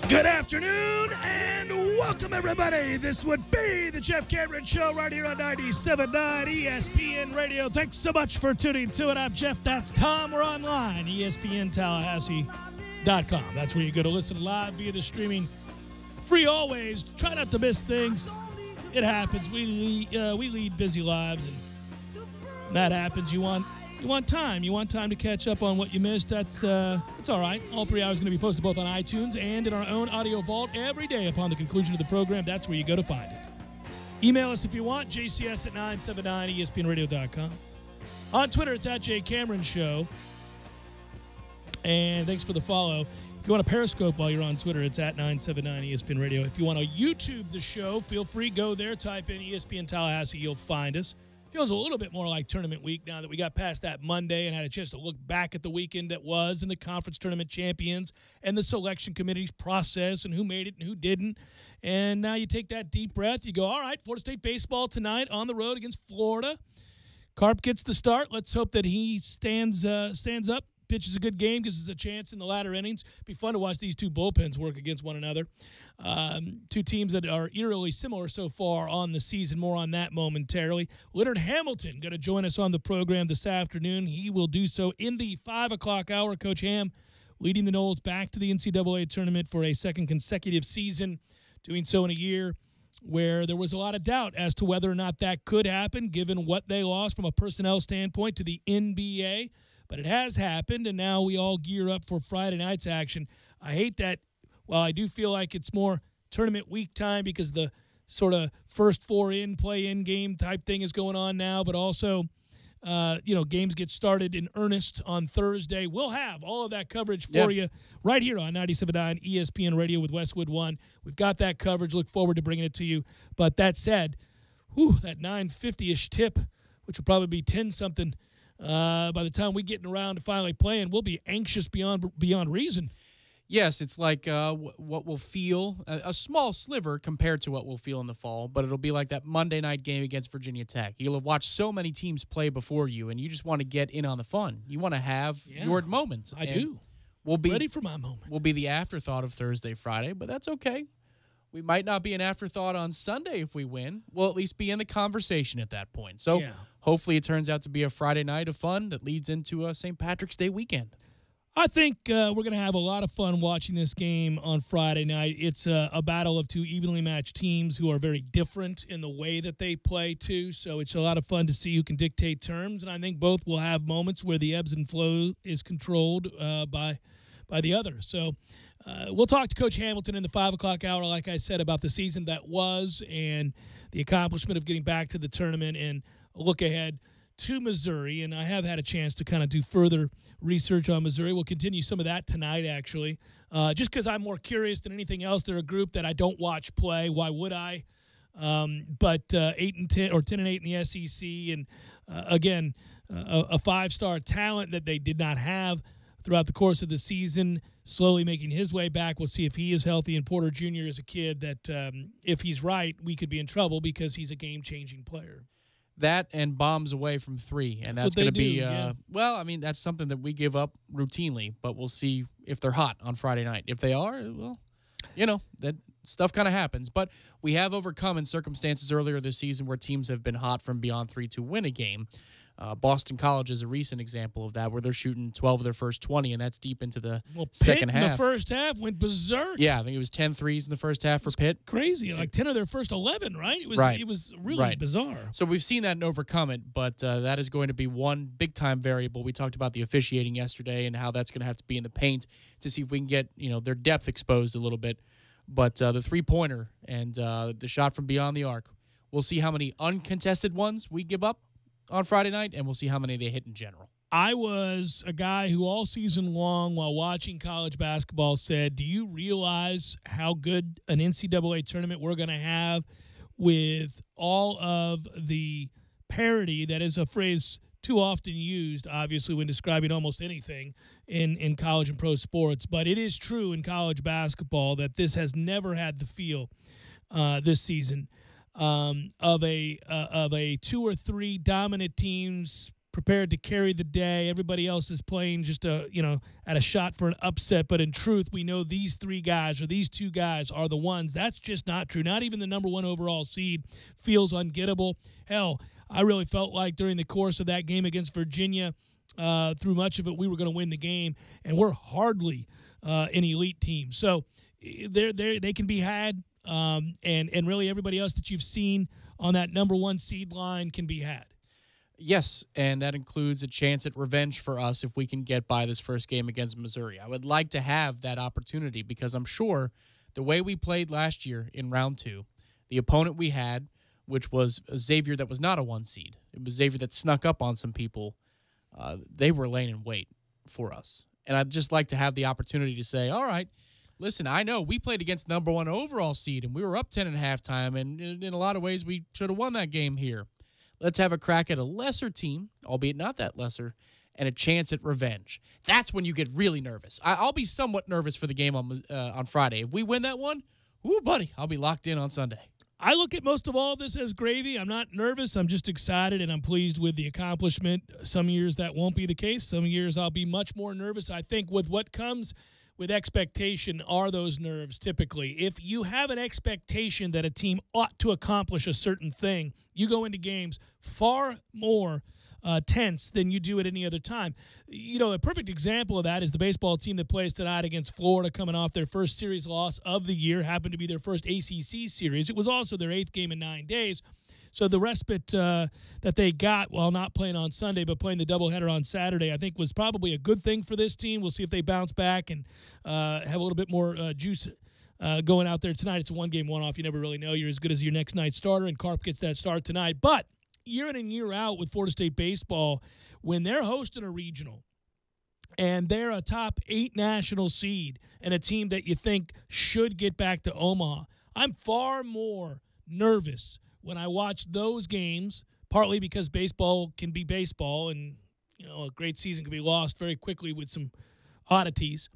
Good afternoon and welcome, everybody. This would be the Jeff Cameron Show right here on 97.9 ESPN Radio. Thanks so much for tuning to it. I'm Jeff. That's Tom. We're online, ESPNTallahassee.com. That's where you go to listen live via the streaming. Free always. Try not to miss things. It happens. We lead busy lives, and that happens. You want time. You want time to catch up on what you missed. It's all right. All 3 hours going to be posted both on iTunes and in our own audio vault every day upon the conclusion of the program. That's where you go to find it. Email us if you want, jcs at 979espnradio.com. On Twitter, it's at jcameronshow. And thanks for the follow. If you want a Periscope while you're on Twitter, it's at 979ESPN If you want to YouTube the show, feel free. Go there, type in ESPN Tallahassee. You'll find us. Feels a little bit more like tournament week now that we got past that Monday and had a chance to look back at the weekend that was and the conference tournament champions and the selection committee's process and who made it and who didn't. And now you take that deep breath. You go, all right, Florida State baseball tonight on the road against Florida. Carp gets the start. Let's hope that he stands up, pitches a good game, gives us a chance in the latter innings. Be fun to watch these two bullpens work against one another. Two teams that are eerily similar so far on the season. More on that momentarily. Leonard Hamilton going to join us on the program this afternoon. He will do so in the 5 o'clock hour. Coach Ham leading the Noles back to the NCAA tournament for a second consecutive season, doing so in a year where there was a lot of doubt as to whether or not that could happen, given what they lost from a personnel standpoint to the NBA. But it has happened, and now we all gear up for Friday night's action. I hate that. While I do feel like it's more tournament week time because the sort of first four in, play-in game type thing is going on now, but also, games get started in earnest on Thursday. We'll have all of that coverage for you right here on 97.9 ESPN Radio with Westwood One. We've got that coverage. Look forward to bringing it to you. But that said, that 9:50-ish tip, which will probably be 10-something, by the time we get around to finally playing, we'll be anxious beyond reason. Yes, it's like what we'll feel, a small sliver compared to what we'll feel in the fall, but it'll be like that Monday night game against Virginia Tech. You'll have watched so many teams play before you, and you just want to get in on the fun. You want to have your moment. I do. We'll be ready for my moment. We'll be the afterthought of Thursday, Friday, but that's okay. We might not be an afterthought on Sunday if we win. We'll at least be in the conversation at that point. So hopefully it turns out to be a Friday night of fun that leads into a St. Patrick's Day weekend. I think we're going to have a lot of fun watching this game on Friday night. It's a battle of two evenly matched teams who are very different in the way that they play, too. So it's a lot of fun to see who can dictate terms. And I think both will have moments where the ebbs and flow is controlled by the other. So we'll talk to Coach Hamilton in the 5 o'clock hour, like I said, about the season that was and the accomplishment of getting back to the tournament and a look ahead to Missouri. And I have had a chance to kind of do further research on Missouri. We'll continue some of that tonight, actually, just because I'm more curious than anything else. They're a group that I don't watch play. Why would I? But 8-10 or 10-8 in the SEC, and again, a five-star talent that they did not have throughout the course of the season, slowly making his way back. We'll see if he is healthy. And Porter Jr. is a kid that, if he's right, we could be in trouble because he's a game-changing player. That and bombs away from three, and that's going to be that's something that we give up routinely, but we'll see if they're hot on Friday night. If they are, well, that stuff kind of happens. But we have overcome in circumstances earlier this season where teams have been hot from beyond three to win a game. Boston College is a recent example of that, where they're shooting 12 of their first 20, and that's deep into the second half. In the first half went berserk. Yeah, I think it was 10 threes in the first half for Pitt. Crazy, like 10 of their first 11, right? It was really bizarre. So we've seen that and overcome it, but that is going to be one big-time variable. We talked about the officiating yesterday and how that's going to have to be in the paint to see if we can get their depth exposed a little bit. But the three-pointer and the shot from beyond the arc, we'll see how many uncontested ones we give up on Friday night, and we'll see how many they hit in general. I was a guy who all season long while watching college basketball said, do you realize how good an NCAA tournament we're going to have with all of the parity? That is a phrase too often used, obviously, when describing almost anything in college and pro sports. But it is true in college basketball that this has never had the feel this season of a two or three dominant teams prepared to carry the day. Everybody else is playing just at a shot for an upset. But in truth, we know these three guys or these two guys are the ones. That's just not true. Not even the number one overall seed feels ungettable. Hell, I really felt like during the course of that game against Virginia, through much of it, we were going to win the game, and we're hardly an elite team. So they can be had, and really everybody else that you've seen on that number one seed line can be had. Yes, and that includes a chance at revenge for us if we can get by this first game against Missouri. I would like to have that opportunity because I'm sure the way we played last year in round 2, the opponent we had, which was Xavier that was not a 1 seed. It was Xavier that snuck up on some people. They were laying in wait for us. And I'd just like to have the opportunity to say, all right, listen, I know we played against number 1 overall seed, and we were up 10 at halftime, and in a lot of ways we should have won that game here. Let's have a crack at a lesser team, albeit not that lesser, and a chance at revenge. That's when you get really nervous. I'll be somewhat nervous for the game on Friday. If we win that one, ooh, buddy, I'll be locked in on Sunday. I look at most of all of this as gravy. I'm not nervous. I'm just excited, and I'm pleased with the accomplishment. Some years that won't be the case. Some years I'll be much more nervous. I think with what comes with expectation are those nerves typically. If you have an expectation that a team ought to accomplish a certain thing, you go into games far more tense than you do at any other time. You know, a perfect example of that is the baseball team that plays tonight against Florida, coming off their first series loss of the year, happened to be their first ACC series. It was also their 8th game in 9 days. So the respite that they got while not playing on Sunday but playing the doubleheader on Saturday, I think was probably a good thing for this team. We'll see if they bounce back and have a little bit more juice going out there tonight. It's a one-game one-off. You never really know. You're as good as your next night's starter, and Carp gets that start tonight. But year in and year out with Florida State baseball, when they're hosting a regional and they're a top 8 national seed and a team that you think should get back to Omaha, I'm far more nervous when I watch those games, partly because baseball can be baseball and, you know, a great season can be lost very quickly with some oddities.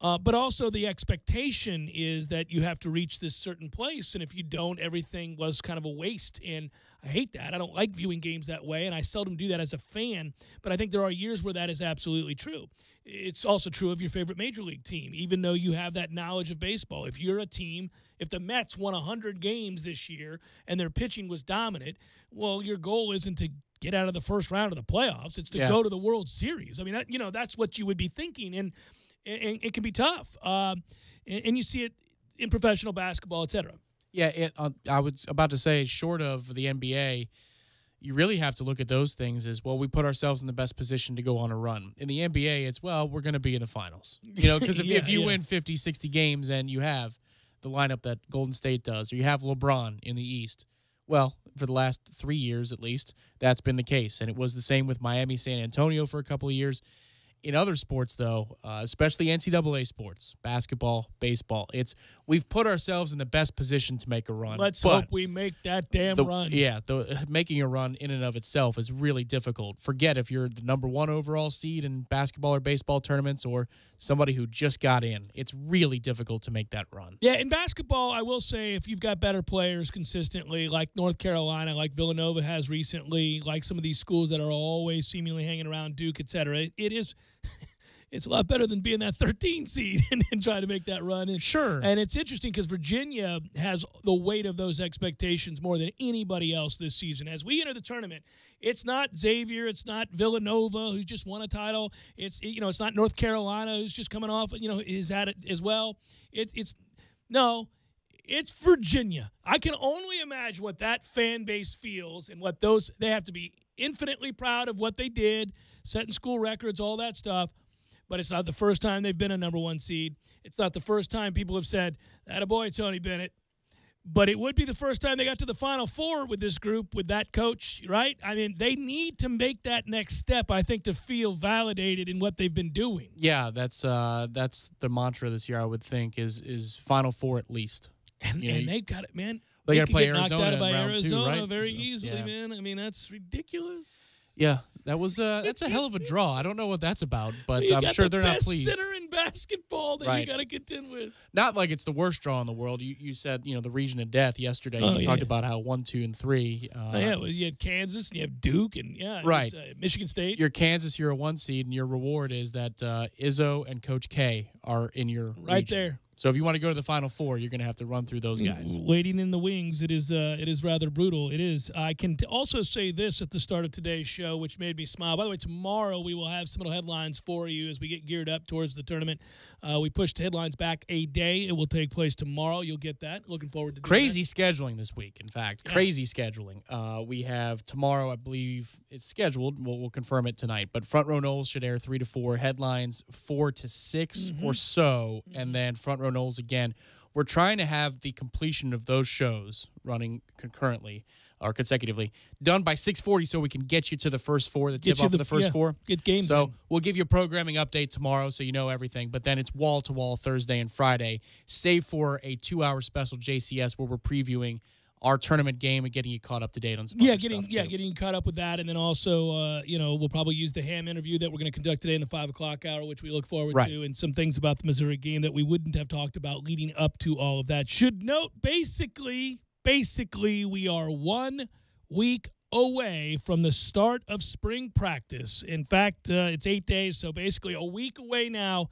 But also the expectation is that you have to reach this certain place, and if you don't, everything was kind of a waste. And I hate that. I don't like viewing games that way, and I seldom do that as a fan. But I think there are years where that is absolutely true. It's also true of your favorite major league team, even though you have that knowledge of baseball. If you're a team, if the Mets won 100 games this year and their pitching was dominant, well, your goal isn't to get out of the first round of the playoffs. It's to go to the World Series. I mean, that's what you would be thinking, and it can be tough. And you see it in professional basketball, et cetera. Yeah, I was about to say, short of the NBA, you really have to look at those things as, well, we put ourselves in the best position to go on a run. In the NBA, it's, well, we're going to be in the finals. You know, because if you win 50, 60 games and you have the lineup that Golden State does, or you have LeBron in the East, well, for the last 3 years at least, that's been the case. And it was the same with Miami, San Antonio for a couple of years. In other sports, though, especially NCAA sports, basketball, baseball, we've put ourselves in the best position to make a run. Let's hope we make that damn run. Yeah, making a run in and of itself is really difficult. Forget if you're the number 1 overall seed in basketball or baseball tournaments or somebody who just got in. It's really difficult to make that run. Yeah, in basketball, I will say if you've got better players consistently, like North Carolina, like Villanova has recently, like some of these schools that are always seemingly hanging around Duke, et cetera, it's a lot better than being that 13 seed and trying to make that run. And, sure. And it's interesting because Virginia has the weight of those expectations more than anybody else this season. As we enter the tournament, it's not Xavier, it's not Villanova who just won a title. It's not North Carolina who's just coming off, is at it as well. It's Virginia. I can only imagine what that fan base feels and what they have to be infinitely proud of what they did, setting school records, all that stuff. But it's not the first time they've been a number 1 seed. It's not the first time people have said, attaboy, Tony Bennett. But it would be the first time they got to the Final Four with this group, with that coach, right? I mean, they need to make that next step, I think, to feel validated in what they've been doing. Yeah, that's the mantra this year, I would think, is Final Four at least. And they've got it, man. They got to play Arizona knocked out by in round Arizona 2, right? very easily, man. I mean, that's ridiculous. Yeah, that's a hell of a draw. I don't know what that's about, but I'm sure they're not pleased. Center in basketball that you got to contend with. Not like it's the worst draw in the world. You said the region of death yesterday. You talked about how 1, 2, and 3. You had Kansas and you have Duke and right. Michigan State. You're Kansas. You're a 1 seed, and your reward is that Izzo and Coach K are in your right region. there. So if you want to go to the Final Four, you're going to have to run through those guys. Waiting in the wings, it is rather brutal. It is. I can also say this at the start of today's show, which made me smile. By the way, tomorrow we will have some of the headlines for you as we get geared up towards the tournament. We pushed headlines back a day. It will take place tomorrow. You'll get that. Looking forward to crazy scheduling this week. In fact, crazy scheduling. We have tomorrow, I believe it's scheduled. We'll confirm it tonight. But Front Row Knowles should air 3 to 4, headlines 4 to 6 or so, and then Front Row Knowles again. We're trying to have the completion of those shows running concurrently or consecutively done by 6:40 so we can get you to the first 4, the tip off of the first 4. Get games. So we'll give you a programming update tomorrow so you know everything, but then it's wall-to-wall Thursday and Friday, save for a 2-hour special JCS where we're previewing our tournament game and getting you caught up to date on some other stuff too. Getting you caught up with that, and then also, we'll probably use the ham interview that we're going to conduct today in the 5 o'clock hour, which we look forward to, and some things about the Missouri game that we wouldn't have talked about leading up to all of that. Should note, basically, we are 1 week away from the start of spring practice. In fact, it's 8 days, so basically a week away now.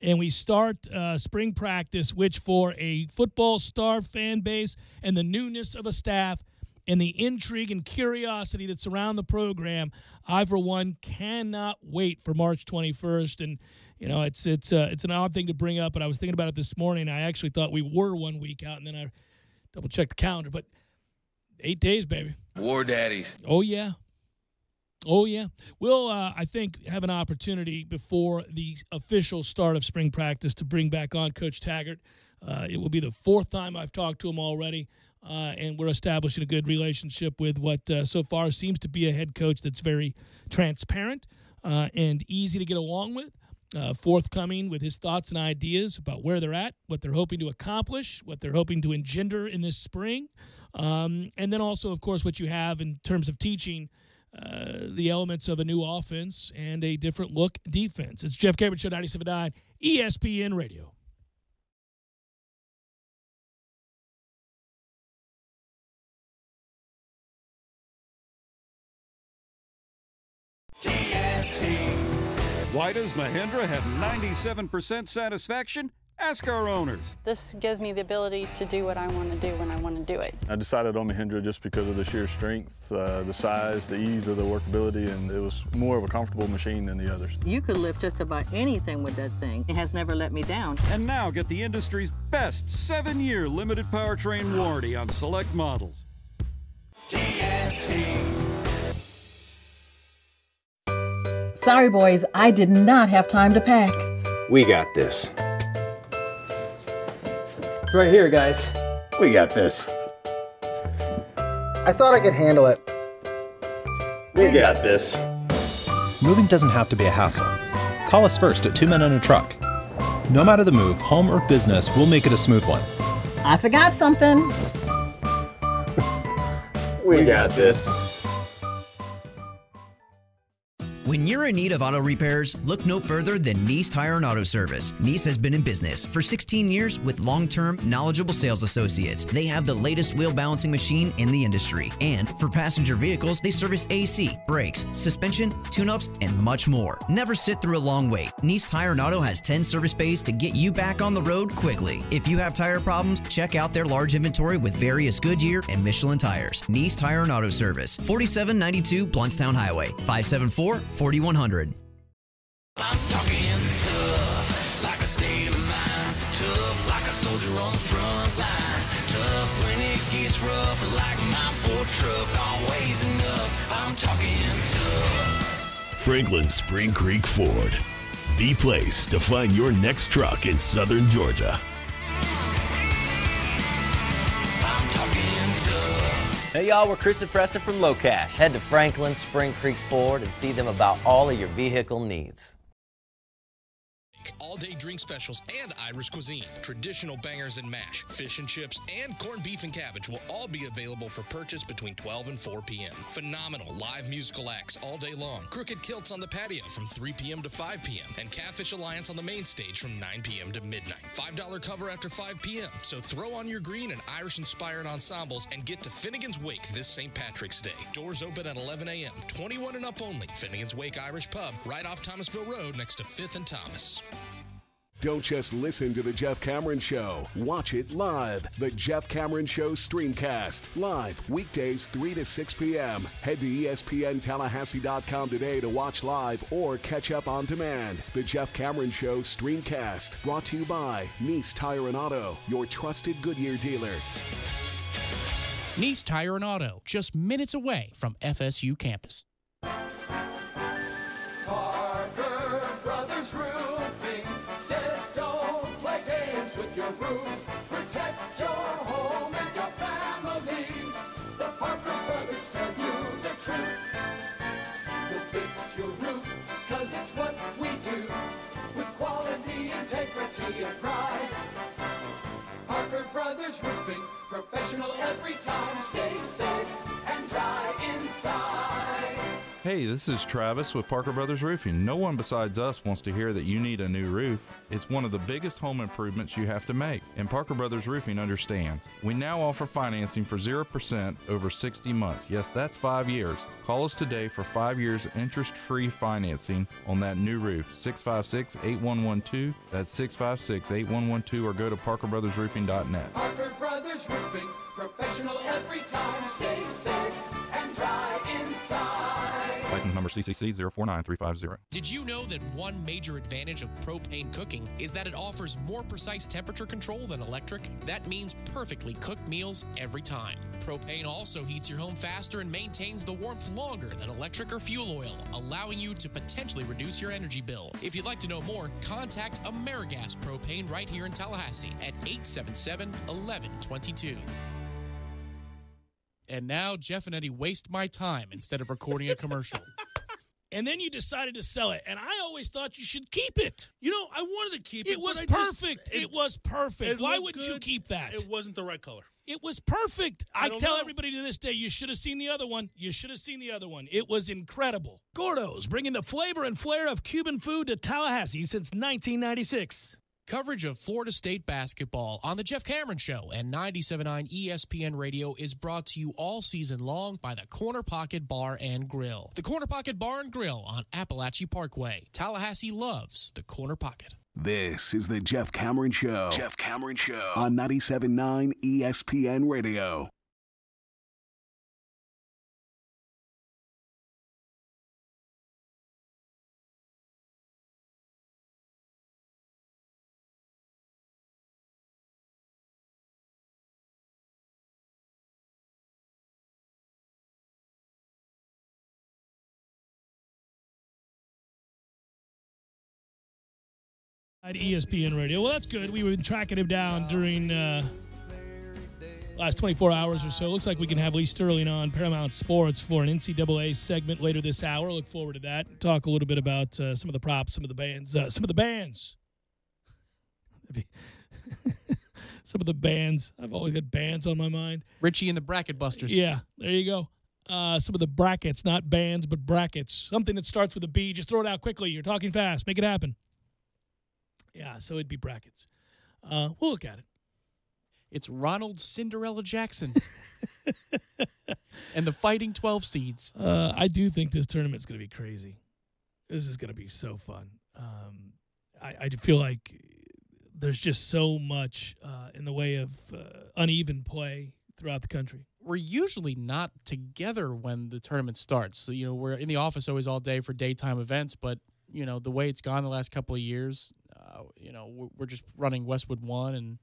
And we start spring practice, which for a football-starved fan base and the newness of a staff and the intrigue and curiosity that surround the program, I, for one, cannot wait for March 21st. And, it's an odd thing to bring up, but I was thinking about it this morning. I actually thought we were 1 week out, and then I double-checked the calendar. But 8 days, baby. War daddies. Oh, yeah. We'll, I think, have an opportunity before the official start of spring practice to bring back on Coach Taggart. It will be the 4th time I've talked to him already, and we're establishing a good relationship with what so far seems to be a head coach that's very transparent and easy to get along with, forthcoming with his thoughts and ideas about where they're at, what they're hoping to accomplish, what they're hoping to engender in this spring, and then also, of course, what you have in terms of teaching the elements of a new offense and a different look defense. It's Jeff Cameron Show, 97.9 ESPN Radio. Why does Mahindra have 97% satisfaction? Ask our owners. This gives me the ability to do what I want to do when I want to do it. I decided on Mahindra just because of the sheer strength, the size, the ease of the workability, and it was more of a comfortable machine than the others. You could lift just about anything with that thing. It has never let me down. And now get the industry's best 7-year limited powertrain warranty on select models. Sorry, boys, I did not have time to pack. We got this. It's right here, guys. We got this. I thought I could handle it. We got this. Moving doesn't have to be a hassle. Call us first at 2 Men and a Truck. No matter the move, home or business, we'll make it a smooth one. I forgot something. We got this. When you're in need of auto repairs, look no further than Nice Tire and Auto Service. Nice has been in business for 16 years with long-term, knowledgeable sales associates. They have the latest wheel balancing machine in the industry. And for passenger vehicles, they service AC, brakes, suspension, tune-ups, and much more. Never sit through a long wait. Nice Tire and Auto has 10 service bays to get you back on the road quickly. If you have tire problems, check out their large inventory with various Goodyear and Michelin tires. Nice Tire and Auto Service, 4792 Bluntstown Highway, 574-4100. I'm talking tough, like a state of mind. Tough, like a soldier on the front line. Tough when it gets rough, like my Ford truck. Always enough, I'm talking tough. Franklin Spring Creek Ford, the place to find your next truck in southern Georgia. I'm talking tough. Hey y'all, we're Chris and Preston from Low Cash. Head to Franklin Spring Creek Ford and see them about all of your vehicle needs. week. All-day drink specials and Irish cuisine. Traditional bangers and mash, fish and chips, and corned beef and cabbage will all be available for purchase between 12 and 4 p.m. Phenomenal live musical acts all day long. Crooked Kilts on the patio from 3 p.m. to 5 p.m. and Catfish Alliance on the main stage from 9 p.m. to midnight. $5 cover after 5 p.m. So throw on your green and Irish-inspired ensembles and get to Finnegan's Wake this St. Patrick's Day. Doors open at 11 a.m. 21 and up only. Finnegan's Wake Irish Pub, right off Thomasville Road next to 5th and Thomas. Don't just listen to The Jeff Cameron Show. Watch it live. The Jeff Cameron Show Streamcast. Live weekdays 3 to 6 p.m. Head to ESPNTallahassee.com today to watch live or catch up on demand. The Jeff Cameron Show Streamcast. Brought to you by Nice Tire and Auto, your trusted Goodyear dealer. Nice Tire and Auto, just minutes away from FSU campus. Protect your home and your family. The Parker Brothers tell you the truth. We'll fix your roof, 'cause it's what we do. With quality, integrity, and pride. Parker Brothers Roofing, professional every time. Stay safe and dry inside. Hey, this is Travis with Parker Brothers Roofing. No one besides us wants to hear that you need a new roof. It's one of the biggest home improvements you have to make, and Parker Brothers Roofing understands. We now offer financing for 0% over 60 months. Yes, that's 5 years. Call us today for 5 years interest-free financing on that new roof. 656-8112. That's 656-8112, or go to parkerbrothersroofing.net. Parker Brothers Roofing, professional every time. Stay safe and dry inside. License number CCC 049350. Did you know that one major advantage of propane cooking is that it offers more precise temperature control than electric? That means perfectly cooked meals every time. Propane also heats your home faster and maintains the warmth longer than electric or fuel oil, allowing you to potentially reduce your energy bill. If you'd like to know more, contact AmeriGas Propane right here in Tallahassee at 877-1122. And now Jeff and Eddie waste my time instead of recording a commercial. And then you decided to sell it, and I always thought you should keep it. You know, I wanted to keep it. It was perfect. It was perfect. Why wouldn't you keep that? It wasn't the right color. It was perfect. I tell everybody to this day, you should have seen the other one. You should have seen the other one. It was incredible. Gordo's, bringing the flavor and flair of Cuban food to Tallahassee since 1996. Coverage of Florida State basketball on The Jeff Cameron Show and 97.9 ESPN Radio is brought to you all season long by the Corner Pocket Bar and Grill. The Corner Pocket Bar and Grill on Appalachia Parkway. Tallahassee loves the Corner Pocket. This is the Jeff Cameron Show. Jeff Cameron Show on 97.9 ESPN Radio. At ESPN Radio. Well, that's good. We've been tracking him down during last 24 hours or so. Looks like we can have Lee Sterling on Paramount Sports for an NCAA segment later this hour. Look forward to that. Talk a little bit about some of the props, some of the bands. Some of the bands. I've always had bands on my mind. Richie and the Bracket Busters. Yeah, there you go. Some of the brackets, not bands, but brackets. Something that starts with a B. Just throw it out quickly. You're talking fast. Make it happen. Yeah, so it'd be brackets. We'll look at it. It's Ronald Cinderella Jackson and the Fighting 12 Seeds. I do think this tournament's going to be crazy. This is going to be so fun. I feel like there's just so much in the way of uneven play throughout the country. We're usually not together when the tournament starts. So, we're in the office always all day for daytime events, but the way it's gone the last couple of years, we're just running Westwood 1, and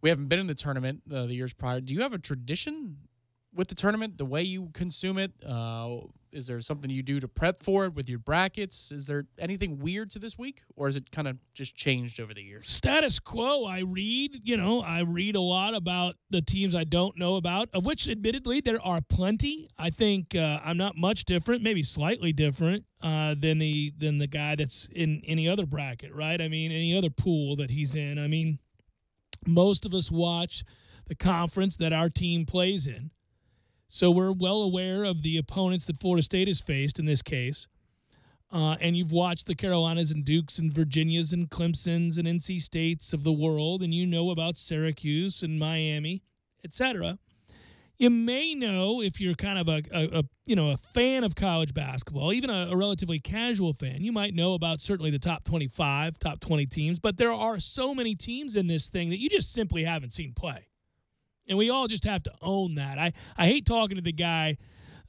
we haven't been in the tournament the years prior. Do you have a tradition with the tournament, the way you consume it? Is there something you do to prep for it with your brackets? Is there anything weird to this week, or is it kind of just changed over the years? Status quo. I read a lot about the teams I don't know about, of which, admittedly, there are plenty. I think I'm not much different, maybe slightly different than the guy that's in any other bracket, right? I mean, any other pool that he's in. I mean, most of us watch the conference that our team plays in. So we're well aware of the opponents that Florida State has faced in this case. And you've watched the Carolinas and Dukes and Virginias and Clemsons and NC States of the world, and you know about Syracuse and Miami, etc. You may know, if you're kind of a fan of college basketball, even a relatively casual fan, you might know about certainly the top 25, top 20 teams. But there are so many teams in this thing that you just simply haven't seen play. And we all just have to own that. I hate talking to the guy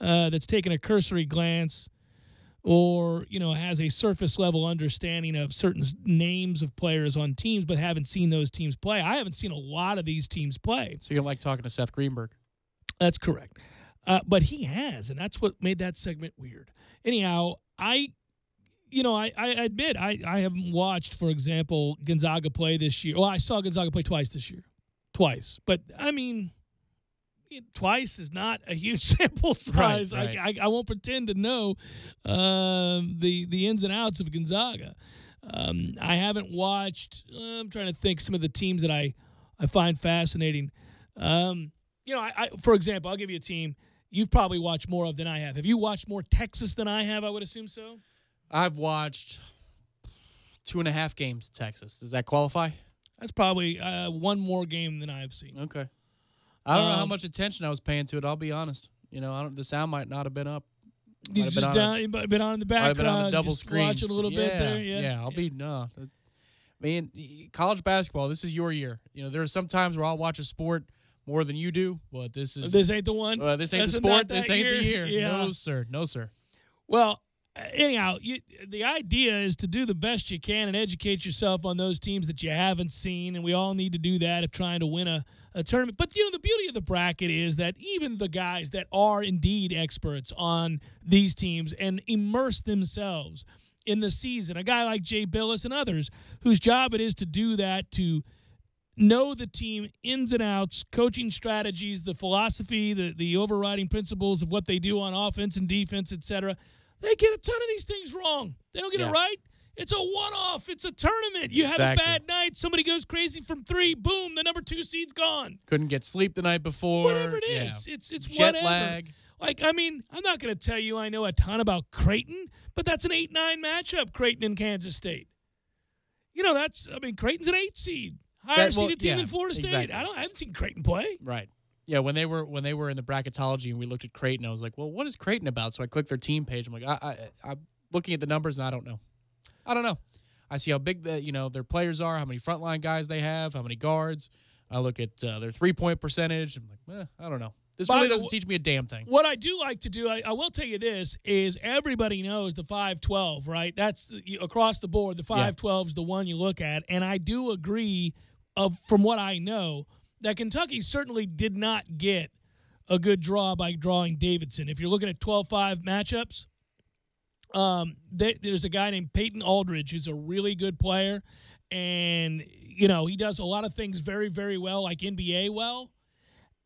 that's taking a cursory glance or, has a surface level understanding of certain names of players on teams but haven't seen those teams play. I haven't seen a lot of these teams play. So you don't like talking to Seth Greenberg? That's correct. But he has, and that's what made that segment weird. Anyhow, I admit I haven't watched, for example, Gonzaga play this year. Well, I saw Gonzaga play twice this year. Twice. But, I mean, twice is not a huge sample size. Right. I won't pretend to know the ins and outs of Gonzaga. I haven't watched I'm trying to think some of the teams that I find fascinating. For example, I'll give you a team you've probably watched more of than I have. Have you watched more Texas than I have? I would assume so. I've watched 2.5 games at Texas. Does that qualify? That's probably one more game than I've seen. Okay. I don't know how much attention I was paying to it. I'll be honhonest. The sound might not have been up. You just been on in the background, been on the double just screen. watching a little bit there. Yeah. I'll be college basketball. This is your year. There are some times where I'll watch a sport more than you do, but this ain't the one. This ain't the sport. This ain't the year. Yeah. No, sir. Well, anyhow, the idea is to do the best you can and educate yourself on those teams that you haven't seen, and we all need to do that if trying to win a tournament. But, the beauty of the bracket is that even the guys that are indeed experts on these teams and immerse themselves in the season, a guy like Jay Billis and others, whose job it is to do that, to know the team ins and outs, coaching strategies, the philosophy, the overriding principles of what they do on offense and defense, etc. They get a ton of these things wrong. They don't get it right. It's a one-off. It's a tournament. You have a bad night. Somebody goes crazy from 3. Boom, the number 2 seed's gone. Couldn't get sleep the night before. Whatever it is. Yeah. It's jet whatever. lag. I'm not going to tell you I know a ton about Creighton, but that's an 8-9 matchup, Creighton and Kansas State. Creighton's an 8 seed. Higher seeded team than Florida State. Exactly. I haven't seen Creighton play. Right. Yeah, when they were in the bracketology and we looked at Creighton, I was like, well, what is Creighton about? So I clicked their team page. I'm like, I'm looking at the numbers and I don't know. I see how big their players are, how many frontline guys they have, how many guards. I look at their 3-point percentage. I'm like, I don't know. This really doesn't teach me a damn thing. What I do like to do, I will tell you this, is everybody knows the 5-12, right? That's across the board. The 5-12 is the one you look at. And I do agree, from what I know, that Kentucky certainly did not get a good draw by drawing Davidson. If you're looking at 12-5 matchups, there's a guy named Peyton Aldridge who's a really good player. And, he does a lot of things very, very well, like NBA well.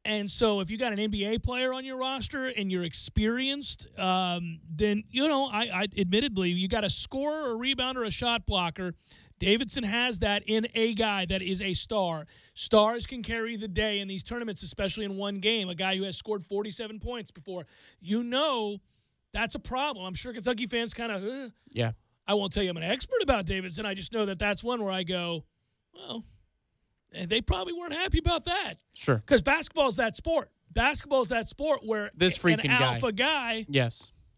And so if you got an NBA player on your roster and you're experienced, then, I admittedly, you got a scorer, a rebounder, a shot blocker. Davidson has that in a guy that is a star. Stars can carry the day in these tournaments, especially in one game. A guy who has scored 47 points before. That's a problem. I'm sure Kentucky fans kind of, Yeah. I won't tell you I'm an expert about Davidson. I just know that that's one where I go, well, they probably weren't happy about that. Sure. Because basketball's that sport. Basketball's that sport where an alpha guy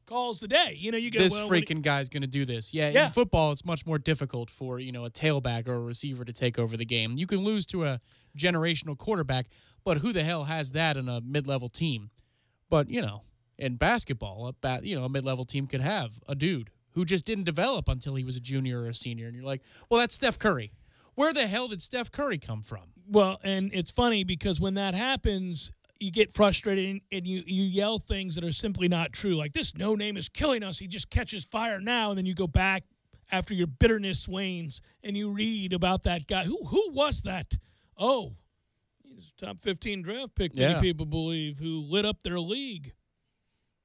calls the day. You go, this freaking guy's going to do this. Yeah, in football, it's much more difficult for, a tailback or a receiver to take over the game. You can lose to a generational quarterback, but who the hell has that in a mid-level team? But, in basketball, a mid-level team could have a dude who just didn't develop until he was a junior or a senior. And you're like, well, that's Steph Curry. Where the hell did Steph Curry come from? Well, and it's funny because when that happens, you get frustrated and you yell things that are simply not true. Like, this no name is killing us. He just catches fire now. And then you go back after your bitterness wanes and you read about that guy. Who was that? Oh, he's a top 15 draft pick, many people believe, who lit up their league.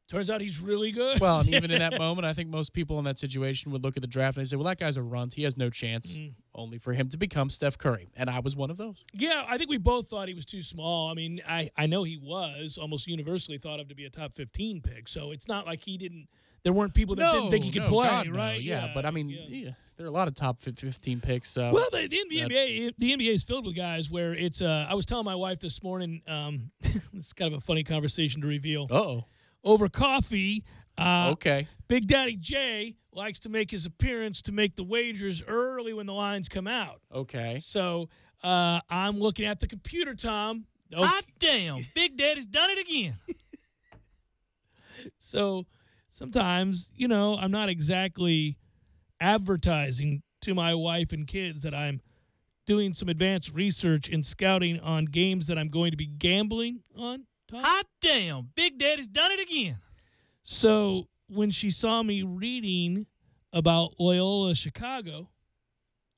Turns out he's really good. Well, and even in that moment, I think most people in that situation would look at the draft and they say, well, that guy's a runt. He has no chance, only for him to become Steph Curry. And I was one of those. Yeah, I think we both thought he was too small. I mean, I know he was almost universally thought of to be a top 15 pick. So it's not like he didn't – there weren't people that didn't think he could play, God, right? No. Yeah, but I mean, there are a lot of top 15 picks. Well, the NBA is filled with guys where it's I was telling my wife this morning, it's kind of a funny conversation to reveal. Uh-oh. Over coffee, okay. Big Daddy Jay likes to make his appearance to make the wagers early when the lines come out. Okay. So I'm looking at the computer, Tom. Hot damn, Big Daddy's done it again. So sometimes, I'm not exactly advertising to my wife and kids that I'm doing some advanced research and scouting on games that I'm going to be gambling on. Hot damn, Big Daddy's done it again. So when she saw me reading about Loyola Chicago,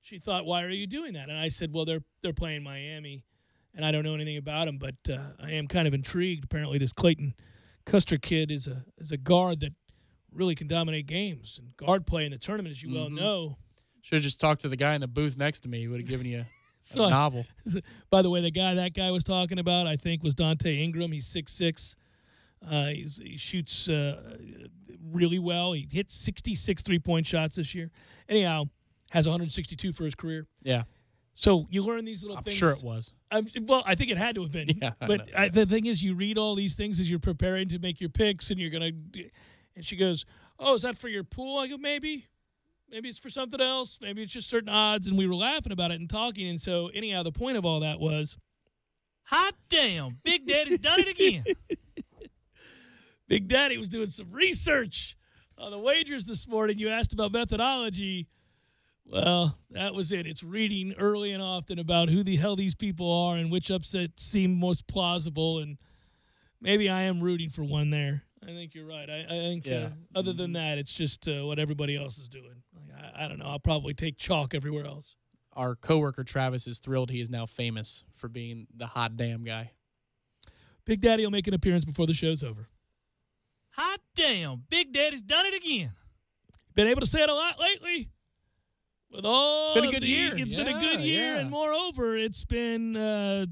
she thought, why are you doing that? And I said, well, they're playing Miami, and I don't know anything about them, but I am kind of intrigued. Apparently this Clayton Custer kid is a guard that really can dominate games. And guard play in the tournament, as you well know. Should have just talked to the guy in the booth next to me. He would have given you a novel. By the way, that guy was talking about, I think, was Dante Ingram. He's 6'6". He shoots really well. He hit 66 three-point shots this year. Anyhow, has 162 for his career. Yeah. So you learn these little things. I'm sure it was. Well, I think it had to have been. Yeah, but the thing is, you read all these things as you're preparing to make your picks, and you're going to – and she goes, oh, is that for your pool? I go, maybe. Maybe it's for something else. Maybe it's just certain odds. And we were laughing about it and talking. And so, anyhow, the point of all that was, hot damn, Big Daddy's done it again. Big Daddy was doing some research on the wagers this morning. You asked about methodology. Well, that was it. It's reading early and often about who the hell these people are and which upsets seem most plausible. And maybe I am rooting for one there. I think you're right. I think other than that, it's just what everybody else is doing. I don't know. I'll probably take chalk everywhere else. Our coworker Travis is thrilled he is now famous for being the hot damn guy. Big Daddy will make an appearance before the show's over. Hot damn, Big Daddy's done it again. Been able to say it a lot lately. With all been a good year. It's been a good year, and moreover, it's been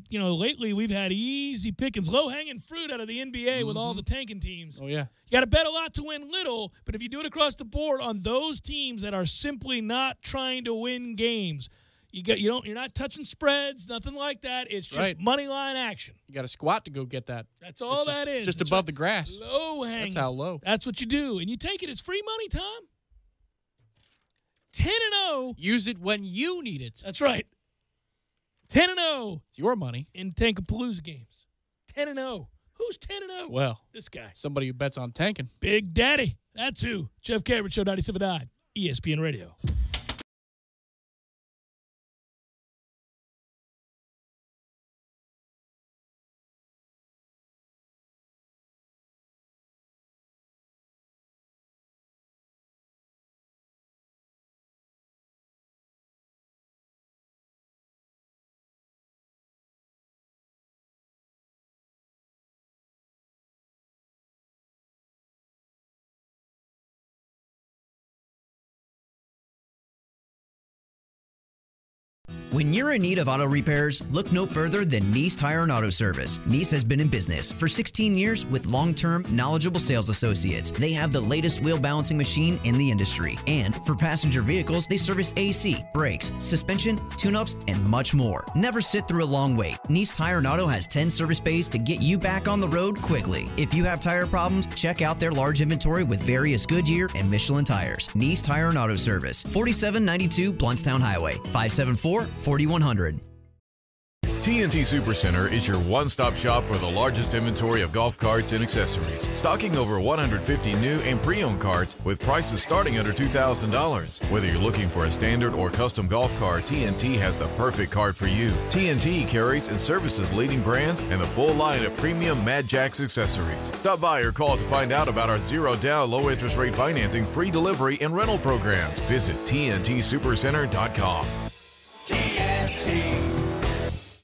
lately we've had easy pickings, low-hanging fruit out of the NBA with all the tanking teams. Oh yeah, you got to bet a lot to win little, but if you do it across the board on those teams that are simply not trying to win games, you're not touching spreads, nothing like that. It's just money line action. You got to squat to go get that. That's all that is. Just above the grass. Low hanging. That's how low. That's what you do, and you take it. It's free money, Tom. 10-0. Use it when you need it. That's right. 10-0. It's your money. In Tankapalooza games. 10-0. Who's 10-0? Well, this guy. Somebody who bets on tanking. Big Daddy. That's who. Jeff Cameron Show 97.9 ESPN Radio. When you're in need of auto repairs, look no further than Nice Tire and Auto Service. Nice has been in business for 16 years with long-term, knowledgeable sales associates. They have the latest wheel balancing machine in the industry. And for passenger vehicles, they service AC, brakes, suspension, tune-ups, and much more. Never sit through a long wait. Nice Tire and Auto has 10 service bays to get you back on the road quickly. If you have tire problems, check out their large inventory with various Goodyear and Michelin tires. Nice Tire and Auto Service, 4792 Bluntstown Highway, 574-4100. TNT Supercenter is your one-stop shop for the largest inventory of golf carts and accessories, stocking over 150 new and pre-owned carts with prices starting under $2,000. Whether you're looking for a standard or custom golf cart, TNT has the perfect cart for you. TNT carries and services leading brands and a full line of premium Mad Jacks accessories. Stop by or call to find out about our zero-down, low-interest rate financing, free delivery, and rental programs. Visit TNTSupercenter.com. TNT.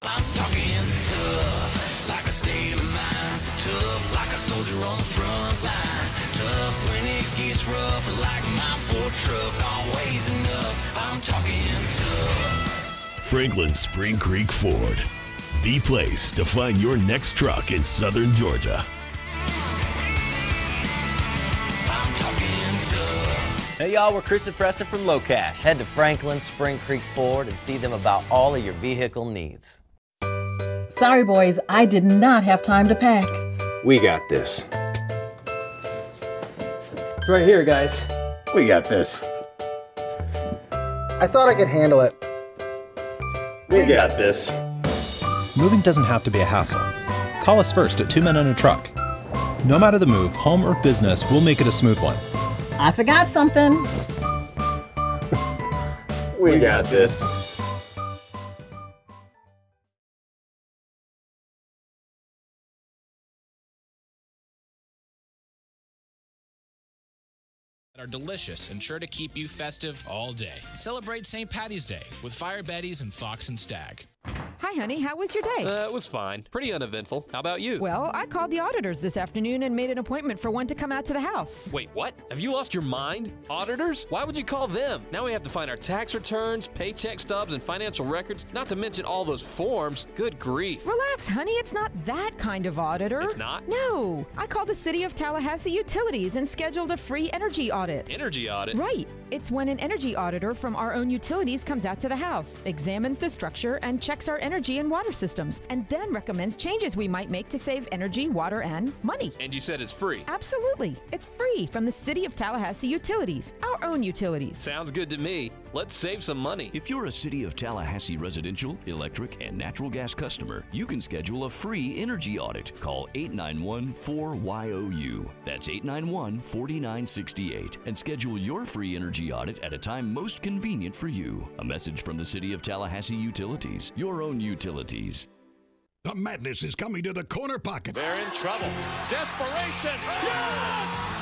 I'm talking tough, like a state of mind. Tough, like a soldier on the front line. Tough when it gets rough, like my Ford truck. Always enough. I'm talking tough. Franklin Spring Creek Ford, the place to find your next truck in southern Georgia. I'm talking tough. Hey y'all, we're Chris and Preston from Low Cash. Head to Franklin Spring Creek Ford and see them about all of your vehicle needs. Sorry, boys, I did not have time to pack. We got this. It's right here, guys. We got this. I thought I could handle it. We got this. Moving doesn't have to be a hassle. Call us first at 2 Men and a Truck. No matter the move, home or business, we'll make it a smooth one. I forgot something. We got this. Are delicious and sure to keep you festive all day. Celebrate St. Patty's Day with Fire Betty's and Fox and Stag. Hi, honey. How was your day? It was fine. Pretty uneventful. How about you? Well, I called the auditors this afternoon and made an appointment for one to come out to the house. Wait, what? Have you lost your mind? Auditors? Why would you call them? Now we have to find our tax returns, paycheck stubs, and financial records, not to mention all those forms. Good grief. Relax, honey. It's not that kind of auditor. It's not? No. I called the City of Tallahassee Utilities and scheduled a free energy audit. Energy audit? Right. It's when an energy auditor from our own utilities comes out to the house, examines the structure, and checks our energy and water systems, and then recommends changes we might make to save energy, water, and money. And you said it's free? Absolutely. It's free from the City of Tallahassee Utilities, our own utilities. Sounds good to me. Let's save some money. If you're a City of Tallahassee residential, electric, and natural gas customer, you can schedule a free energy audit. Call 891-4YOU. That's 891-4968. And schedule your free energy audit at a time most convenient for you. A message from the City of Tallahassee Utilities, your own utilities. The madness is coming to the corner pocket. They're in trouble. Desperation. Yes!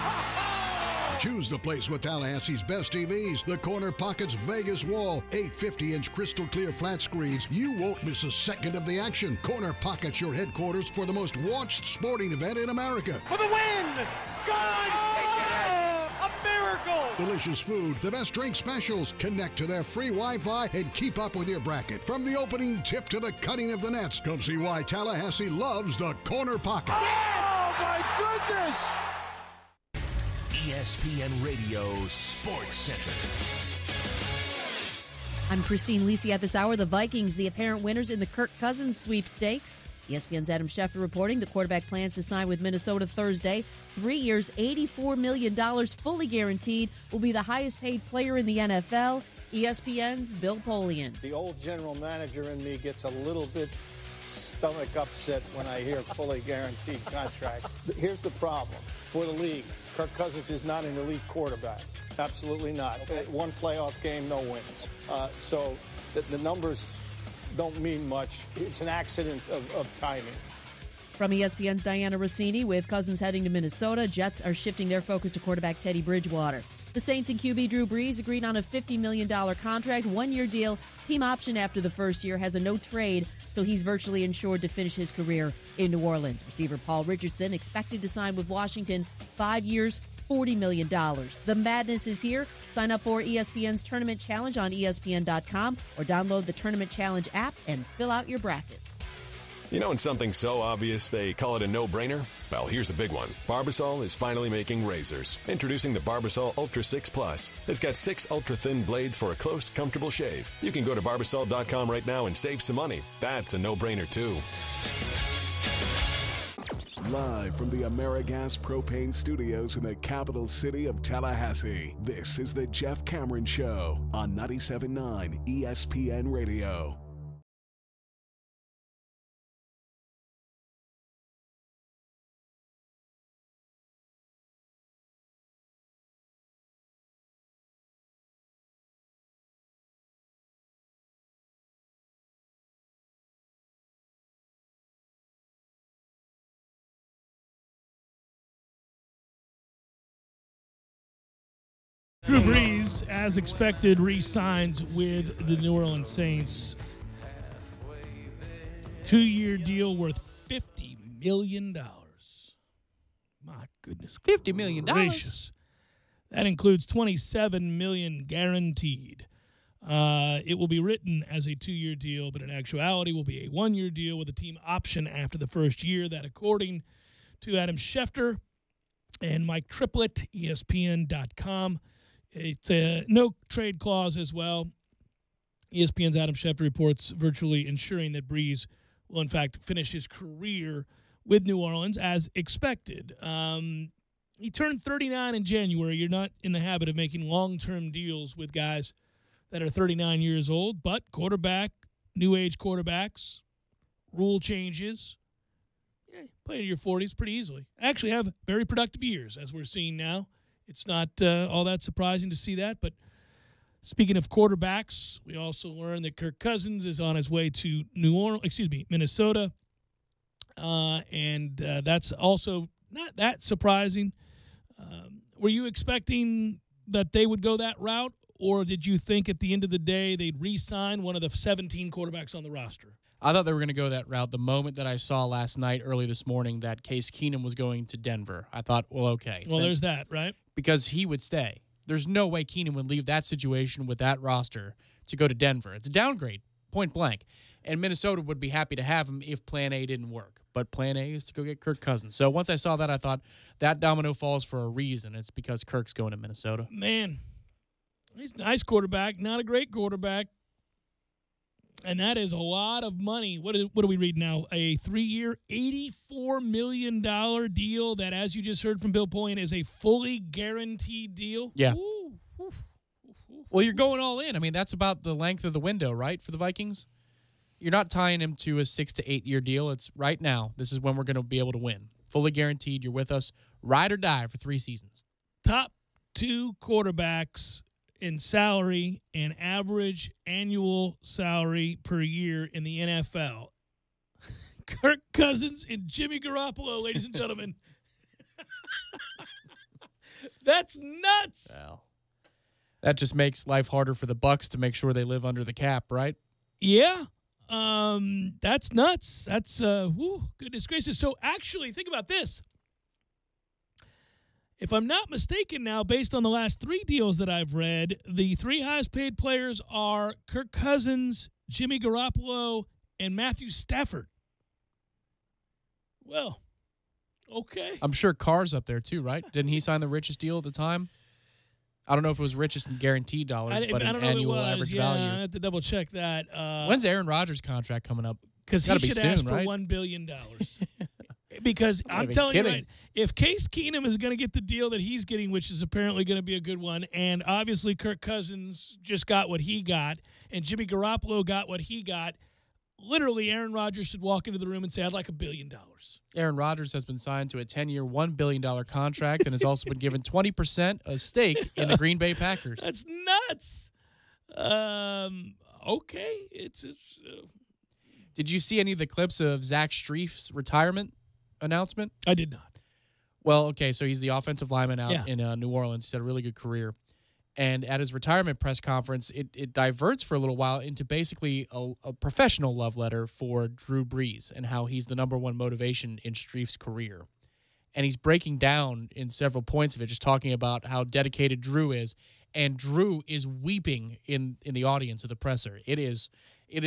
Choose the place with Tallahassee's best TVs. The Corner Pocket's Vegas Wall. 8 50-inch crystal clear flat screens. You won't miss a second of the action. Corner Pocket's your headquarters for the most watched sporting event in America. For the win! Good! A miracle! Delicious food, the best drink specials. Connect to their free Wi-Fi and keep up with your bracket. From the opening tip to the cutting of the nets. Come see why Tallahassee loves the Corner Pocket. Oh, my goodness! ESPN Radio Sports Center. I'm Christine Lisi. At this hour, the Vikings, the apparent winners in the Kirk Cousins sweepstakes. ESPN's Adam Schefter reporting the quarterback plans to sign with Minnesota Thursday. 3 years, $84 million, fully guaranteed, will be the highest paid player in the NFL. ESPN's Bill Polian. The old general manager in me gets a little bit stomach upset when I hear fully guaranteed contract. Here's the problem for the league. Kirk Cousins is not an elite quarterback. Absolutely not. Okay. One playoff game, no wins. So the numbers don't mean much. It's an accident of timing. From ESPN's Diana Rossini, with Cousins heading to Minnesota, Jets are shifting their focus to quarterback Teddy Bridgewater. The Saints and QB Drew Brees agreed on a $50 million contract, one-year deal, team option after the first year, has a no-trade, so he's virtually insured to finish his career in New Orleans. Receiver Paul Richardson expected to sign with Washington, 5 years, $40 million. The madness is here. Sign up for ESPN's Tournament Challenge on ESPN.com or download the Tournament Challenge app and fill out your brackets. You know when something's so obvious they call it a no-brainer? Well, here's a big one. Barbasol is finally making razors. Introducing the Barbasol Ultra 6 Plus. It's got 6 ultra-thin blades for a close, comfortable shave. You can go to Barbasol.com right now and save some money. That's a no-brainer, too. Live from the AmeriGas Propane Studios in the capital city of Tallahassee, this is the Jeff Cameron Show on 97.9 ESPN Radio. Drew Brees, as expected, re-signs with the New Orleans Saints. 2-year deal worth $50 million. My goodness. $50 million? Gracious. That includes $27 million guaranteed. It will be written as a 2-year deal, but in actuality will be a 1-year deal with a team option after the first year. That, according to Adam Schefter and Mike Triplett, ESPN.com. It's a no trade clause as well. ESPN's Adam Schefter reports virtually ensuring that Brees will, in fact, finish his career with New Orleans as expected. He turned 39 in January. You're not in the habit of making long-term deals with guys that are 39 years old, but quarterback, new age quarterbacks, rule changes. Yeah, play in your 40s pretty easily. Actually have very productive years, as we're seeing now. It's not all that surprising to see that, but speaking of quarterbacks, we also learned that Kirk Cousins is on his way to Minnesota, and that's also not that surprising. Were you expecting that they would go that route, or did you think at the end of the day they'd re-sign one of the 17 quarterbacks on the roster? I thought they were going to go that route the moment that I saw last night, early this morning, that Case Keenum was going to Denver. I thought, well, okay. Well, there's that, right? Because he would stay. There's no way Keenum would leave that situation with that roster to go to Denver. It's a downgrade, point blank. And Minnesota would be happy to have him if Plan A didn't work. But Plan A is to go get Kirk Cousins. So once I saw that, I thought that domino falls for a reason. It's because Kirk's going to Minnesota. Man, he's a nice quarterback, not a great quarterback. And that is a lot of money. What do we read now? A 3-year, $84 million deal that, as you just heard from Bill Point, is a fully guaranteed deal? Yeah. Ooh. Well, you're going all in. I mean, that's about the length of the window, right, for the Vikings? You're not tying him to a 6 to 8 year deal. It's right now. This is when we're going to be able to win. Fully guaranteed. You're with us, ride or die for 3 seasons. Top 2 quarterbacks in salary and average annual salary per year in the NFL. Kirk Cousins and Jimmy Garoppolo, ladies and gentlemen. That's nuts. Well, that just makes life harder for the Bucs to make sure they live under the cap, right? Yeah. That's nuts. That's goodness gracious. So actually, think about this. If I'm not mistaken now, based on the last 3 deals that I've read, the 3 highest paid players are Kirk Cousins, Jimmy Garoppolo, and Matthew Stafford. Well, okay. I'm sure Carr's up there too, right? Didn't he sign the richest deal at the time? I don't know if it was richest in guaranteed dollars, but in annual average value. I have to double check that. When's Aaron Rodgers' contract coming up? Because he should ask for $1 billion. Because I'm telling you, right, if Case Keenum is going to get the deal that he's getting, which is apparently going to be a good one, and obviously Kirk Cousins just got what he got, and Jimmy Garoppolo got what he got, literally Aaron Rodgers should walk into the room and say, I'd like $1 billion. Aaron Rodgers has been signed to a 10-year, $1 billion contract and has also been given 20% a stake in the Green Bay Packers. That's nuts. Okay. Did you see any of the clips of Zach Strief's retirement announcement? I did not. Well, okay, so he's the offensive lineman out in New Orleans. He's had a really good career. And at his retirement press conference, it diverts for a little while into basically a professional love letter for Drew Brees and how he's the #1 motivation in Strief's career. And he's breaking down in several points of it, just talking about how dedicated Drew is. And Drew is weeping in the audience of the presser. It is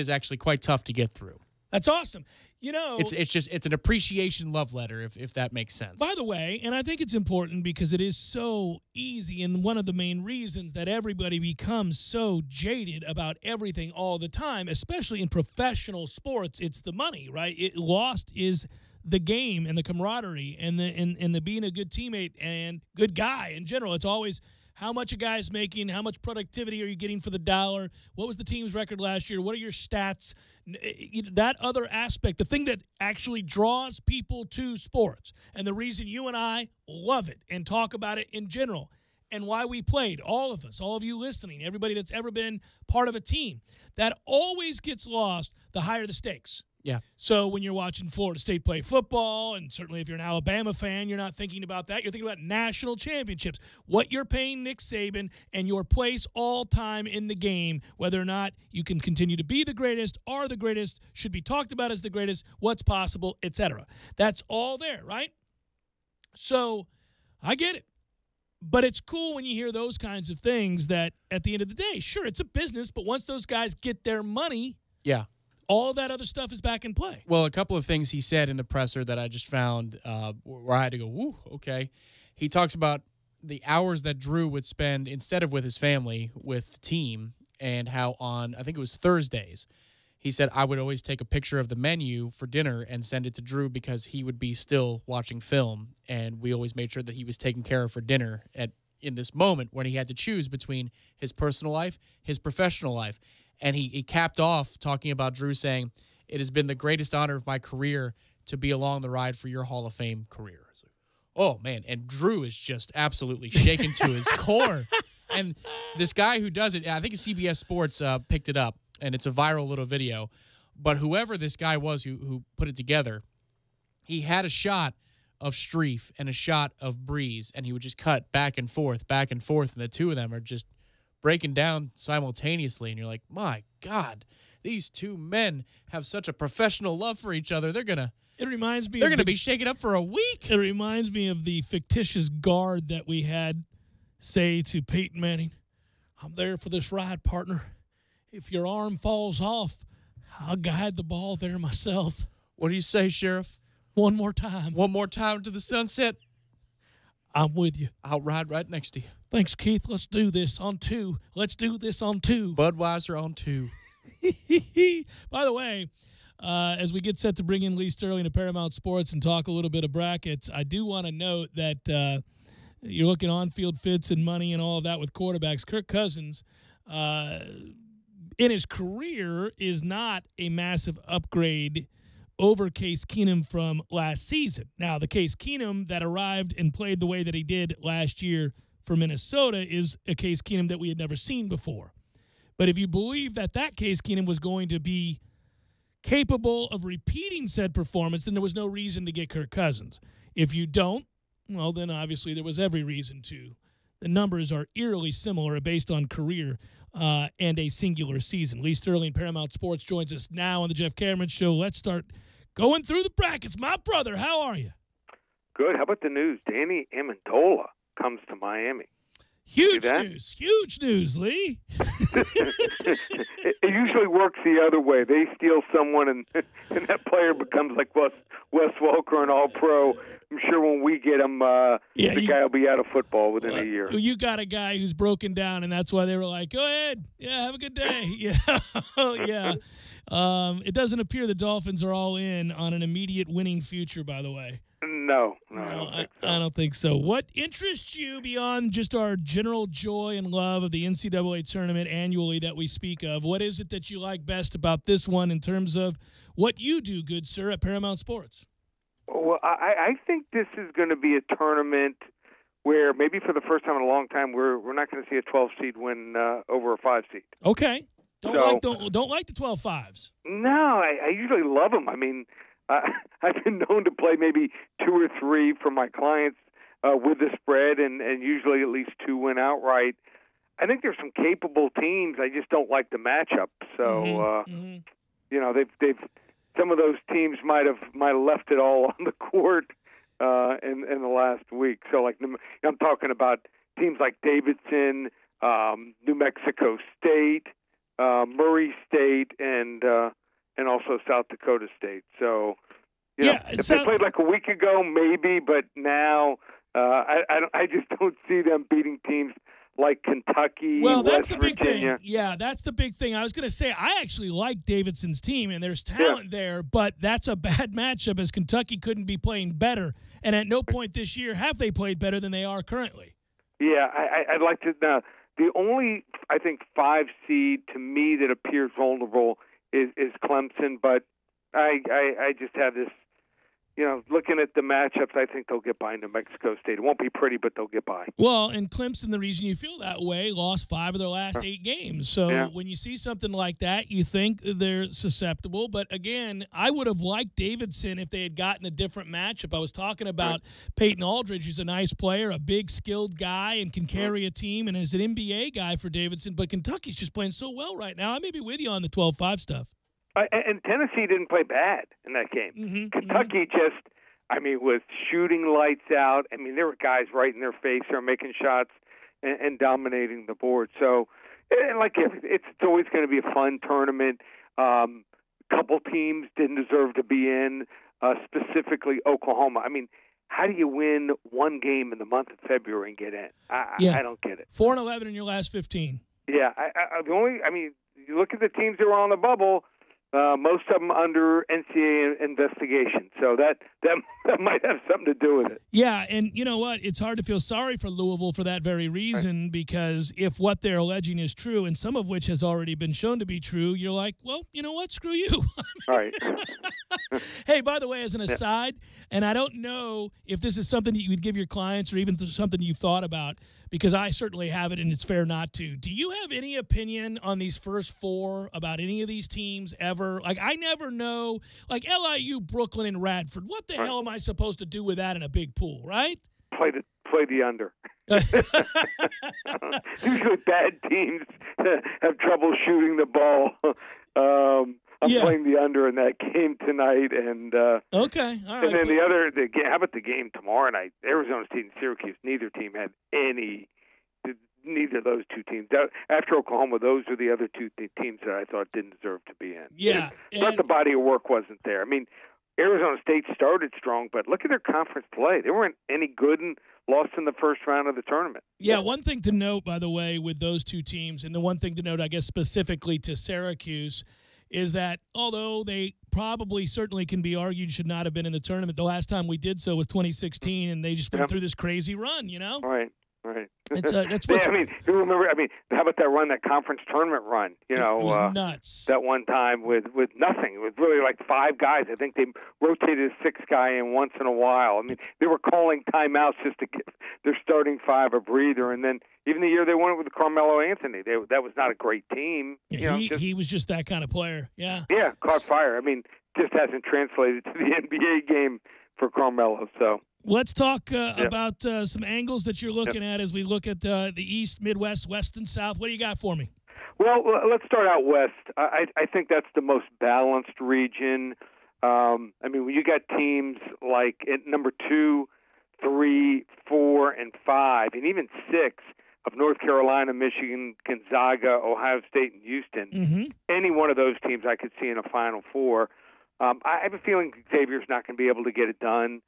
actually quite tough to get through. That's awesome. You know, it's an appreciation love letter, if that makes sense. By the way, and I think it's important because it is so easy, and one of the main reasons that everybody becomes so jaded about everything all the time, especially in professional sports, it's the money, right? Lost is the game and the camaraderie and the being a good teammate and good guy in general. It's always how much a guy's making, how much productivity are you getting for the dollar, what was the team's record last year, what are your stats, that other aspect, the thing that actually draws people to sports, and the reason you and I love it and talk about it in general, and why we played, all of us, all of you listening, everybody that's ever been part of a team, that always gets lost the higher the stakes. Yeah. So when you're watching Florida State play football, and certainly if you're an Alabama fan, you're not thinking about that. You're thinking about national championships, what you're paying Nick Saban, and your place all time in the game, whether or not you can continue to be the greatest, are the greatest, should be talked about as the greatest, what's possible, etc. That's all there, right? So I get it. But it's cool when you hear those kinds of things that at the end of the day, sure, it's a business, but once those guys get their money, yeah, all that other stuff is back in play. Well, a couple of things he said in the presser that I just found where I had to go, woo, okay. He talks about the hours that Drew would spend instead of with his family, with the team, and how on, I think it was Thursdays, he said, I would always take a picture of the menu for dinner and send it to Drew because he would be still watching film, and we always made sure that he was taken care of for dinner in this moment when he had to choose between his personal life, his professional life. And he capped off talking about Drew saying, it has been the greatest honor of my career to be along the ride for your Hall of Fame career. So, oh, man. And Drew is just absolutely shaken to his core. And this guy who does it, I think CBS Sports picked it up, and it's a viral little video. But whoever this guy was who put it together, he had a shot of Strief and a shot of Breeze, and he would just cut back and forth, and the two of them are just breaking down simultaneously, and you're like, my God, these two men have such a professional love for each other. They're gonna be shaken up for a week. It reminds me of the fictitious guard that we had say to Peyton Manning, I'm there for this ride, partner. If your arm falls off, I'll guide the ball there myself. What do you say, Sheriff? One more time. One more time to the sunset. I'm with you. I'll ride right next to you. Thanks, Keith. Let's do this on 2. Let's do this on 2. Budweiser on 2. By the way, as we get set to bring in Lee Sterling to Paramount Sports and talk a little bit of brackets, I do want to note that you're looking on-field fits and money and all of that with quarterbacks. Kirk Cousins, in his career, is not a massive upgrade over Case Keenum from last season. Now, the Case Keenum that arrived and played the way that he did last year for Minnesota is a Case Keenum that we had never seen before. But if you believe that Case Keenum was going to be capable of repeating said performance, then there was no reason to get Kirk Cousins. If you don't, well, then obviously there was every reason to. The numbers are eerily similar based on career and a singular season. Lee Sterling, Paramount Sports, joins us now on the Jeff Cameron Show. Let's start going through the brackets. My brother, how are you? Good. How about the news? Danny Amendola comes to Miami. Huge news, Lee. It usually works the other way. They steal someone, and that player becomes like Wes Welker, an All-Pro. I'm sure when we get him, the guy will be out of football within a year. You got a guy who's broken down, and that's why they were like, go ahead. Yeah, have a good day. Yeah. It doesn't appear the Dolphins are all in on an immediate winning future, by the way. No, I don't think so. I don't think so. What interests you beyond just our general joy and love of the NCAA tournament annually that we speak of? What is it that you like best about this one in terms of what you do, good sir, at Paramount Sports? Well, I think this is going to be a tournament where maybe for the first time in a long time we're not going to see a 12 seed win over a 5 seed. Okay. Don't like the 12-5s. No, I usually love them. I mean, I've been known to play maybe 2 or 3 for my clients with the spread, and usually at least 2 win outright. I think there's some capable teams. I just don't like the matchup. So, you know, they've some of those teams might have left it all on the court in the last week. So, like, I'm talking about teams like Davidson, New Mexico State, Murray State, and also South Dakota State. So, you know, if they played like a week ago, maybe, but now I just don't see them beating teams like Kentucky, that's the big Virginia. thing. Yeah, that's the big thing. I was going to say, I actually like Davidson's team, and there's talent there, but that's a bad matchup as Kentucky couldn't be playing better. And at no point this year have they played better than they are currently. Yeah, I'd like to know. The only, I think, 5 seed to me that appears vulnerable is Clemson, but I just have this, looking at the matchups, I think they'll get by New Mexico State. It won't be pretty, but they'll get by. Well, and Clemson, the reason you feel that way, lost 5 of their last 8 games. So when you see something like that, you think they're susceptible. But again, I would have liked Davidson if they had gotten a different matchup. I was talking about Peyton Aldridge, who's a nice player, a big, skilled guy, and can carry a team, and is an NBA guy for Davidson. But Kentucky's just playing so well right now. I may be with you on the 12-5 stuff. And Tennessee didn't play bad in that game. Kentucky just, was shooting lights out. There were guys right in their face who are making shots and dominating the board. So, and like everything, it's always going to be a fun tournament. Couple teams didn't deserve to be in, specifically Oklahoma. How do you win one game in the month of February and get in? I don't get it. 4-11 in your last 15. Yeah, you look at the teams that were on the bubble. Most of them under NCAA investigation, so that might have something to do with it. Yeah, and you know what? It's hard to feel sorry for Louisville for that very reason, because if what they're alleging is true, and some of which has already been shown to be true, you're like, well, you know what? Screw you. Right. Hey, by the way, as an aside, and I don't know if this is something that you would give your clients or even something you've thought about, because I certainly have it, and it's fair not to. Do you have any opinion on these first 4 about any of these teams ever? Like, I never know. Like, LIU, Brooklyn, and Radford. What the hell am I supposed to do with that in a big pool, right? Play the under. Usually bad teams have trouble shooting the ball. I'm playing the under in that game tonight, and okay, all right. And then the game. How about the game tomorrow night? Arizona State and Syracuse. Neither team had any. Neither of those two teams. After Oklahoma, those are the other 2 teams that I thought didn't deserve to be in. Yeah, but the body of work wasn't there. Arizona State started strong, but look at their conference play. They weren't any good and lost in the first round of the tournament. Yeah, one thing to note, by the way, with those 2 teams, and the one thing to note, I guess, specifically to Syracuse, is that although they probably certainly can be argued should not have been in the tournament, the last time we did so was 2016, and they just went through this crazy run, Right. That's what's, you remember? How about that run, that conference tournament run? It was nuts. That one time with nothing. It was really like 5 guys. I think they rotated a 6th guy in once in a while. They were calling timeouts just to give their starting 5 a breather. And then even the year they won it with Carmelo Anthony, that was not a great team. He was just that kind of player. Yeah. Yeah, caught fire. Just hasn't translated to the NBA game for Carmelo. So. Let's talk about some angles that you're looking at as we look at the East, Midwest, West, and South. What do you got for me? Well, let's start out West. I think that's the most balanced region. When you got teams like at number 2, 3, 4, and 5, and even 6 of North Carolina, Michigan, Gonzaga, Ohio State, and Houston, any one of those teams I could see in a Final Four. I have a feeling Xavier's not going to be able to get it done.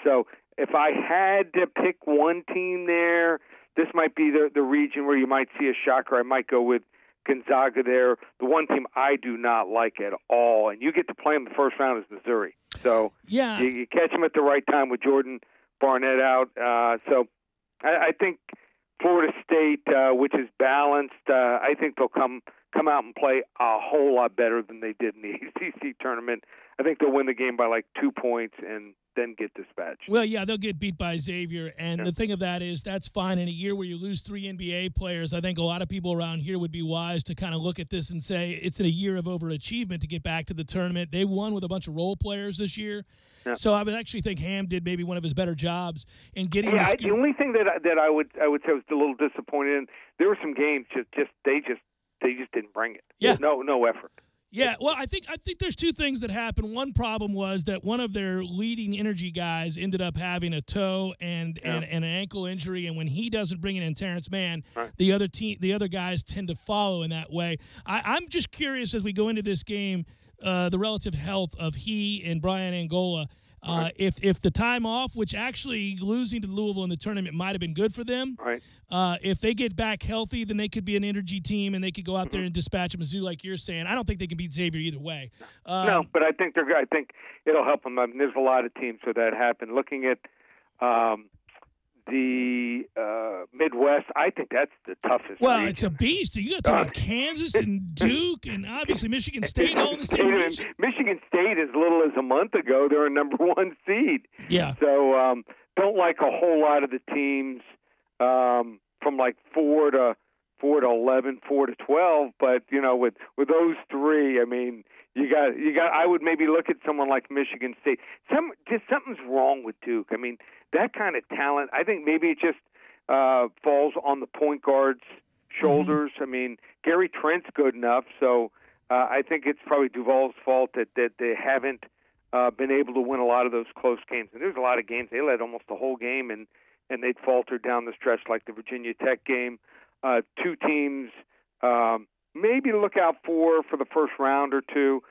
So if I had to pick one team there, this might be the region where you might see a shocker. I might go with Gonzaga there. The one team I do not like at all, and you get to play them the first round, is Missouri. So you catch them at the right time with Jordan Barnett out. So I think Florida State, which is balanced, I think they'll come out and play a whole lot better than they did in the ACC tournament. I think they'll win the game by like 2 points and then get dispatched. Well, yeah, they'll get beat by Xavier. And the thing of that is that's fine. In a year where you lose 3 NBA players, I think a lot of people around here would be wise to kind of look at this and say it's in a year of overachievement to get back to the tournament. They won with a bunch of role players this year. Yeah. So I would actually think Ham did maybe one of his better jobs in getting this. The only thing that I would say was a little disappointed in, there were some games they just didn't bring it. Yeah. No effort. Yeah, well, I think there's 2 things that happened. One problem was that one of their leading energy guys ended up having a toe and an ankle injury, and when he doesn't bring it in Terrence Mann, the other guys tend to follow in that way. I'm just curious as we go into this game, the relative health of he and Brian Angola. If the time off, which actually losing to Louisville in the tournament might have been good for them, if they get back healthy, then they could be an energy team and they could go out there and dispatch Mizzou like you're saying. I don't think they can beat Xavier either way. No, but I think it'll help them. There's a lot of teams where that happened. Looking at the Midwest, I think that's the toughest. Well, region. it's a beast. You got to talk about Kansas and Duke and obviously Michigan State all in the same region. Michigan State, as little as a month ago, they're a number 1 seed. Yeah. So don't like a whole lot of the teams from like 4 to 11, 4 to 12. But with those three, I mean, you got. I would maybe look at someone like Michigan State. Something's wrong with Duke. I mean, that kind of talent. I think maybe it just falls on the point guard's shoulders. I mean, Gary Trent's good enough, so I think it's probably Duval's fault that they haven't been able to win a lot of those close games. And there's a lot of games they led almost the whole game, and they'd faltered down the stretch, like the Virginia Tech game. 2 teams maybe to look out for the first round or two.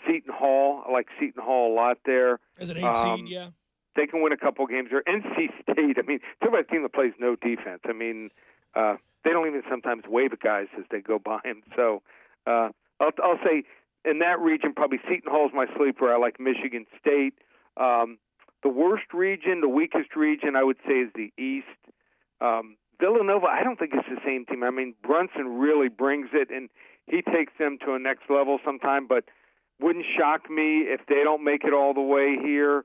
Seton Hall, I like Seton Hall a lot there. As an 8 seed, yeah. They can win a couple of games there. NC State, I mean, talk about a team that plays no defense. I mean, they don't even sometimes wave at guys as they go by them. So I'll say in that region, probably Seton Hall's my sleeper. I like Michigan State. The worst region, the weakest region, I would say is the East. Villanova, I don't think it's the same team. I mean, Brunson really brings it, and he takes them to a next level sometime, but wouldn't shock me if they don't make it all the way here.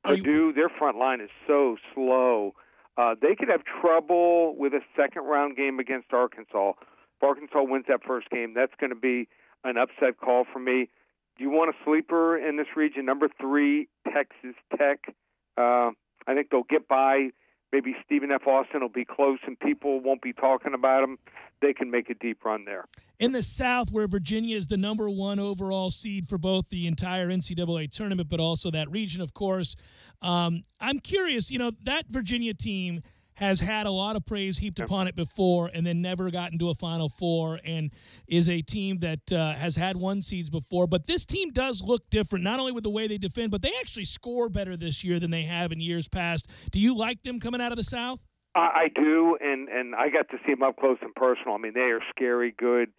Purdue, their front line is so slow. They could have trouble with a second-round game against Arkansas. If Arkansas wins that first game, that's going to be an upset call for me. Do you want a sleeper in this region? Number 3, Texas Tech. I think they'll get by. Maybe Stephen F. Austin will be close and people won't be talking about him. They can make a deep run there. In the South, where Virginia is the number 1 overall seed for both the entire NCAA tournament, but also that region, of course, I'm curious, that Virginia team has had a lot of praise heaped upon it before and then never gotten to a Final Four, and is a team that has had 1 seeds before. But this team does look different, not only with the way they defend, but they actually score better this year than they have in years past. Do you like them coming out of the South? I do, and I got to see them up close and personal. I mean, they are scary good.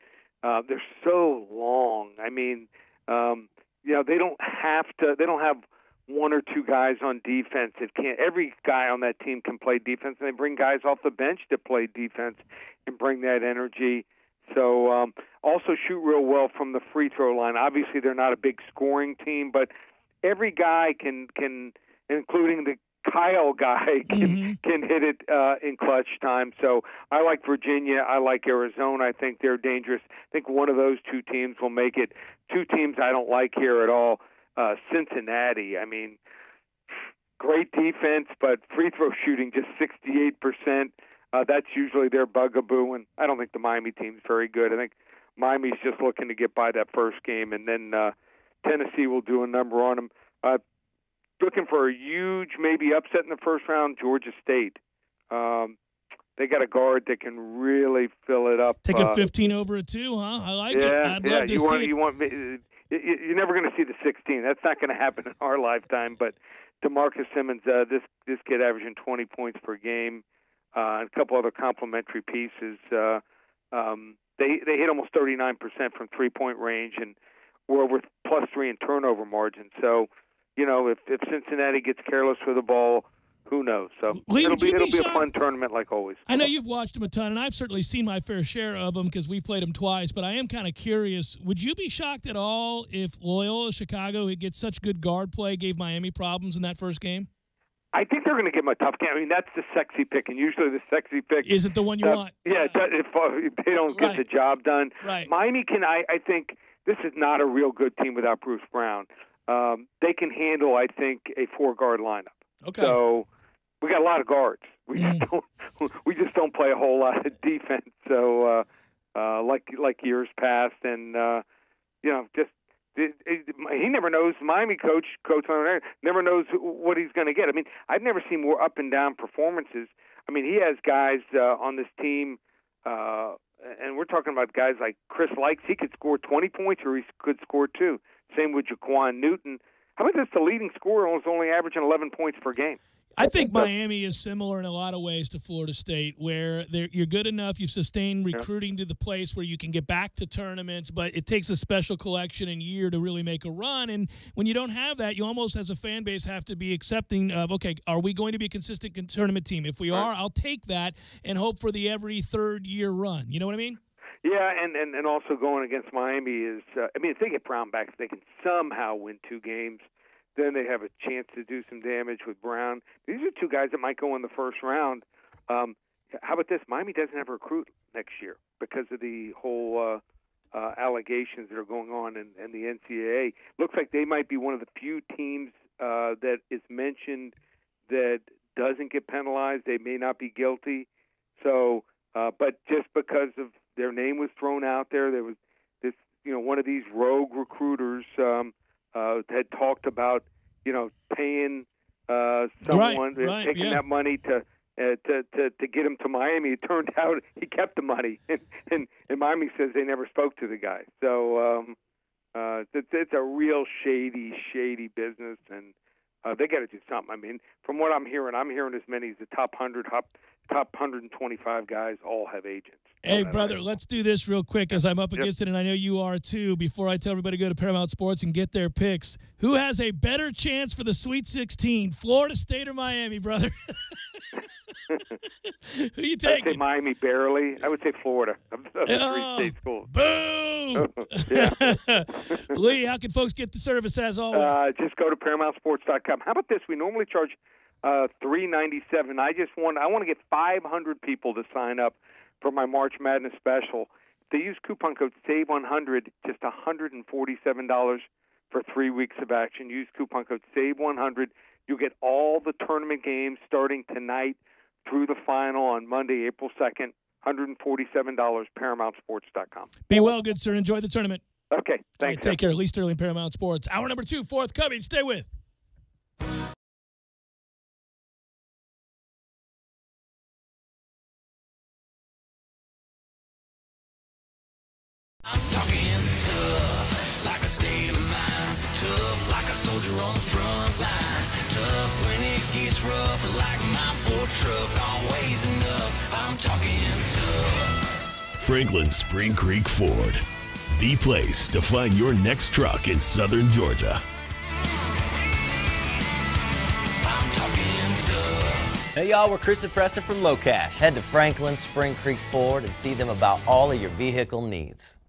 They're so long. I mean, they don't have to. They don't have 1 or 2 guys on defense. Every guy on that team can play defense, and they bring guys off the bench to play defense and bring that energy. So also shoot real well from the free throw line. Obviously, they're not a big scoring team, but every guy can including the Kyle guy, can hit it in clutch time. So I like Virginia. I like Arizona. I think they're dangerous. I think one of those 2 teams will make it. 2 teams I don't like here at all. Cincinnati, I mean, great defense, but free throw shooting just 68%. That's usually their bugaboo, and I don't think the Miami team's very good. I think Miami's just looking to get by that first game, and then Tennessee will do a number on them. Looking for a huge maybe upset in the first round, Georgia State. They got a guard that can really fill it up. Take a 15 over a 2, huh? I like it. I'd love to see it. You're never going to see the 16. That's not going to happen in our lifetime. But DeMarcus Simmons, this kid averaging 20 points per game, and a couple other complimentary pieces. They hit almost 39% from 3-point range, and we're over +3 in turnover margin. So, if Cincinnati gets careless with the ball, who knows? So it'll be a fun tournament like always. I know you've watched them a ton, and I've certainly seen my fair share of them because we've played them twice, but I am kind of curious. Would you be shocked at all if Loyola Chicago, who gets such good guard play, gave Miami problems in that first game? I think they're going to give them a tough game. I mean, that's the sexy pick, and usually the sexy pick isn't the one you want. Yeah, if they don't get the job done. Right. Miami can, I think, this is not a real good team without Bruce Brown. They can handle, I think, a 4-guard lineup. Okay. So we got a lot of guards. We just don't play a whole lot of defense. So like years past, and he never knows. Miami coach never knows what he's going to get. I mean, I've never seen more up and down performances. I mean, he has guys on this team, and we're talking about guys like Chris Likes. He could score 20 points, or he could score 2. Same with Jaquan Newton. How about this? The leading scorer was only averaging 11 points per game. I think Miami is similar in a lot of ways to Florida State, where you're good enough, you've sustained recruiting to the place where you can get back to tournaments, but it takes a special collection and year to really make a run. And when you don't have that, you almost, as a fan base, have to be accepting of, okay, are we going to be a consistent tournament team? If we are, I'll take that and hope for the every third-year run. You know what I mean? Yeah, and also going against Miami is, if they get Brown back, if they can somehow win 2 games, then they have a chance to do some damage with Brown. These are 2 guys that might go in the first round. How about this? Miami doesn't have a recruit next year because of the whole allegations that are going on in the NCAA. Looks like they might be one of the few teams that is mentioned that doesn't get penalized. They may not be guilty. So, but just because of their name was thrown out there was this, one of these rogue recruiters had talked about, paying someone, taking that money to get him to Miami. It turned out he kept the money, and Miami says they never spoke to the guy. So it's a real shady business, and they got to do something. From what I'm hearing as many as the top 125 guys all have agents. Hey, brother, let's do this real quick as I'm up against it, and I know you are too, before I tell everybody to go to Paramount Sports and get their picks. Who has a better chance for the Sweet 16, Florida State or Miami, brother? Who you taking? I'd say Miami barely. I would say Florida. Of the 3 state schools. Boo! Lee, how can folks get the service as always? Just go to ParamountSports.com. How about this? We normally charge $3.97. I want to get 500 people to sign up for my March Madness special. If they use coupon code SAVE100, just $147 for 3 weeks of action. Use coupon code SAVE100. You'll get all the tournament games starting tonight through the final on Monday, April 2nd. $147, ParamountSports.com. Be well, good sir. Enjoy the tournament. Okay, thanks. Right, take care. Lee Sterling, Paramount Sports. Hour number 2, forthcoming. Stay with. I'm talking tough, like a state of mind. Tough, like a soldier on the front line. Tough when it gets rough, like my Ford truck. Always enough, I'm talking tough. Franklin Spring Creek Ford, the place to find your next truck in southern Georgia. I'm talking tough. Hey y'all, we're Chris and Preston from Low Cash. Head to Franklin Spring Creek Ford and see them about all of your vehicle needs.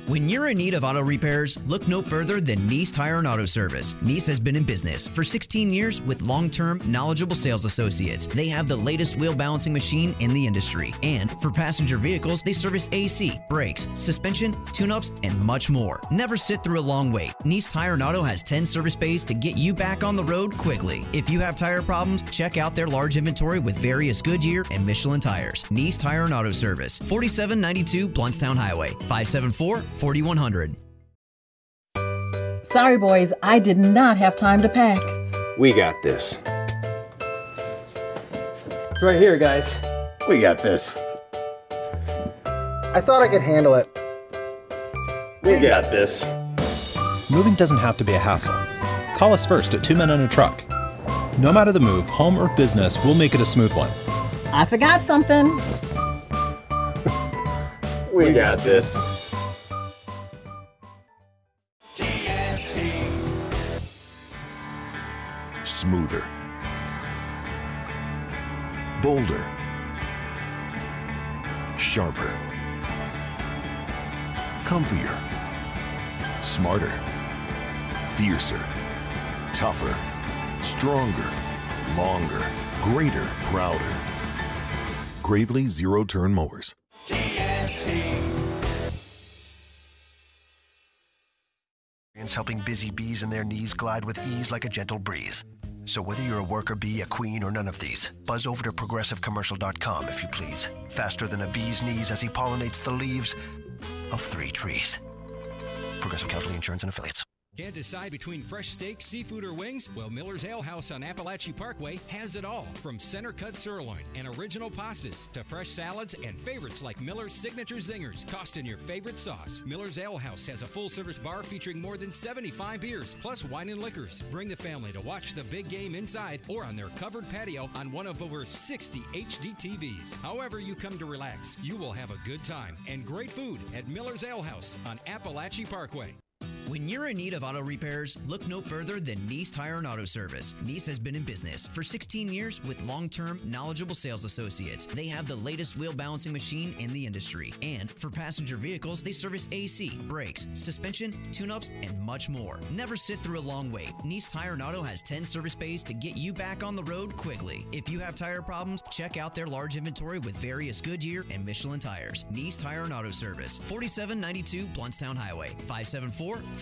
When you're in need of auto repairs, look no further than Nice Tire and Auto Service. Nice has been in business for 16 years with long-term, knowledgeable sales associates. They have the latest wheel balancing machine in the industry. And for passenger vehicles, they service AC, brakes, suspension, tune-ups, and much more. Never sit through a long wait. Nice Tire and Auto has 10 service bays to get you back on the road quickly. If you have tire problems, check out their large inventory with various Goodyear and Michelin tires. Nice Tire and Auto Service, 4792 Bluntstown Highway, 574-4100. Sorry, boys, I did not have time to pack. We got this. It's right here, guys. We got this. I thought I could handle it. We got this. Moving doesn't have to be a hassle. Call us first at 2 Men and a Truck. No matter the move, home or business, we'll make it a smooth one. I forgot something. We got this. Smoother, bolder, sharper, comfier, smarter, fiercer, tougher, stronger, longer, greater, prouder. Gravely zero-turn mowers. Helping busy bees and their knees glide with ease like a gentle breeze. So whether you're a worker bee, a queen, or none of these, buzz over to ProgressiveCommercial.com if you please. Faster than a bee's knees as he pollinates the leaves of 3 trees. Progressive Casualty Insurance and Affiliates. Can't decide between fresh steak, seafood, or wings? Well, Miller's Ale House on Appalachia Parkway has it all. From center-cut sirloin and original pastas to fresh salads and favorites like Miller's Signature Zingers, tossed in your favorite sauce. Miller's Ale House has a full-service bar featuring more than 75 beers, plus wine and liquors. Bring the family to watch the big game inside or on their covered patio on one of over 60 HD TVs. However you come to relax, you will have a good time and great food at Miller's Ale House on Appalachia Parkway. When you're in need of auto repairs, look no further than Nice Tire and Auto Service. Nice has been in business for 16 years with long-term, knowledgeable sales associates. They have the latest wheel balancing machine in the industry. And for passenger vehicles, they service AC, brakes, suspension, tune-ups, and much more. Never sit through a long wait. Nice Tire and Auto has 10 service bays to get you back on the road quickly. If you have tire problems, check out their large inventory with various Goodyear and Michelin tires. Nice Tire and Auto Service, 4792 Bluntstown Highway, 574-4100.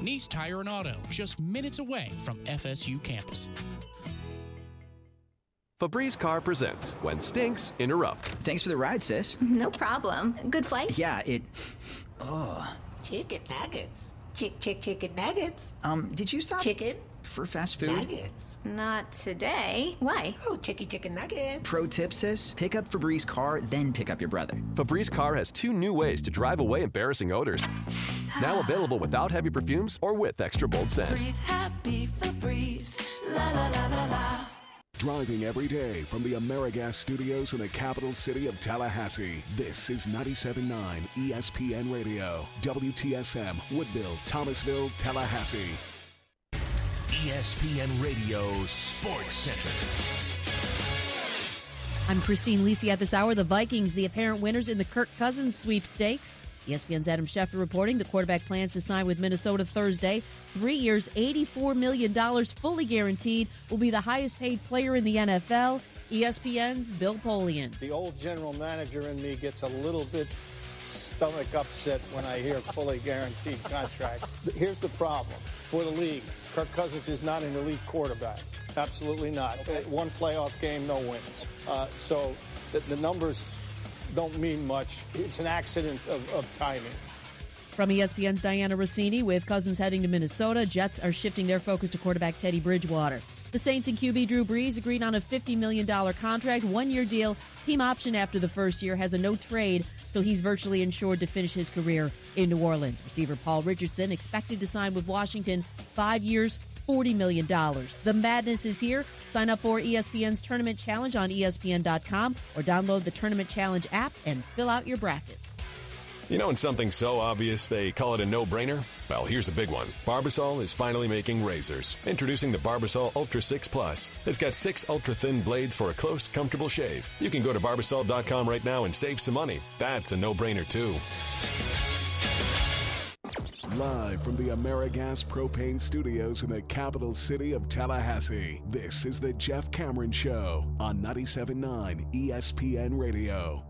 Nice Tire and Auto, just minutes away from FSU campus. Febreze Car presents When Stinks Interrupt. Thanks for the ride, sis. No problem. Good flight? Yeah, Oh. Chicken nuggets. Chicken nuggets. Did you stop? Chicken? For fast food? Nuggets. Not today. Why? Oh, chicken nuggets. Pro tip, sis. Pick up Febreze Car, then pick up your brother. Febreze Car has 2 new ways to drive away embarrassing odors. Now available without heavy perfumes or with extra bold scent. Breathe happy Febreze. La la la la la. Driving every day from the AmeriGas studios in the capital city of Tallahassee, this is 97.9 ESPN Radio, WTSM, Woodville, Thomasville, Tallahassee. ESPN Radio Sports Center. I'm Christine Lisi. At this hour, the Vikings, the apparent winners in the Kirk Cousins sweepstakes. ESPN's Adam Schefter reporting the quarterback plans to sign with Minnesota Thursday. 3 years, $84 million, fully guaranteed, will be the highest paid player in the NFL. ESPN's Bill Polian. The old general manager in me gets a little bit stomach upset when I hear fully guaranteed contract. Here's the problem for the league. Kirk Cousins is not an elite quarterback. Absolutely not. Okay. One playoff game, no wins. So the numbers don't mean much. It's an accident of timing. From ESPN's Diana Rossini, with Cousins heading to Minnesota, Jets are shifting their focus to quarterback Teddy Bridgewater. The Saints and QB Drew Brees agreed on a $50 million contract, one-year deal, team option after the first year, has a no-trade, so he's virtually insured to finish his career in New Orleans. Receiver Paul Richardson expected to sign with Washington, 5 years, $40 million. The madness is here. Sign up for ESPN's Tournament Challenge on ESPN.com or download the Tournament Challenge app and fill out your brackets. You know when something's so obvious they call it a no-brainer? Well, here's a big one. Barbasol is finally making razors. Introducing the Barbasol Ultra 6 Plus. It's got 6 ultra-thin blades for a close, comfortable shave. You can go to Barbasol.com right now and save some money. That's a no-brainer, too. Live from the AmeriGas Propane Studios in the capital city of Tallahassee, this is the Jeff Cameron Show on 97.9 ESPN Radio.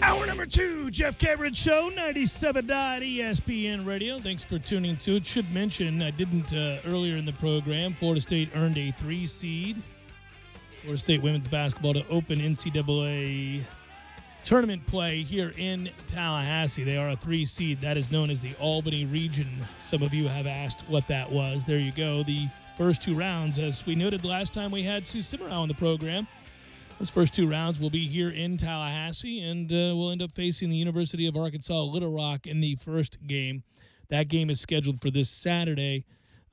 Hour number 2, Jeff Cameron Show, 97.9 ESPN Radio. Thanks for tuning to it. Should mention, I didn't earlier in the program, Florida State earned a 3 seed. Florida State women's basketball to open NCAA tournament play here in Tallahassee. They are a 3 seed. That is known as the Albany region. Some of you have asked what that was. There you go. The first 2 rounds, as we noted last time we had Sue Simmerow on the program, those first 2 rounds will be here in Tallahassee, and we'll end up facing the University of Arkansas Little Rock in the first game. That game is scheduled for this Saturday,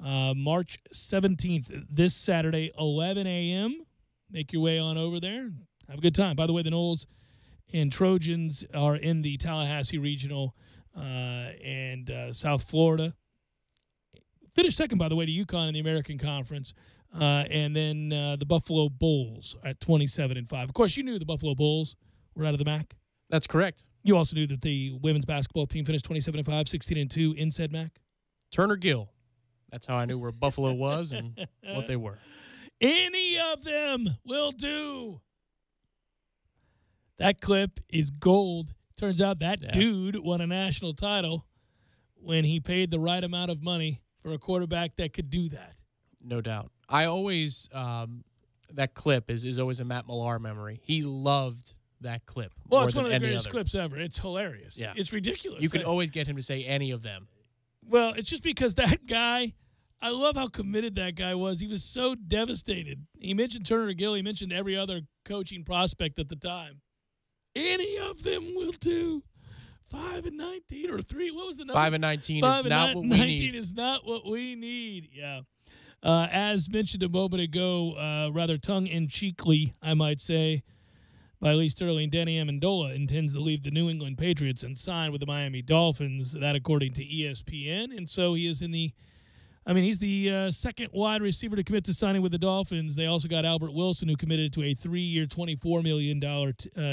March 17th, this Saturday, 11 a.m. Make your way on over there. Have a good time. By the way, the Noles and Trojans are in the Tallahassee Regional and South Florida. Finished second, by the way, to UConn in the American Conference. And then the Buffalo Bulls at 27-5. Of course, you knew the Buffalo Bulls were out of the MAC. That's correct. You also knew that the women's basketball team finished 27-5, 16-2 in said MAC? Turner Gill. That's how I knew where Buffalo was and what they were. Any of them will do. That clip is gold. Turns out that dude won a national title when he paid the right amount of money for a quarterback that could do that. No doubt. I always, that clip is always a Matt Millar memory. He loved that clip. Well, it's one of the greatest clips ever. It's hilarious. Yeah. It's ridiculous. You can always get him to say any of them. Well, it's just because that guy, I love how committed that guy was. He was so devastated. He mentioned Turner Gill. He mentioned every other coaching prospect at the time. Any of them will do. 5-19 or 3. What was the number? 5-19 is not what we need. 19 is not what we need. Yeah. As mentioned a moment ago, rather tongue-in-cheekly, I might say, by Lee Sterling, Danny Amendola intends to leave the New England Patriots and sign with the Miami Dolphins. That according to ESPN. And so he is in the he's the second wide receiver to commit to signing with the Dolphins. They also got Albert Wilson, who committed to a 3-year, $24 million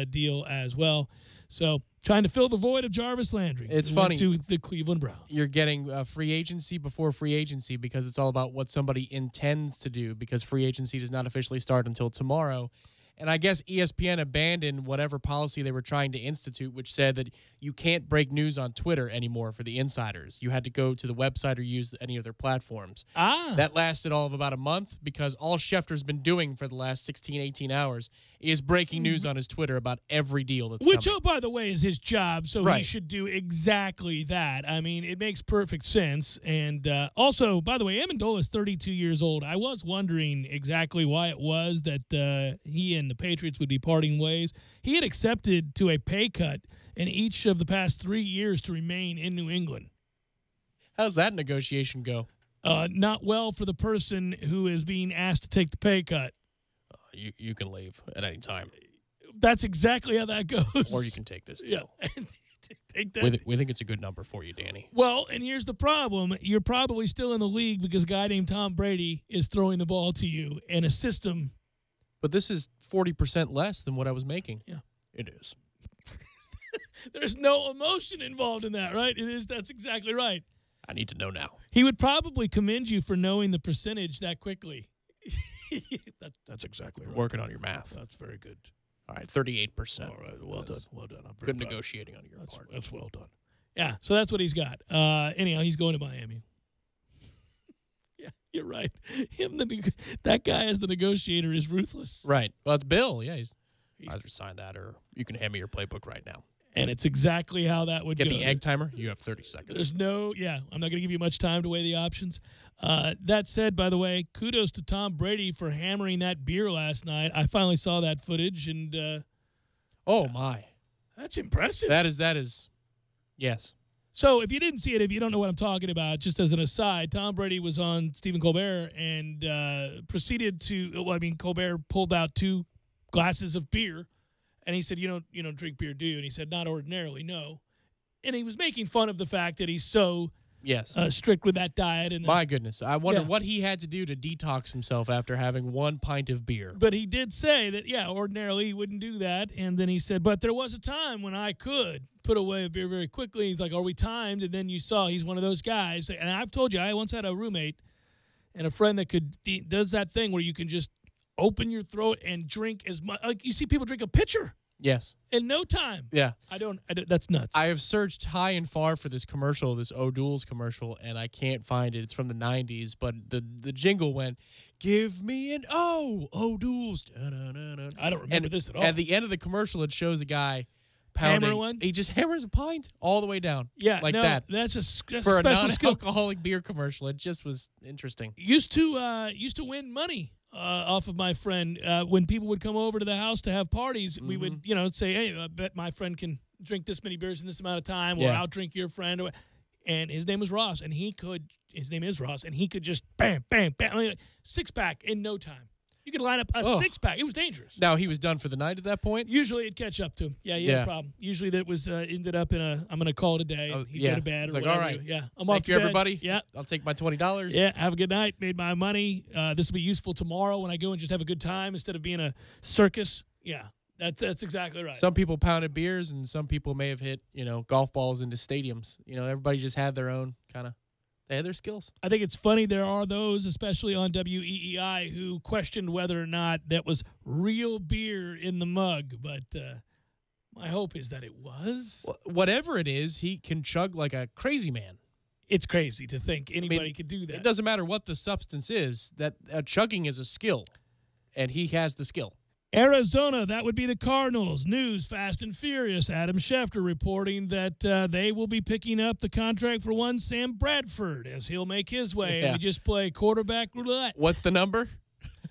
deal as well. So trying to fill the void of Jarvis Landry. It's funny. To the Cleveland Browns. You're getting free agency before free agency because it's all about what somebody intends to do because free agency does not officially start until tomorrow. And I guess ESPN abandoned whatever policy they were trying to institute, which said that you can't break news on Twitter anymore for the insiders. You had to go to the website or use any of their platforms. That lasted all of about a month because all Schefter's been doing for the last 16, 18 hours is breaking news on his Twitter about every deal that's Which, coming. oh, by the way, is his job, so Right. he should do exactly that. I mean, it makes perfect sense. And also, by the way, Amendola is 32 years old. I was wondering exactly why it was that he and the Patriots would be parting ways. He had accepted to a pay cut in each of the past 3 years to remain in New England. How's that negotiation go? Not well for the person who is being asked to take the pay cut. You can leave at any time. That's exactly how that goes. Or you can take this deal. Yeah. Take that. We think it's a good number for you, Danny. Well, and here's the problem. You're probably still in the league because a guy named Tom Brady is throwing the ball to you in a system. But this is 40% less than what I was making. Yeah. It is. There's no emotion involved in that, right? It is. That's exactly right. I need to know now. He would probably commend you for knowing the percentage that quickly. That's exactly right. Working on your math. That's very good. All right, 38%. All right, well done. Well done. I'm very Good proud. negotiating on your part. That's well done. Yeah, so that's what he's got. Anyhow, he's going to Miami. Yeah, you're right. That guy as the negotiator is ruthless. Right. Well, it's Bill. Yeah, he's either sign that or you can hand me your playbook right now. And it's exactly how that would Get go. the egg timer. You have 30 seconds. I'm not going to give you much time to weigh the options. That said, by the way, kudos to Tom Brady for hammering that beer last night. I finally saw that footage, and oh my, that's impressive. That is, yes. So if you didn't see it, if you don't know what I'm talking about, just as an aside, Tom Brady was on Stephen Colbert and proceeded to. Well, I mean, Colbert pulled out 2 glasses of beer. And he said, you don't drink beer, do you? And he said, not ordinarily, no. And he was making fun of the fact that he's so strict with that diet. And my goodness. I wonder what he had to do to detox himself after having 1 pint of beer. But he did say that, ordinarily he wouldn't do that. And then he said, but there was a time when I could put away a beer very quickly. He's like, are we timed? And then you saw he's one of those guys. And I've told you, I once had a roommate and a friend that does that thing where you can just open your throat and drink as much. Like you see people drink a pitcher. Yes. In no time. Yeah. I don't. That's nuts. I have searched high and far for this commercial, this O'Doul's commercial, and I can't find it. It's from the 90s, but the jingle went, give me an O'Doul's. I don't remember this at all. At the end of the commercial, it shows a guy pounding. Hammer one? He just hammers a pint all the way down. Yeah. Like that. That's a for a special skill. non-alcoholic beer commercial. It just was interesting. Used to win money off of my friend. When people would come over to the house to have parties, we would, say, hey, I bet my friend can drink this many beers in this amount of time, or I'll drink your friend. And his name was Ross, and his name is Ross, and he could just bam, bam, bam, 6-pack in no time. You could line up a 6-pack. It was dangerous. Now, he was done for the night at that point? Usually it'd catch up to him. Yeah, he had a problem. Usually that was ended up in I'm going to call it a day. He'd go to bed or whatever. All right. Yeah. I'm Thank off to you, bed. everybody. Yeah. I'll take my $20. Yeah, have a good night. Made my money. This will be useful tomorrow when I go and just have a good time instead of being a circus. Yeah. That's exactly right. Some people pounded beers, and some people may have hit, golf balls into stadiums. Everybody just had their own they had their skills. I think it's funny there are those, especially on WEEI, who questioned whether or not that was real beer in the mug, but my hope is that it was. Whatever it is, he can chug like a crazy man. It's crazy to think anybody could do that. It doesn't matter what the substance is, that chugging is a skill, and he has the skill. Arizona, that would be the Cardinals. News, Fast and Furious. Adam Schefter reporting that they will be picking up the contract for one Sam Bradford as he'll make his way. Yeah. And we just play quarterback roulette. What's the number?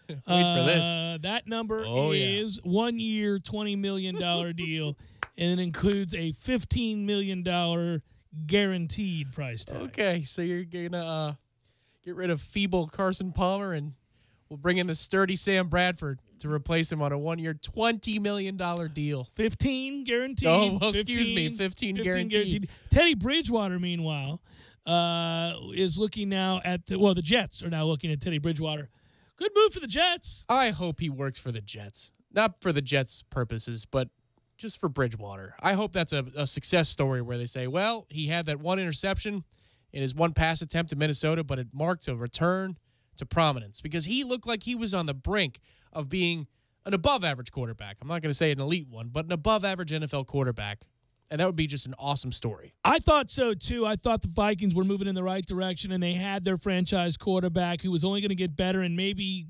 Wait for this. That number is 1 year, $20 million deal, and it includes a $15 million guaranteed price tag. Okay, so you're going to get rid of feeble Carson Palmer, and we'll bring in the sturdy Sam Bradford to replace him on a 1 year, $20 million deal. 15 guaranteed. Oh, well, excuse me, 15 guaranteed. Teddy Bridgewater, meanwhile, is looking now at the Jets are now looking at Teddy Bridgewater. Good move for the Jets. I hope he works for the Jets. Not for the Jets' purposes, but just for Bridgewater. I hope that's a success story where they say, well, he had that one interception in his one pass attempt to Minnesota, but it marked a return to prominence because he looked like he was on the brink of being an above-average quarterback. I'm not going to say an elite one, but an above-average NFL quarterback, and that would be just an awesome story. I thought so, too. I thought the Vikings were moving in the right direction, and they had their franchise quarterback who was only going to get better and maybe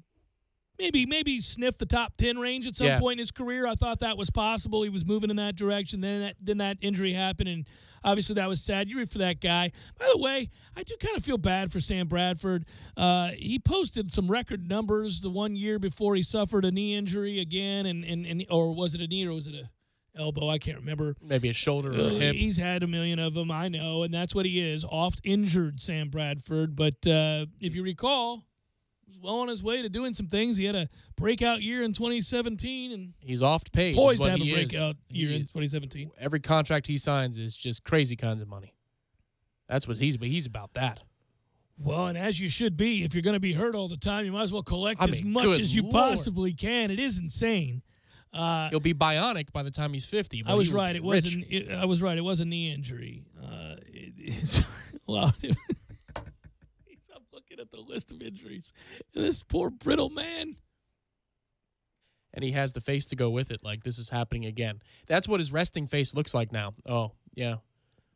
sniff the top 10 range at some point in his career. I thought that was possible. He was moving in that direction. Then that injury happened, and obviously that was sad. You root for that guy. By the way, I do kind of feel bad for Sam Bradford. He posted some record numbers the 1 year before he suffered a knee injury again, and or was it a knee or was it a elbow? I can't remember. Maybe a shoulder or a hip. He's had a million of them, I know, and that's what he is, oft injured Sam Bradford. But if you recall, well on his way to doing some things. He had a breakout year in 2017, and he's oft paid. Poised to have a breakout year in 2017. Every contract he signs is just crazy kinds of money. That's what he's about. That. Well, and as you should be, if you're going to be hurt all the time, you might as well collect as much as you possibly can. It is insane. He'll be bionic by the time he's 50. I was right. It wasn't. I was right. It was a knee injury. Well. At the list of injuries. And this poor brittle man. And he has the face to go with it, like this is happening again. That's what his resting face looks like now. Oh, yeah.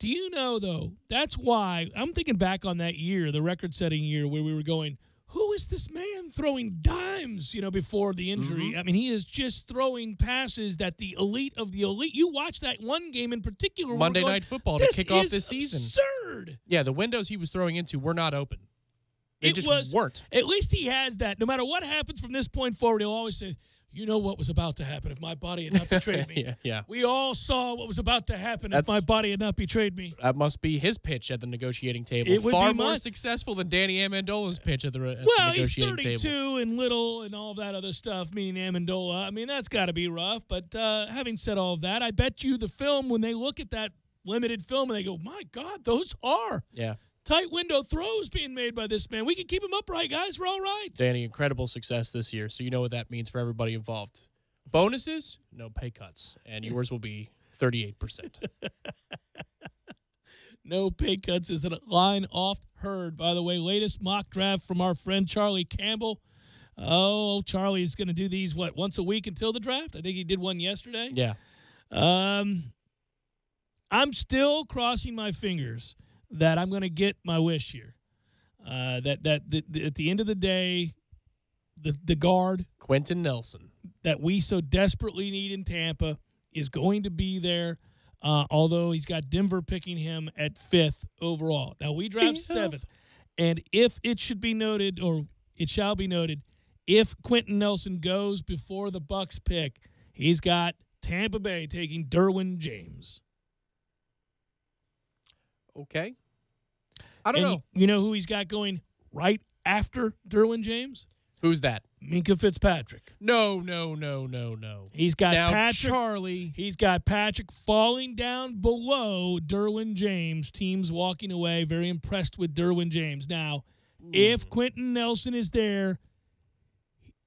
Do you know, though, that's why I'm thinking back on that year, the record-setting year, where we were going, who is this man throwing dimes, before the injury? Mm-hmm. I mean, he is just throwing passes that the elite of the elite. You watch that one game in particular. Monday Night Football to kick off this season. Absurd. Yeah, the windows he was throwing into were not open. They just weren't. At least he has that. No matter what happens from this point forward, he'll always say, you know what was about to happen if my body had not betrayed me. Yeah. We all saw what was about to happen if my body had not betrayed me. That must be his pitch at the negotiating table. It would far be more successful than Danny Amendola's pitch at the negotiating table. Well, he's 32 and little and all that other stuff, meaning Amendola. I mean, that's got to be rough. But having said all of that, I bet you the film, when they look at that limited film and they go, my God, those are tight window throws being made by this man. We can keep him upright, guys. We're all right. Danny, incredible success this year, so you know what that means for everybody involved. Bonuses, no pay cuts, and yours will be 38%. No pay cuts is a line oft heard. By the way, latest mock draft from our friend Charlie Campbell. Oh, Charlie is going to do these, once a week until the draft? I think he did one yesterday. Yeah. I'm still crossing my fingers that I'm going to get my wish here. That at the end of the day, the guard, Quentin Nelson, that we so desperately need in Tampa is going to be there, although he's got Denver picking him at 5th overall. Now, we draft 7th, and if it should be noted, or it shall be noted, if Quentin Nelson goes before the Bucs pick, he's got Tampa Bay taking Derwin James. Okay. I don't know. You know who he's got going right after Derwin James? Who's that? Minka Fitzpatrick. No. He's got now, Patrick. Charlie. He's got Patrick falling down below Derwin James. Teams walking away, very impressed with Derwin James. Now, if Quentin Nelson is there,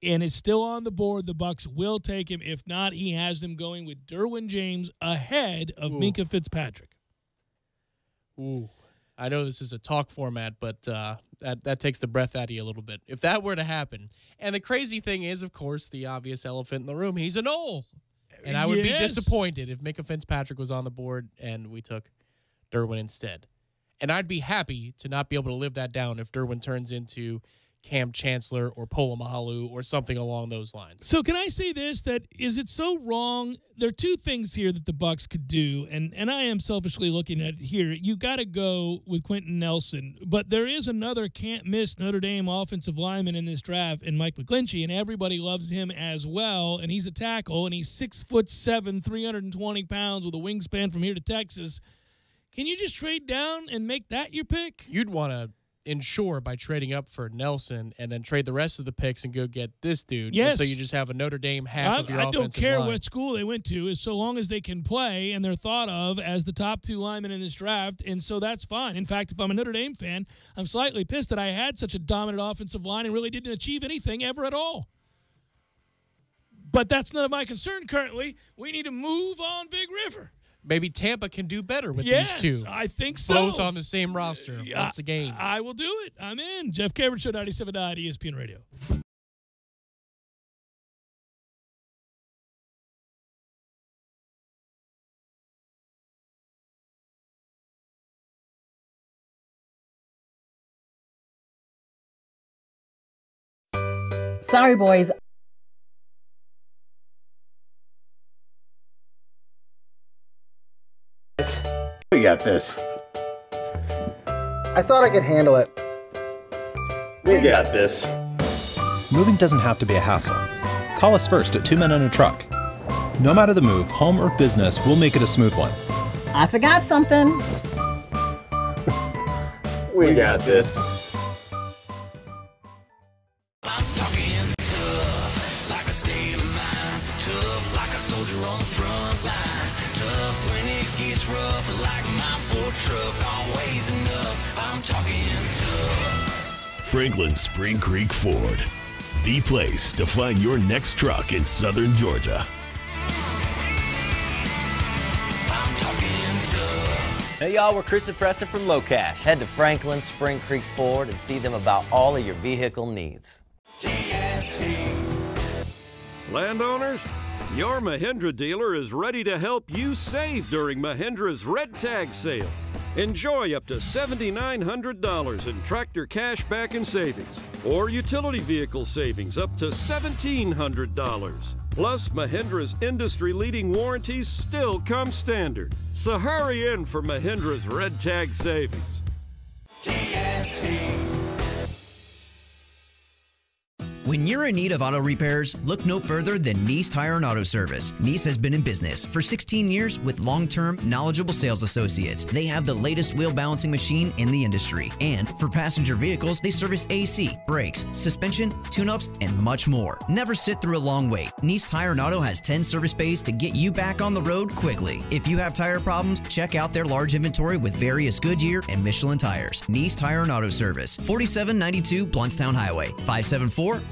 and is still on the board, the Bucs will take him. If not, he has them going with Derwin James ahead of Minkah Fitzpatrick. Ooh. I know this is a talk format, but that takes the breath out of you a little bit. If that were to happen. And the crazy thing is, of course, the obvious elephant in the room. He's a Knoll. And I would be disappointed if Minkah Fitzpatrick was on the board and we took Derwin instead. And I'd be happy to not be able to live that down if Derwin turns into Cam Chancellor or Polamalu or something along those lines. So can I say this, that is it so wrong? There are two things here that the Bucs could do, and I am selfishly looking at it here. You got to go with Quentin Nelson, but there is another can't-miss Notre Dame offensive lineman in this draft, and Mike McGlinchey, and everybody loves him as well, and he's a tackle, and he's 6'7", 320 pounds with a wingspan from here to Texas. Can you just trade down and make that your pick? You'd want to ensure by trading up for Nelson and then trade the rest of the picks and go get this dude. Yes. And so you just have a Notre Dame half of your offensive line. I don't care what school they went to, as so long as they can play and they're thought of as the top two linemen in this draft, and so that's fine. In fact, if I'm a Notre Dame fan, I'm slightly pissed that I had such a dominant offensive line and really didn't achieve anything ever at all. But that's none of my concern currently. We need to move on Big River. Maybe Tampa can do better with these two. Yes, I think so. Both on the same roster once again. I will do it. I'm in. Jeff Cameron Show, 97.9 ESPN Radio. Sorry, boys. We got this. I thought I could handle it. We got this. Moving doesn't have to be a hassle. Call us first at 2 Men and a Truck. No matter the move, home or business, we'll make it a smooth one. I forgot something. We got this. I'm talking tough, like a state of mind. Tough, like a soldier on the front line. Tough when it gets rough, like my Ford truck. Always enough, I'm talking tough. Franklin Spring Creek Ford, the place to find your next truck in southern Georgia. I'm talking tough. Hey y'all, we're Chris and Preston from Low Cash. Head to Franklin Spring Creek Ford and see them about all of your vehicle needs. TNT. Landowners, your Mahindra dealer is ready to help you save during Mahindra's Red Tag Sale. Enjoy up to $7,900 in tractor cash back and savings, or utility vehicle savings up to $1,700. Plus, Mahindra's industry-leading warranties still come standard. So hurry in for Mahindra's Red Tag Savings. TNT. When you're in need of auto repairs, look no further than Nice Tire and Auto Service. Nice has been in business for 16 years with long-term, knowledgeable sales associates. They have the latest wheel balancing machine in the industry. And for passenger vehicles, they service AC, brakes, suspension, tune-ups, and much more. Never sit through a long wait. Nice Tire and Auto has 10 service bays to get you back on the road quickly. If you have tire problems, check out their large inventory with various Goodyear and Michelin tires. Nice Tire and Auto Service, 4792 Bluntstown Highway, 574-4100.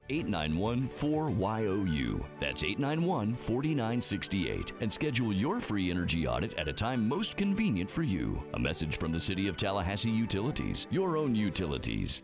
891-4YOU. That's 891-4968. And schedule your free energy audit at a time most convenient for you. A message from the City of Tallahassee Utilities, your own utilities.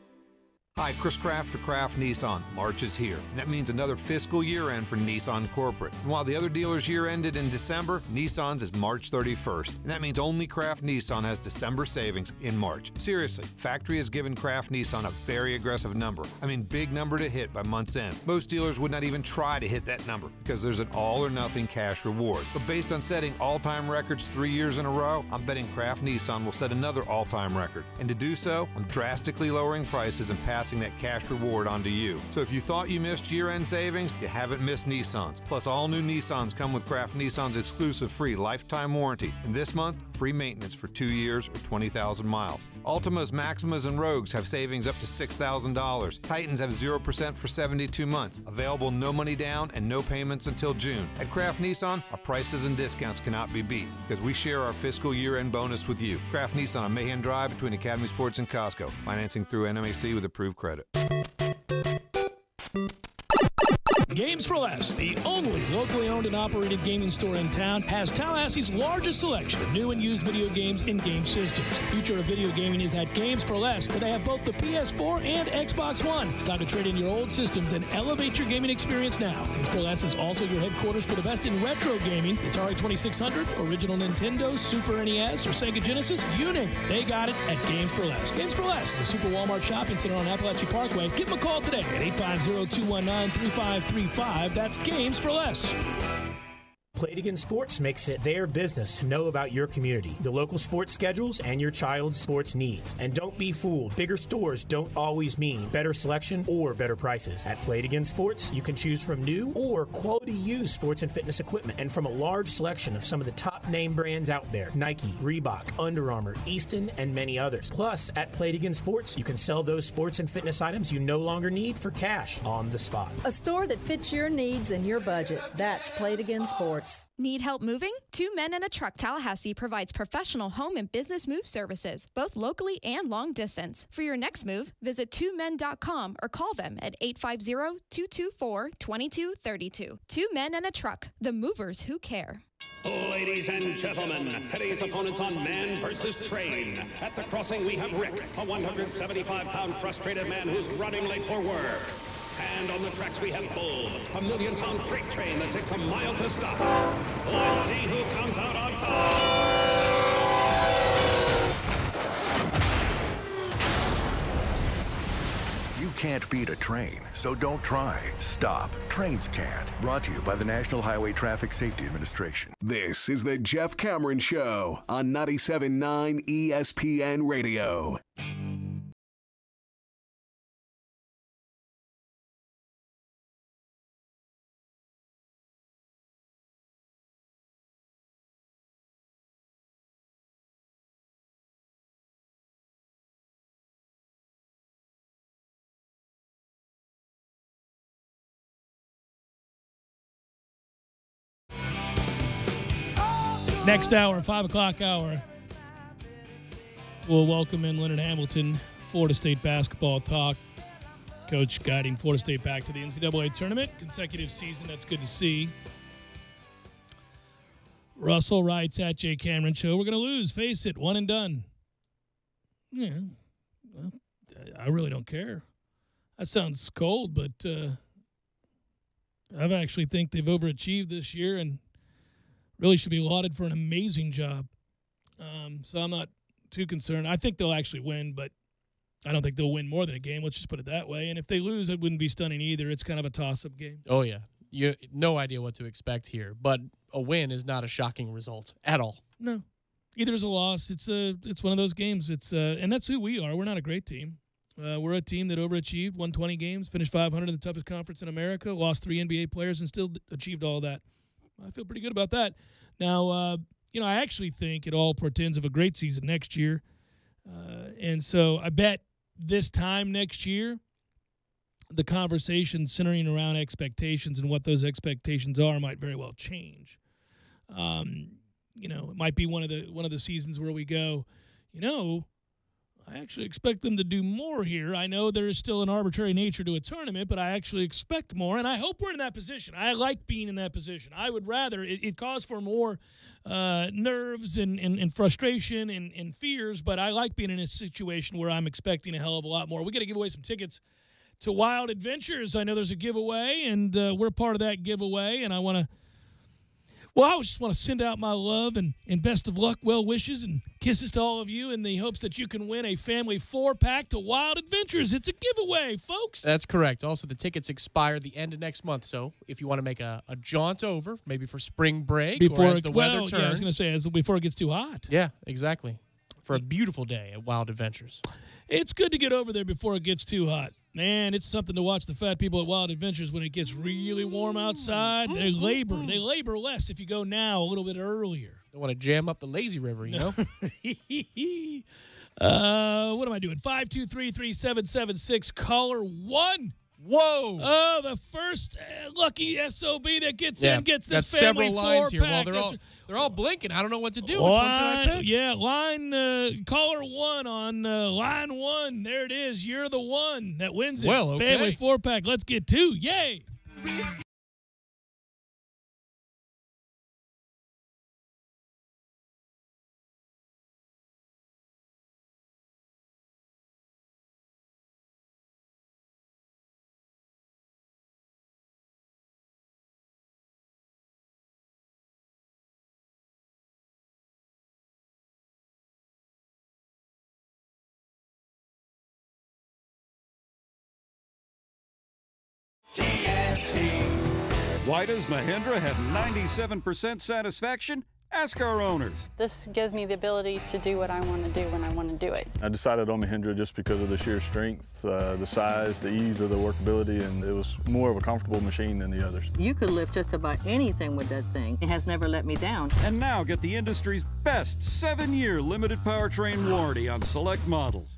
Hi, Chris Kraft for Kraft Nissan. March is here. That means another fiscal year end for Nissan Corporate. And while the other dealers' year ended in December, Nissan's is March 31st. And that means only Kraft Nissan has December savings in March. Seriously, factory has given Kraft Nissan a very aggressive number. I mean, big number to hit by month's end. Most dealers would not even try to hit that number because there's an all or nothing cash reward. But based on setting all-time records 3 years in a row, I'm betting Kraft Nissan will set another all-time record. And to do so, I'm drastically lowering prices and passing that cash reward onto you. So if you thought you missed year-end savings, you haven't missed Nissans. Plus, all new Nissans come with Kraft Nissan's exclusive free lifetime warranty. And this month, free maintenance for 2 years or 20,000 miles. Altimas, Maximas, and Rogues have savings up to $6,000. Titans have 0% for 72 months. Available no money down and no payments until June. At Kraft Nissan, our prices and discounts cannot be beat because we share our fiscal year-end bonus with you. Kraft Nissan on Mahan Drive between Academy Sports and Costco. Financing through NMAC with approved credit. Games for Less, the only locally owned and operated gaming store in town, has Tallahassee's largest selection of new and used video games and game systems. The future of video gaming is at Games for Less, where they have both the PS4 and Xbox One. It's time to trade in your old systems and elevate your gaming experience now. Games for Less is also your headquarters for the best in retro gaming. Atari 2600, original Nintendo, Super NES, or Sega Genesis, you name it. They got it at Games for Less. Games for Less, the Super Walmart Shopping Center on Appalachia Parkway. Give them a call today at 850-219-3535. That's Games for Less. Play-It-Again Sports makes it their business to know about your community, the local sports schedules, and your child's sports needs. And don't be fooled. Bigger stores don't always mean better selection or better prices. At Play-It-Again Sports, you can choose from new or quality used sports and fitness equipment and from a large selection of some of the top name brands out there. Nike, Reebok, Under Armour, Easton, and many others. Plus, at Play-It-Again Sports, you can sell those sports and fitness items you no longer need for cash on the spot. A store that fits your needs and your budget. That's Play-It-Again Sports. Need help moving? 2 Men and a Truck Tallahassee provides professional home and business move services, both locally and long distance. For your next move, visit 2men.com or call them at 850-224-2232. 2 Men and a Truck, the movers who care. Ladies and gentlemen, today's opponents on Man vs. Train. At the crossing, we have Rick, a 175-pound frustrated man who's running late for work. And on the tracks we have Bull, a 1 million-pound freight train that takes a mile to stop. Let's see who comes out on top. You can't beat a train, so don't try. Stop. Trains can't. Brought to you by the National Highway Traffic Safety Administration. This is the Jeff Cameron Show on 97.9 ESPN Radio. Next hour, 5 o'clock hour, we'll welcome in Leonard Hamilton, Florida State basketball talk. Coach guiding Florida State back to the NCAA tournament. Consecutive season, that's good to see. Russell writes at Jay Cameron Show, we're going to lose, face it, one and done. Yeah, well, I really don't care. That sounds cold, but I actually think they've overachieved this year and really should be lauded for an amazing job. So I'm not too concerned. I think they'll actually win, but I don't think they'll win more than a game. Let's just put it that way. And if they lose, it wouldn't be stunning either. It's kind of a toss-up game. Oh, yeah. You no idea what to expect here. But a win is not a shocking result at all. No. Either is a loss. It's one of those games. And that's who we are. We're not a great team. We're a team that overachieved, won 20 games, finished 500 in the toughest conference in America, lost 3 NBA players, and still achieved all that. I feel pretty good about that. Now, I actually think it all portends of a great season next year. And so I bet this time next year, the conversation centering around expectations and what those expectations are might very well change. It might be one of the seasons where we go, I actually expect them to do more here. I know there is still an arbitrary nature to a tournament, but I actually expect more, and I hope we're in that position. I like being in that position. I would rather it calls for more nerves and frustration and fears, but I like being in a situation where I'm expecting a hell of a lot more. We got to give away some tickets to Wild Adventures. I know there's a giveaway, and we're part of that giveaway, and I just want to send out my love and best of luck, well wishes, and kisses to all of you in the hopes that you can win a family 4-pack to Wild Adventures. It's a giveaway, folks. That's correct. Also, the tickets expire the end of next month, so if you want to make a jaunt over, maybe for spring break or as the weather turns. Yeah, I was going to say, before it gets too hot. Yeah, exactly. For a beautiful day at Wild Adventures. It's good to get over there before it gets too hot. Man, it's something to watch the fat people at Wild Adventures when it gets really warm outside. They labor less if you go now a little bit earlier. Don't want to jam up the lazy river, you know? What am I doing? 523-3776, caller 1. Whoa! Oh, the first lucky SOB that gets in gets this got family several lines here. four-pack. Well, they're all blinking. I don't know what to do. Which one should I pick? Yeah, caller 1 on line 1. There it is. You're the one that wins it. Well, okay. Family 4-pack. Let's get 2. Yay! Why does Mahindra have 97% satisfaction? Ask our owners. This gives me the ability to do what I want to do when I want to do it. I decided on Mahindra just because of the sheer strength, the size, the ease of the workability, and it was more of a comfortable machine than the others. You could lift just about anything with that thing. It has never let me down. And now get the industry's best 7-year limited powertrain warranty on select models.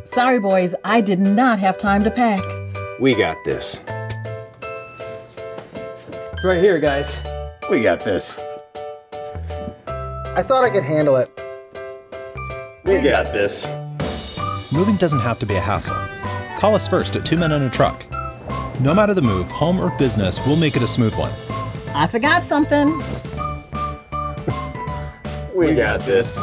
Sorry, boys, I did not have time to pack. We got this. It's right here, guys. We got this. I thought I could handle it. We got this. Moving doesn't have to be a hassle. Call us first at 2 Men and a Truck. No matter the move, home or business, we'll make it a smooth one. I forgot something. We got this.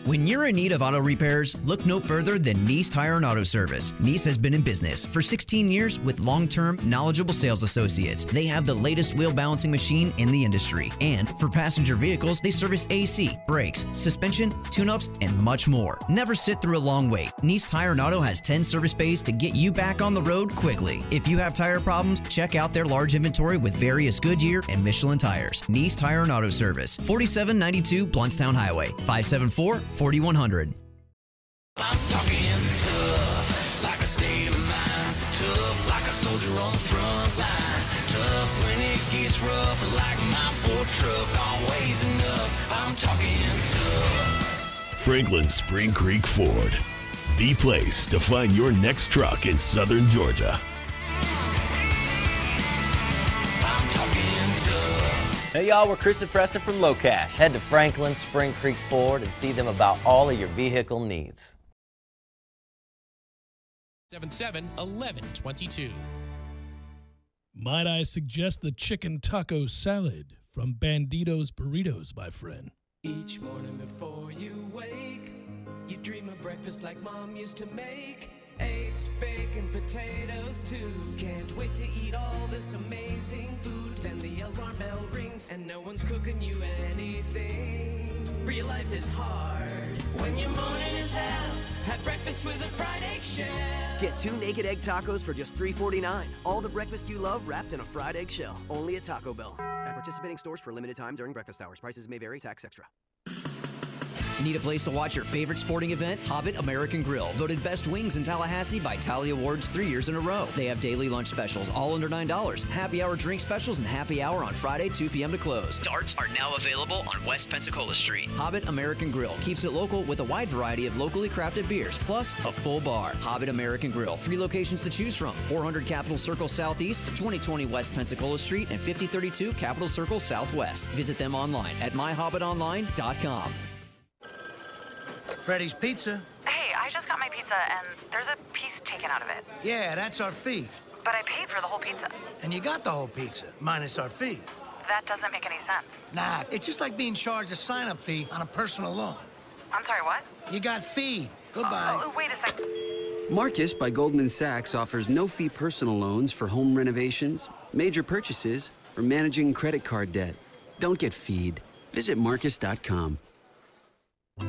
When you're in need of auto repairs, look no further than Nice Tire and Auto Service. Nice has been in business for 16 years with long-term, knowledgeable sales associates. They have the latest wheel balancing machine in the industry. And for passenger vehicles, they service AC, brakes, suspension, tune-ups, and much more. Never sit through a long wait. Nice Tire and Auto has 10 service bays to get you back on the road quickly. If you have tire problems, check out their large inventory with various Goodyear and Michelin tires. Nice Tire and Auto Service, 4792 Bluntstown Highway, 574-4100. I'm talking tough, like a state of mind. Tough, like a soldier on the front line. Tough when it gets rough, like my Ford truck. Always enough, I'm talking tough. Franklin Spring Creek Ford, the place to find your next truck in southern Georgia. I'm talking tough. Hey y'all, we're Chris and Preston from Low Cash. Head to Franklin Spring Creek Ford and see them about all of your vehicle needs. 77-11-22. Might I suggest the chicken taco salad from Bandito's Burritos, my friend? Each morning before you wake, you dream of breakfast like Mom used to make. Eggs, bacon, potatoes too. Can't wait to eat all this amazing food. Then the alarm bell rings and no one's cooking you anything. Real life is hard when your morning is hell. Have breakfast with a fried egg shell. Get 2 naked egg tacos for just $3.49. All the breakfast you love wrapped in a fried egg shell. Only at Taco Bell. At participating stores for a limited time during breakfast hours. Prices may vary. Tax extra. Need a place to watch your favorite sporting event? Hobbit American Grill, voted best wings in Tallahassee by Tally Awards 3 years in a row. They have daily lunch specials, all under $9. Happy hour drink specials and happy hour on Friday, 2 p.m. to close. Darts are now available on West Pensacola Street. Hobbit American Grill keeps it local with a wide variety of locally crafted beers, plus a full bar. Hobbit American Grill, 3 locations to choose from: 400 Capitol Circle Southeast, 2020 West Pensacola Street, and 5032 Capitol Circle Southwest. Visit them online at myhobbitonline.com. Freddy's Pizza. Hey, I just got my pizza and there's a piece taken out of it. Yeah, that's our fee. But I paid for the whole pizza. And you got the whole pizza, minus our fee. That doesn't make any sense. Nah, it's just like being charged a sign-up fee on a personal loan. I'm sorry, what? You got feed. Goodbye. Oh, wait a sec. Marcus by Goldman Sachs offers no-fee personal loans for home renovations, major purchases, or managing credit card debt. Don't get feed. Visit Marcus.com.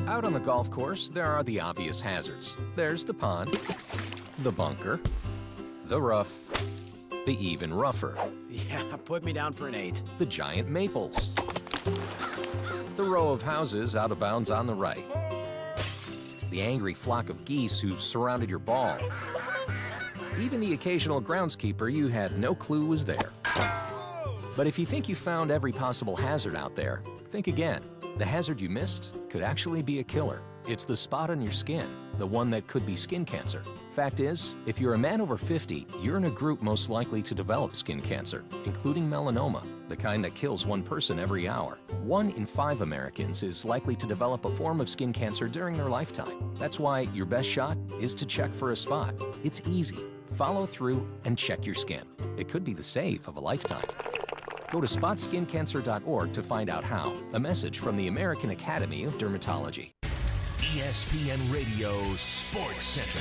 Out on the golf course, there are the obvious hazards. There's the pond, the bunker, the rough, the even rougher. Yeah, put me down for an 8. The giant maples. The row of houses out of bounds on the right. The angry flock of geese who've surrounded your ball. Even the occasional groundskeeper you had no clue was there. But if you think you found every possible hazard out there, think again. The hazard you missed could actually be a killer. It's the spot on your skin, the one that could be skin cancer. Fact is, if you're a man over 50, you're in a group most likely to develop skin cancer, including melanoma, the kind that kills one person every hour. 1 in 5 Americans is likely to develop a form of skin cancer during their lifetime. That's why your best shot is to check for a spot. It's easy. Follow through and check your skin. It could be the save of a lifetime. Go to spotskincancer.org to find out how. A message from the American Academy of Dermatology. ESPN Radio Sports Center.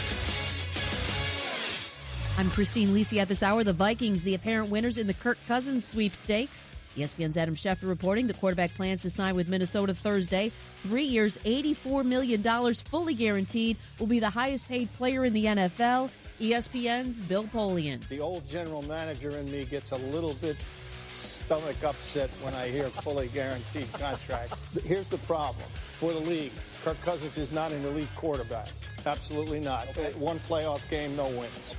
I'm Christine Lisi at this hour. The Vikings, the apparent winners in the Kirk Cousins sweepstakes. ESPN's Adam Schefter reporting the quarterback plans to sign with Minnesota Thursday. 3 years, $84 million, fully guaranteed, will be the highest paid player in the NFL. ESPN's Bill Polian. The old general manager in me gets a little bit stomach upset when I hear fully guaranteed contract. Here's the problem for the league. Kirk Cousins is not an elite quarterback. Absolutely not. Okay. One playoff game, no wins.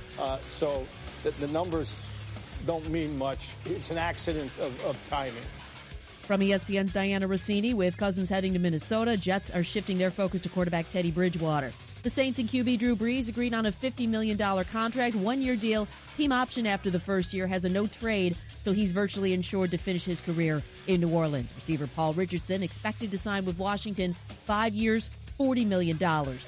So the numbers don't mean much. It's an accident of timing. From ESPN's Diana Rossini, with Cousins heading to Minnesota, Jets are shifting their focus to quarterback Teddy Bridgewater. The Saints and QB Drew Brees agreed on a $50 million contract, one-year deal, team option after the first year, has a no-trade, so he's virtually insured to finish his career in New Orleans. Receiver Paul Richardson expected to sign with Washington, 5 years, $40 million.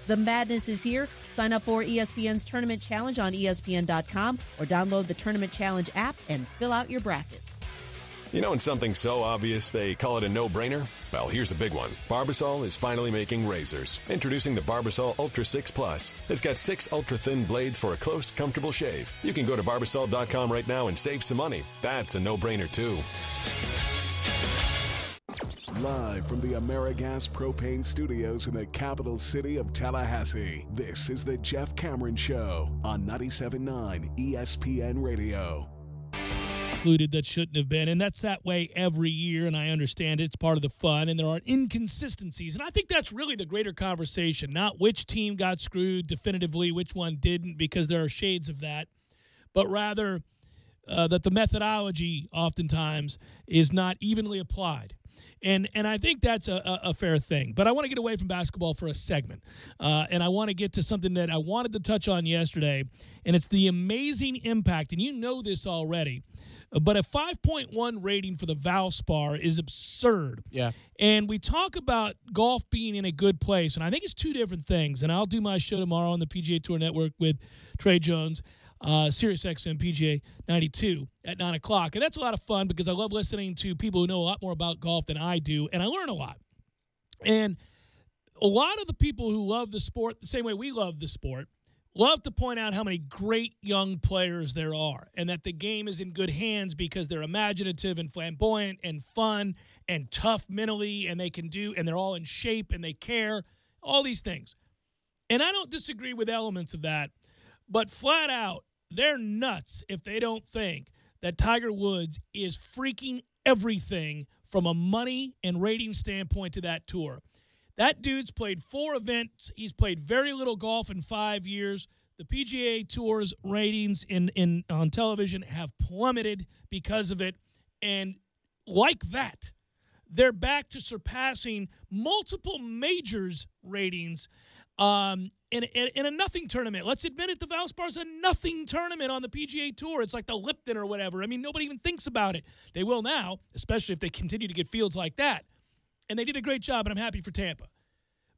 The madness is here. Sign up for ESPN's Tournament Challenge on ESPN.com or download the Tournament Challenge app and fill out your brackets. You know when something's so obvious they call it a no-brainer? Well, here's a big one. Barbasol is finally making razors. Introducing the Barbasol Ultra 6 Plus. It's got 6 ultra-thin blades for a close, comfortable shave. You can go to Barbasol.com right now and save some money. That's a no-brainer, too. Live from the AmeriGas Propane Studios in the capital city of Tallahassee, this is the Jeff Cameron Show on 97.9 ESPN Radio. Included that shouldn't have been, and that's that way every year, and I understand it's part of the fun, and there are inconsistencies, and I think that's really the greater conversation, not which team got screwed definitively, which one didn't, because there are shades of that, but rather that the methodology oftentimes is not evenly applied. And I think that's a fair thing. But I want to get away from basketball for a segment. And I want to get to something that I wanted to touch on yesterday, and it's the amazing impact, and you know this already, but a 5.1 rating for the Valspar is absurd. Yeah. And we talk about golf being in a good place, and I think it's two different things. And I'll do my show tomorrow on the PGA Tour Network with Trey Jones, SiriusXM PGA 92 at 9 o'clock. And that's a lot of fun because I love listening to people who know a lot more about golf than I do, and I learn a lot. And a lot of the people who love the sport the same way we love the sport love to point out how many great young players there are and that the game is in good hands because they're imaginative and flamboyant and fun and tough mentally, and they can do, and they're all in shape and they care, all these things. And I don't disagree with elements of that, but flat out, they're nuts if they don't think that Tiger Woods is freaking everything from a money and rating standpoint to that tour. That dude's played 4 events. He's played very little golf in 5 years. The PGA Tour's ratings on television have plummeted because of it. And like that, they're back to surpassing multiple majors ratings in a nothing tournament. Let's admit it, the Valspar's a nothing tournament on the PGA Tour. It's like the Lipton or whatever. I mean, nobody even thinks about it. They will now, especially if they continue to get fields like that. And they did a great job, and I'm happy for Tampa.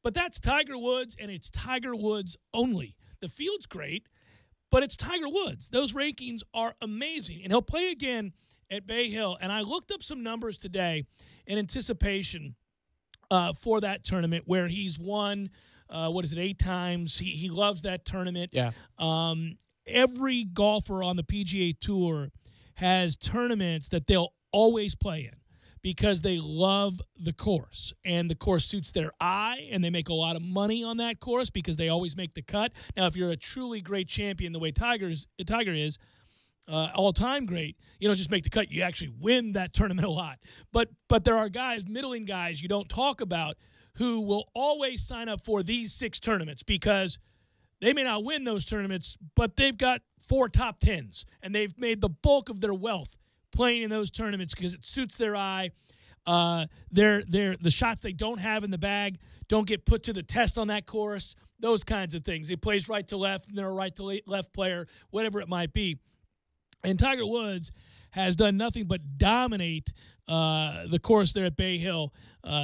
But that's Tiger Woods, and it's Tiger Woods only. The field's great, but it's Tiger Woods. Those rankings are amazing. And he'll play again at Bay Hill. And I looked up some numbers today in anticipation for that tournament where he's won, 8 times. He loves that tournament. Yeah. Every golfer on the PGA Tour has tournaments that they'll always play in, because they love the course, and the course suits their eye, and they make a lot of money on that course because they always make the cut. Now, if you're a truly great champion the way Tiger is, all-time great, you don't just make the cut. You actually win that tournament a lot. But there are guys, middling guys you don't talk about, who will always sign up for these 6 tournaments because they may not win those tournaments, but they've got 4 top 10s, and they've made the bulk of their wealth playing in those tournaments because it suits their eye. The shots they don't have in the bag don't get put to the test on that course. Those kinds of things. He plays right to left, and they're a right to left player, whatever it might be. And Tiger Woods has done nothing but dominate the course there at Bay Hill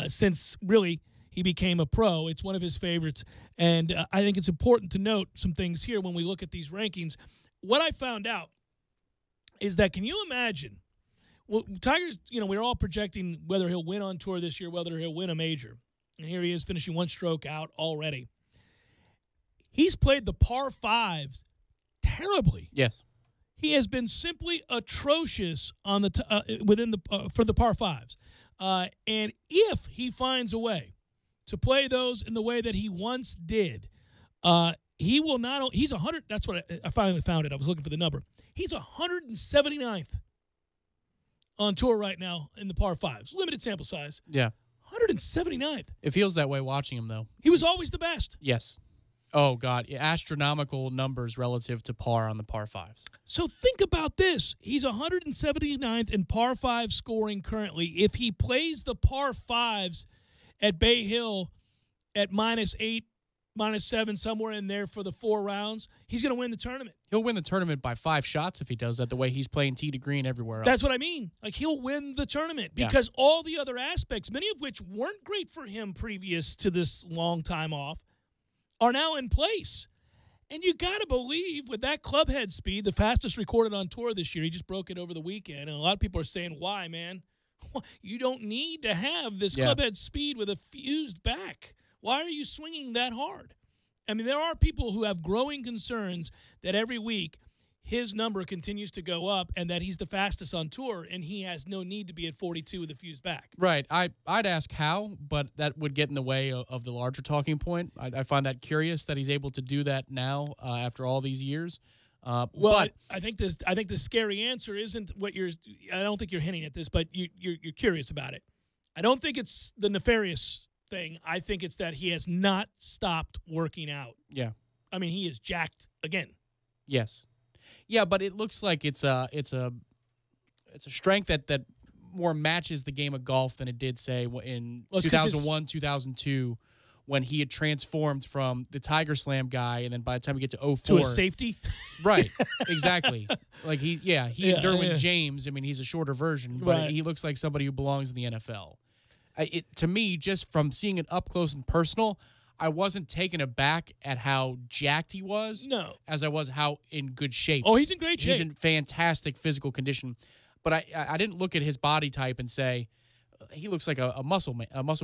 since really he became a pro. It's one of his favorites. And I think it's important to note some things here when we look at these rankings. What I found out is that, can you imagine, well, Tiger's, we're all projecting whether he'll win on tour this year, whether he'll win a major. And here he is finishing one stroke out already. He's played the par fives terribly. Yes. He has been simply atrocious on the for the par fives. And if he finds a way to play those in the way that he once did, he will not. He's 100. That's what I finally found it. I was looking for the number. He's 179th on tour right now in the par fives. Limited sample size. Yeah. 179th. It feels that way watching him, though. He was always the best. Yes. Oh, God. Astronomical numbers relative to par on the par fives. So think about this. He's 179th in par five scoring currently. If he plays the par fives at Bay Hill at -8, -7, somewhere in there for the 4 rounds, he's going to win the tournament. He'll win the tournament by 5 shots if he does that, the way he's playing tee to green everywhere else. That's what I mean. Like, he'll win the tournament because all the other aspects, many of which weren't great for him previous to this long time off, are now in place. And you got to believe with that club head speed, the fastest recorded on tour this year, he just broke it over the weekend. And a lot of people are saying, why, man? You don't need to have this club head speed with a fused back. Why are you swinging that hard? I mean, there are people who have growing concerns that every week his number continues to go up and that he's the fastest on tour and he has no need to be at 42 with a fused back. Right. I'd ask how, but that would get in the way of the larger talking point. I find that curious that he's able to do that now after all these years. But I think the scary answer isn't what I don't think you're hinting at this, but you're curious about it. I don't think it's the nefarious thing. I think it's that he has not stopped working out. Yeah. I mean, he is jacked again. Yes. Yeah, but it looks like it's a strength that more matches the game of golf than it did, say, in 2001, 2002, when he had transformed from the Tiger Slam guy, and then by the time we get to 04... To a safety? Right, exactly. Like, he and Derwin James, I mean, he's a shorter version, but he looks like somebody who belongs in the NFL. To me, just from seeing it up close and personal, I wasn't taken aback at how jacked he was. No. As I was how in good shape. Oh, he's in great shape. He's in fantastic physical condition. But I didn't look at his body type and say, he looks like a muscle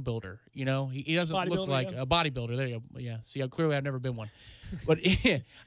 builder. You know, he doesn't look like a bodybuilder. There you go. Yeah. See, clearly I've never been one. But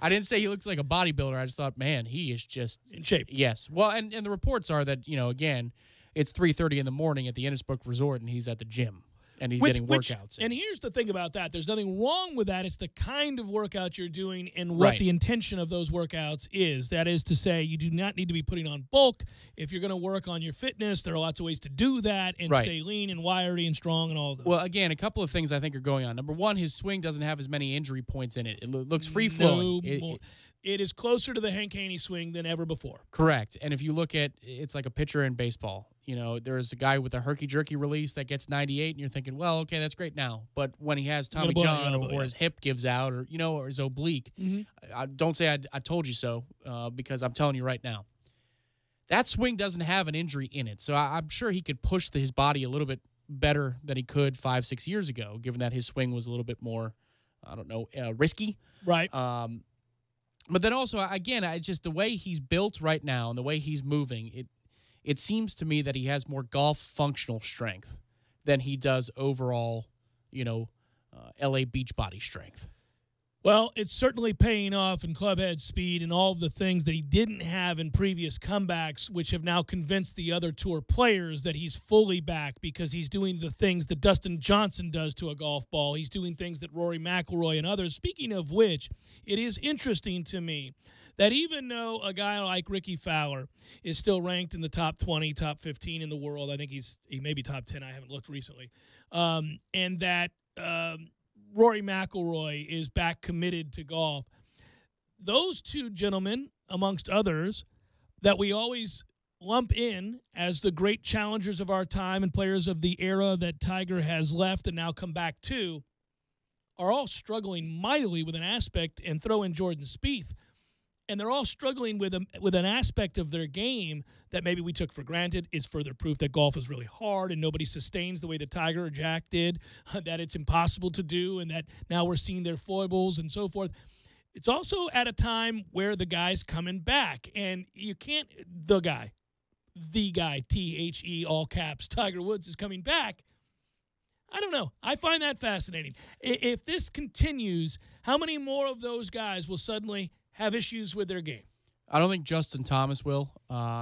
I didn't say he looks like a bodybuilder. I just thought, man, he is just in shape. Yes. Well, and the reports are that, again, it's 3:30 in the morning at the Innisbrook Resort, and he's at the gym. And he's getting workouts. And here's the thing about that. There's nothing wrong with that. It's the kind of workout you're doing and what the intention of those workouts is. That is to say, you do not need to be putting on bulk. If you're going to work on your fitness, there are lots of ways to do that and stay lean and wiry and strong and all of those. Well, again, a couple of things I think are going on. Number one, his swing doesn't have as many injury points in it. It looks free-flowing. It is closer to the Hank Haney swing than ever before. Correct. And if you look at, it's like a pitcher in baseball. There's a guy with a herky-jerky release that gets 98, and you're thinking, well, okay, that's great now. But when he has Tommy John or his hip gives out or his oblique, don't say I told you so because I'm telling you right now. That swing doesn't have an injury in it. So I'm sure he could push his body a little bit better than he could 5-6 years ago, given that his swing was a little bit more, risky. Right. But then also, again, just the way he's built right now and the way he's moving, it seems to me that he has more golf functional strength than he does overall, LA beach body strength. Well, it's certainly paying off in clubhead speed and all of the things that he didn't have in previous comebacks, which have now convinced the other tour players that he's fully back because he's doing the things that Dustin Johnson does to a golf ball. He's doing things that Rory McIlroy and others. Speaking of which, it is interesting to me that even though a guy like Ricky Fowler is still ranked in the top 20, top 15 in the world, I think he may be top 10. I haven't looked recently. And that Rory McIlroy is back committed to golf. Those two gentlemen, amongst others, that we always lump in as the great challengers of our time and players of the era that Tiger has left and now come back to are all struggling mightily with an aspect, and throw in Jordan Spieth, and they're all struggling with an aspect of their game that maybe we took for granted. It's further proof that golf is really hard and nobody sustains the way that Tiger or Jack did, that it's impossible to do, and that now we're seeing their foibles and so forth. It's also at a time where the guy's coming back, and you can't – the guy, T-H-E, all caps, Tiger Woods is coming back. I don't know. I find that fascinating. If this continues, how many more of those guys will suddenly have issues with their game? I don't think Justin Thomas will.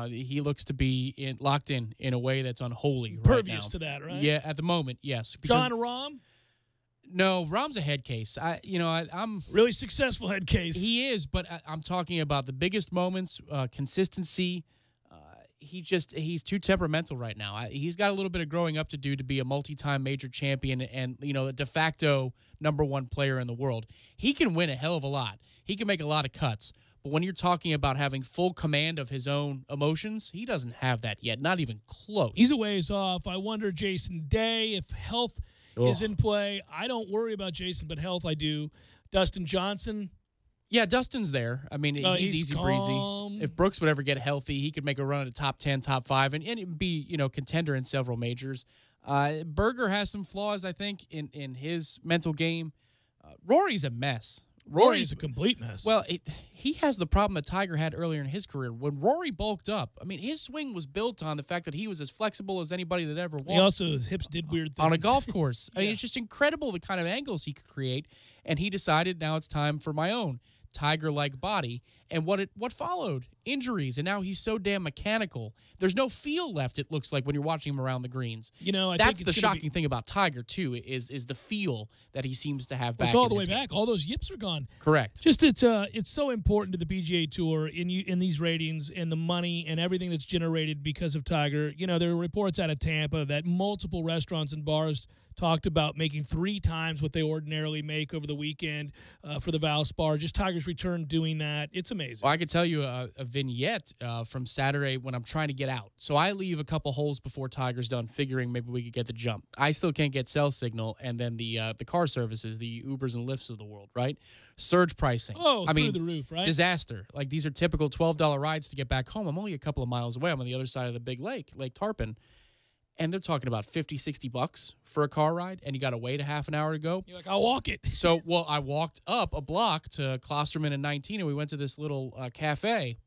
He looks to be locked in a way that's unholy right now. Pervious to that, right? Yeah, at the moment, yes. John Rahm? No, Rahm's a head case. I'm really successful head case. He is, but I'm talking about the biggest moments, consistency. He's too temperamental right now. He's got a little bit of growing up to do to be a multi-time major champion and, a de facto #1 player in the world. He can win a hell of a lot. He can make a lot of cuts. But when you're talking about having full command of his own emotions, he doesn't have that yet, not even close. He's a ways off. I wonder, Jason Day, if health is in play. I don't worry about Jason, but health I do. Dustin Johnson. Yeah, Dustin's there. I mean, he's easy breezy. If Brooks would ever get healthy, he could make a run at a top 10, top 5, and be, contender in several majors. Berger has some flaws, I think, in his mental game. Rory's a mess. Rory's a complete mess. Well, he has the problem that Tiger had earlier in his career. When Rory bulked up, I mean, his swing was built on the fact that he was as flexible as anybody that ever walked. His hips did weird things. On a golf course. I mean, it's just incredible the kind of angles he could create, and he decided now it's time for my own Tiger-like body. And what followed? Injuries, and now he's so damn mechanical. There's no feel left, it looks like, when you're watching him around the greens. That's the shocking thing about Tiger, too, is the feel that he seems to have back. It's all the way back. All those yips are gone. Correct. Just it's so important to the PGA Tour in these ratings and the money and everything that's generated because of Tiger. There are reports out of Tampa that multiple restaurants and bars talked about making 3 times what they ordinarily make over the weekend for the Valspar. Just Tiger's return doing that. It's amazing. Well, I could tell you a vignette from Saturday when I'm trying to get out. So I leave a couple holes before Tiger's done, figuring maybe we could get the jump. I still can't get cell signal, and then the car services, the Ubers and Lyfts of the world, right? Surge pricing. Oh, through the roof, right? Disaster. Like, these are typical $12 rides to get back home. I'm only a couple of miles away. I'm on the other side of the big lake, Lake Tarpon. And they're talking about $50, $60 for a car ride, and you got to wait a half an hour to go. You're like, I'll walk it. So, I walked up a block to Klosterman and 19, and we went to this little cafe,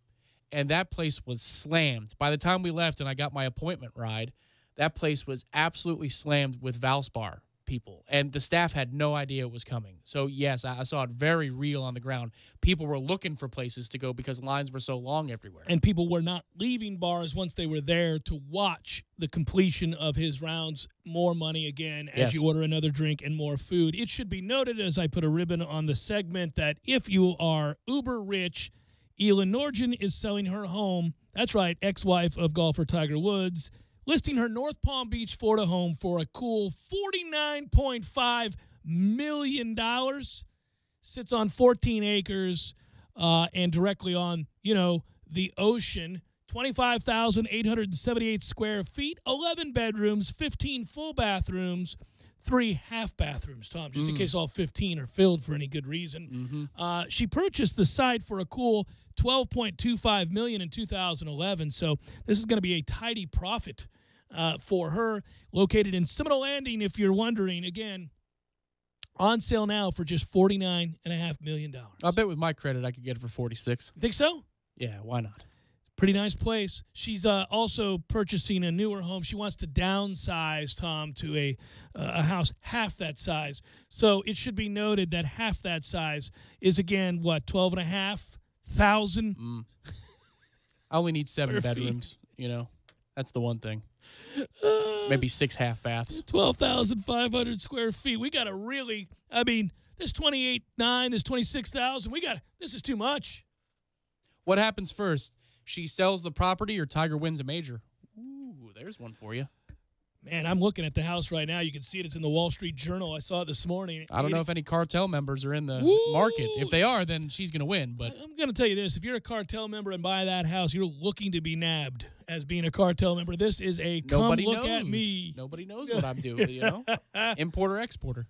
and that place was slammed. By the time we left and I got my appointment ride, that place was absolutely slammed with Valspar people, and the staff had no idea it was coming. So, yes, I saw it very real on the ground. People were looking for places to go because lines were so long everywhere. And people were not leaving bars once they were there to watch the completion of his rounds. More money again as you order another drink and more food. It should be noted, as I put a ribbon on the segment, that if you are uber rich, Elin Nordgen is selling her home. That's right, ex-wife of golfer Tiger Woods, listing her North Palm Beach, Florida home for a cool $49.5 million. Sits on 14 acres and directly on, the ocean. 25,878 square feet, 11 bedrooms, 15 full bathrooms, 3 half bathrooms, Tom, just in case all 15 are filled for any good reason. She purchased the site for a cool $12.25 million in 2011, so this is going to be a tidy profit for her. Located in Seminole Landing, if you're wondering. Again, on sale now for just $49.5 million. I bet with my credit I could get it for 46. Think so? Yeah, why not? Pretty nice place. She's also purchasing a newer home. She wants to downsize, Tom, to a house half that size. So it should be noted that half that size is, again, what, 12,500? I only need 7 bedrooms, That's the one thing. Maybe 6 half baths. 12,500 square feet. We got to really, this 28.9, this 26,000, this is too much. What happens first? She sells the property or Tiger wins a major? Ooh, there's one for you. Man, I'm looking at the house right now. You can see it. It's in the Wall Street Journal. I saw it this morning. I don't know if any cartel members are in the market. If they are, then she's going to win. But I'm going to tell you this. If you're a cartel member and buy that house, you're looking to be nabbed. as being a cartel member. This is a Nobody come look knows. at me. Nobody knows what I'm doing, you know? Importer, exporter.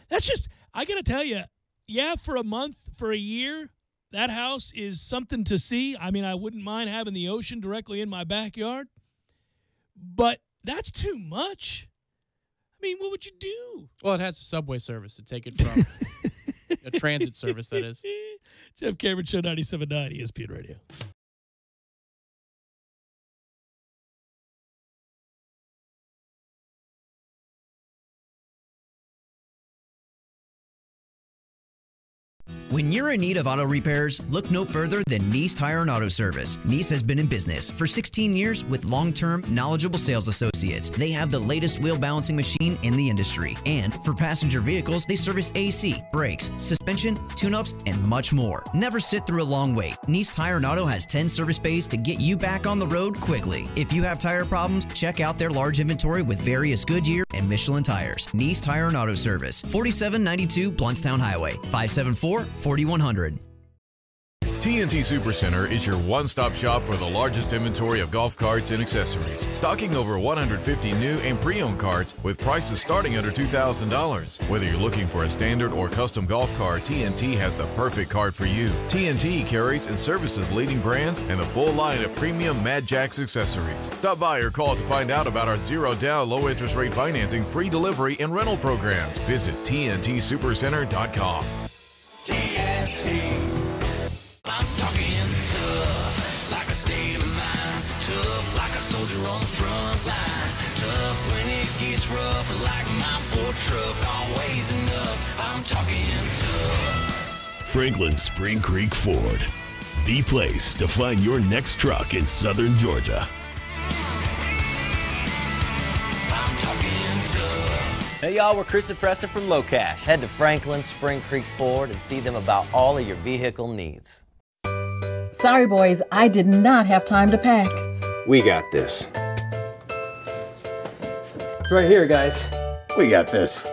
That's just, I got to tell you, yeah, for a month, for a year, that house is something to see. I mean, I wouldn't mind having the ocean directly in my backyard, but that's too much. I mean, what would you do? Well, it has a subway service to take it from. A transit service, that is. Jeff Cameron Show, 97.9 ESPN Radio. When you're in need of auto repairs, look no further than Nice Tire and Auto Service. Nice has been in business for 16 years with long-term, knowledgeable sales associates. They have the latest wheel balancing machine in the industry. And for passenger vehicles, they service AC, brakes, suspension, tune-ups, and much more. Never sit through a long wait. Nice Tire and Auto has 10 service bays to get you back on the road quickly. If you have tire problems, check out their large inventory with various Goodyear and Michelin tires. Nice Tire and Auto Service, 4792 Bluntstown Highway, 574-4100. TNT Supercenter is your one-stop shop for the largest inventory of golf carts and accessories, stocking over 150 new and pre-owned carts with prices starting under $2,000. Whether you're looking for a standard or custom golf cart, TNT has the perfect cart for you. TNT carries and services leading brands and the full line of premium Mad Jacks accessories. Stop by or call to find out about our zero-down, low-interest rate financing, free delivery, and rental programs. Visit TNTSupercenter.com. TNT. I'm talking tough, like a state of mind. Tough, like a soldier on the front line. Tough when it gets rough, like my Ford truck. Always enough. I'm talking tough. Franklin Spring Creek Ford, the place to find your next truck in southern Georgia. I'm talking tough. Hey y'all, we're Chris and Preston from Low Cash. Head to Franklin Spring Creek Ford and see them about all of your vehicle needs. Sorry, boys, I did not have time to pack. We got this. It's right here, guys. We got this.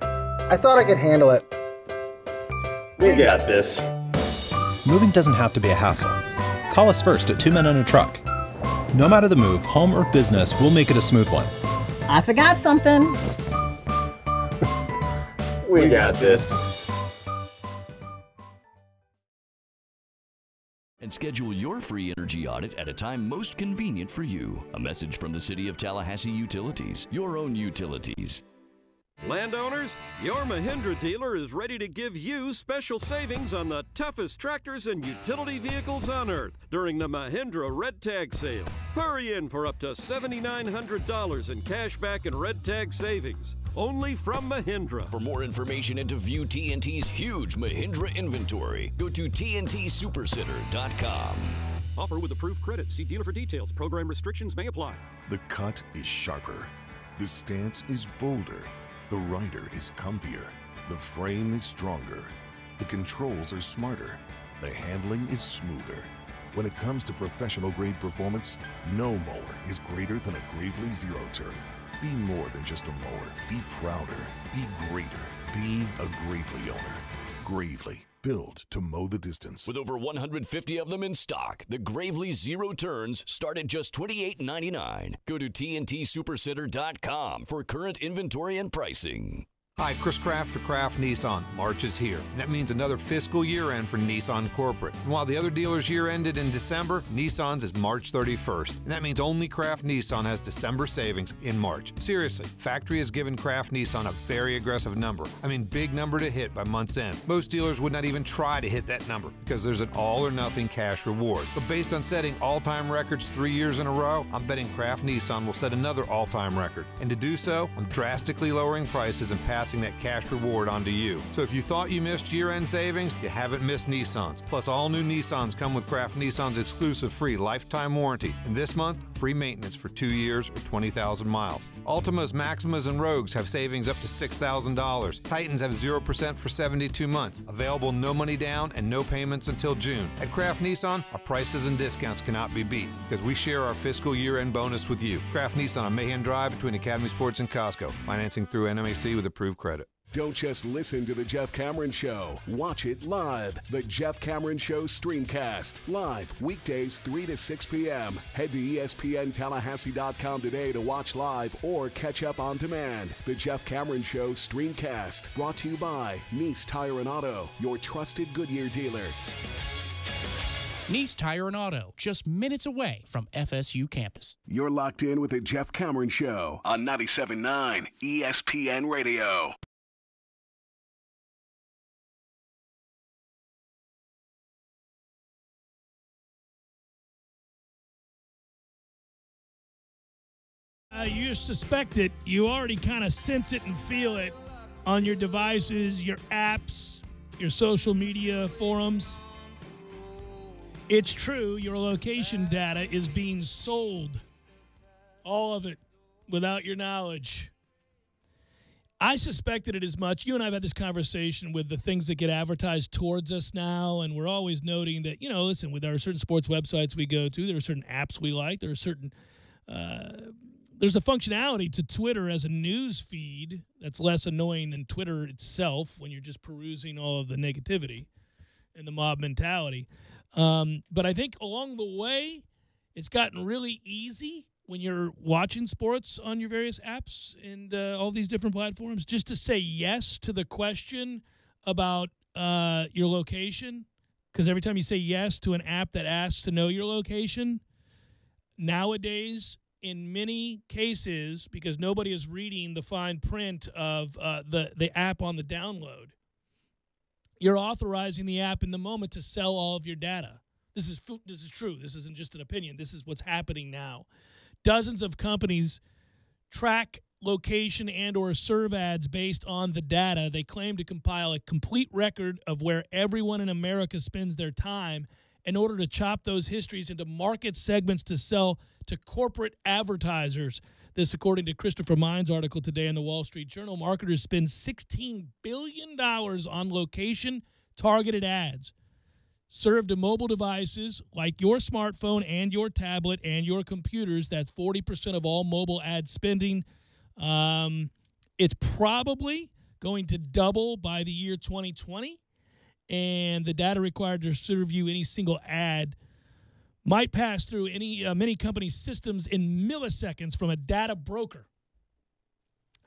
I thought I could handle it. We got this. Moving doesn't have to be a hassle. Call us first at 2 Men and a Truck. No matter the move, home or business, we'll make it a smooth one. I forgot something. We got this. And schedule your free energy audit at a time most convenient for you. A message from the City of Tallahassee Utilities, your own utilities. Landowners, your Mahindra dealer is ready to give you special savings on the toughest tractors and utility vehicles on earth during the Mahindra Red Tag Sale. Hurry in for up to $7,900 in cash back and Red Tag savings. Only from Mahindra. For more information and to view TNT's huge Mahindra inventory, go to TNTSupercenter.com. Offer with approved credit. See dealer for details. Program restrictions may apply. The cut is sharper. The stance is bolder. The rider is comfier. The frame is stronger. The controls are smarter. The handling is smoother. When it comes to professional grade performance, no mower is greater than a Gravely Zero Turn. Be more than just a mower. Be prouder. Be greater. Be a Gravely owner. Gravely, built to mow the distance. With over 150 of them in stock, the Gravely Zero Turns start at just $28.99. Go to TNTSupercenter.com for current inventory and pricing. Hi, Chris Kraft for Kraft Nissan. March is here. That means another fiscal year end for Nissan Corporate. And while the other dealers' year ended in December, Nissan's is March 31st. And that means only Kraft Nissan has December savings in March. Seriously, factory has given Kraft Nissan a very aggressive number. I mean, big number to hit by month's end. Most dealers would not even try to hit that number because there's an all or nothing cash reward. But based on setting all-time records 3 years in a row, I'm betting Kraft Nissan will set another all-time record. And to do so, I'm drastically lowering prices and passing that cash reward onto you. So if you thought you missed year-end savings, you haven't missed Nissans. Plus, all new Nissans come with Kraft Nissan's exclusive free lifetime warranty. And this month, free maintenance for 2 years or 20,000 miles. Altimas, Maximas, and Rogues have savings up to $6,000. Titans have 0% for 72 months. Available no money down and no payments until June. At Kraft Nissan, our prices and discounts cannot be beat because we share our fiscal year-end bonus with you. Kraft Nissan on Mahan Drive between Academy Sports and Costco. Financing through NMAC with approved credit. Don't just listen to The Jeff Cameron Show. Watch it live. The Jeff Cameron Show Streamcast. Live weekdays 3 to 6 p.m. Head to ESPNTallahassee.com today to watch live or catch up on demand. The Jeff Cameron Show Streamcast. Brought to you by Nice Tire and Auto, your trusted Goodyear dealer. Nice Tire and Auto, just minutes away from FSU campus. You're locked in with The Jeff Cameron Show on 97.9 ESPN Radio. You suspect it. You already kind of sense it and feel it on your devices, your apps, your social media forums. It's true. Your location data is being sold. All of it without your knowledge. I suspected it as much. You and I have had this conversation with the things that get advertised towards us now, and we're always noting that, listen, with our certain sports websites we go to, there are certain apps we like. There are certain there's a functionality to Twitter as a news feed that's less annoying than Twitter itself when you're just perusing all of the negativity and the mob mentality. But I think along the way, it's gotten really easy when you're watching sports on your various apps and all these different platforms just to say yes to the question about your location. Because every time you say yes to an app that asks to know your location, nowadays, in many cases, because nobody is reading the fine print of the app on the download, you're authorizing the app in the moment to sell all of your data. This is true. This isn't just an opinion. This is what's happening now. Dozens of companies track location and or serve ads based on the data. They claim to compile a complete record of where everyone in America spends their time in order to chop those histories into market segments to sell to corporate advertisers. This, according to Christopher Mine's article today in the Wall Street Journal, marketers spend $16 billion on location-targeted ads served to mobile devices like your smartphone and your tablet and your computers. That's 40% of all mobile ad spending. It's probably going to double by the year 2020. And the data required to serve you any single ad might pass through many companies' systems in milliseconds, from a data broker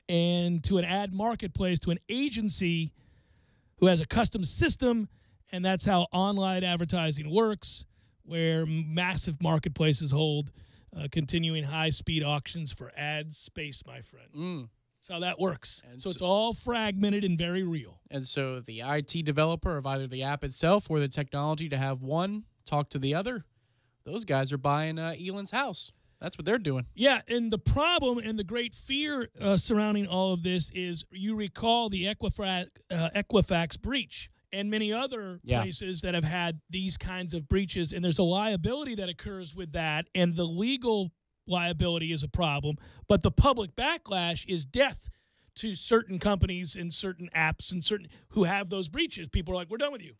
and to an ad marketplace to an agency who has a custom system. And that's how online advertising works, where massive marketplaces hold continuing high-speed auctions for ad space, my friend. That's how that works. And so it's all fragmented and very real. And so the IT developer of either the app itself or the technology to have one talk to the other, those guys are buying Elon's house. That's what they're doing. Yeah, and the problem and the great fear surrounding all of this is, you recall the Equifax breach and many other places that have had these kinds of breaches, and there's a liability that occurs with that, and the legal liability is a problem, but the public backlash is death to certain companies and certain apps and certain who have those breaches. People are like, we're done with you.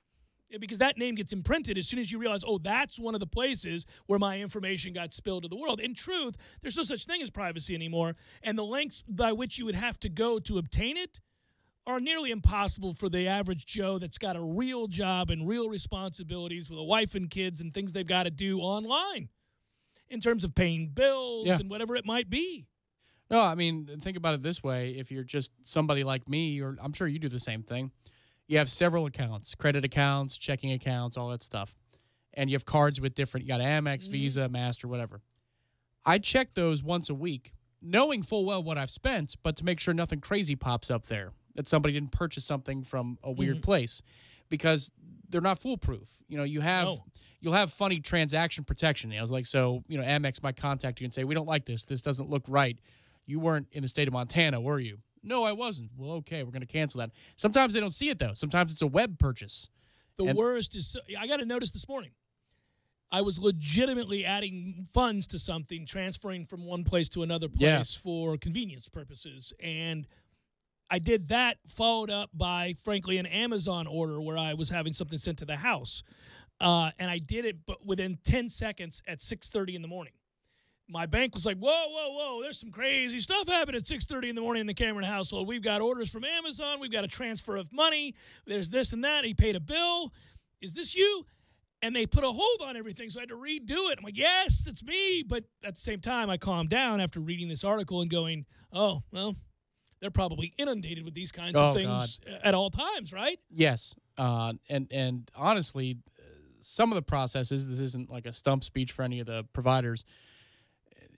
Because that name gets imprinted as soon as you realize, oh, that's one of the places where my information got spilled to the world. In truth, there's no such thing as privacy anymore, and the lengths by which you would have to go to obtain it are nearly impossible for the average Joe that's got a real job and real responsibilities with a wife and kids and things they've got to do online in terms of paying bills and whatever it might be. No, I mean, think about it this way. If you're just somebody like me, or I'm sure you do the same thing, you have several accounts, credit accounts, checking accounts, all that stuff. And you have cards with different, you got Amex, Visa, Master, whatever. I check those once a week, knowing full well what I've spent, but to make sure nothing crazy pops up there, that somebody didn't purchase something from a weird place, because they're not foolproof. You know, you'll have funny transaction protection. You know, it's like, so, you know, Amex might contact you and say, we don't like this. This doesn't look right. You weren't in the state of Montana, were you? No, I wasn't. Well, okay, we're going to cancel that. Sometimes they don't see it, though. Sometimes it's a web purchase. The worst is, I got a notice this morning. I was legitimately adding funds to something, transferring from one place to another place for convenience purposes. And I did that, followed up by, frankly, an Amazon order where I was having something sent to the house. And I did it but within 10 seconds at 6:30 in the morning. my bank was like, whoa, there's some crazy stuff happening at 6:30 in the morning in the Cameron household. We've got orders from Amazon. We've got a transfer of money. There's this and that. He paid a bill. Is this you? And they put a hold on everything, so I had to redo it. I'm like, yes, that's me. But at the same time, I calmed down after reading this article and going, oh, well, they're probably inundated with these kinds of things at all times, right? Yes. And honestly, some of the processes, this isn't like a stump speech for any of the providers.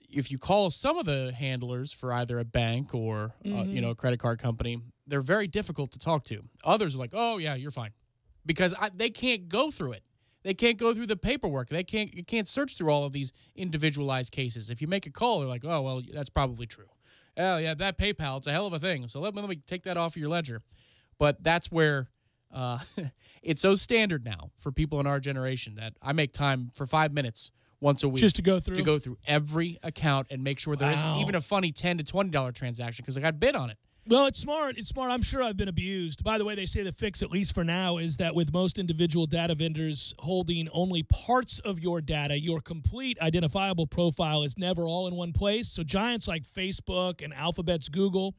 If you call some of the handlers for either a bank or a credit card company, they're very difficult to talk to. Others are like, oh, yeah, you're fine. Because they can't go through it. They can't go through the paperwork. You can't search through all of these individualized cases. If you make a call, they're like, oh, well, that's probably true. Oh, yeah, that PayPal, it's a hell of a thing. So let me take that off of your ledger. But that's where it's so standard now for people in our generation that I make time for 5 minutes once a week. Just to go through? To go through every account and make sure there isn't even a funny $10 to $20 transaction because I got bid on it. Well, it's smart. It's smart. I'm sure I've been abused. By the way, they say the fix, at least for now, is that with most individual data vendors holding only parts of your data, your complete identifiable profile is never all in one place. So giants like Facebook and Alphabet's Google,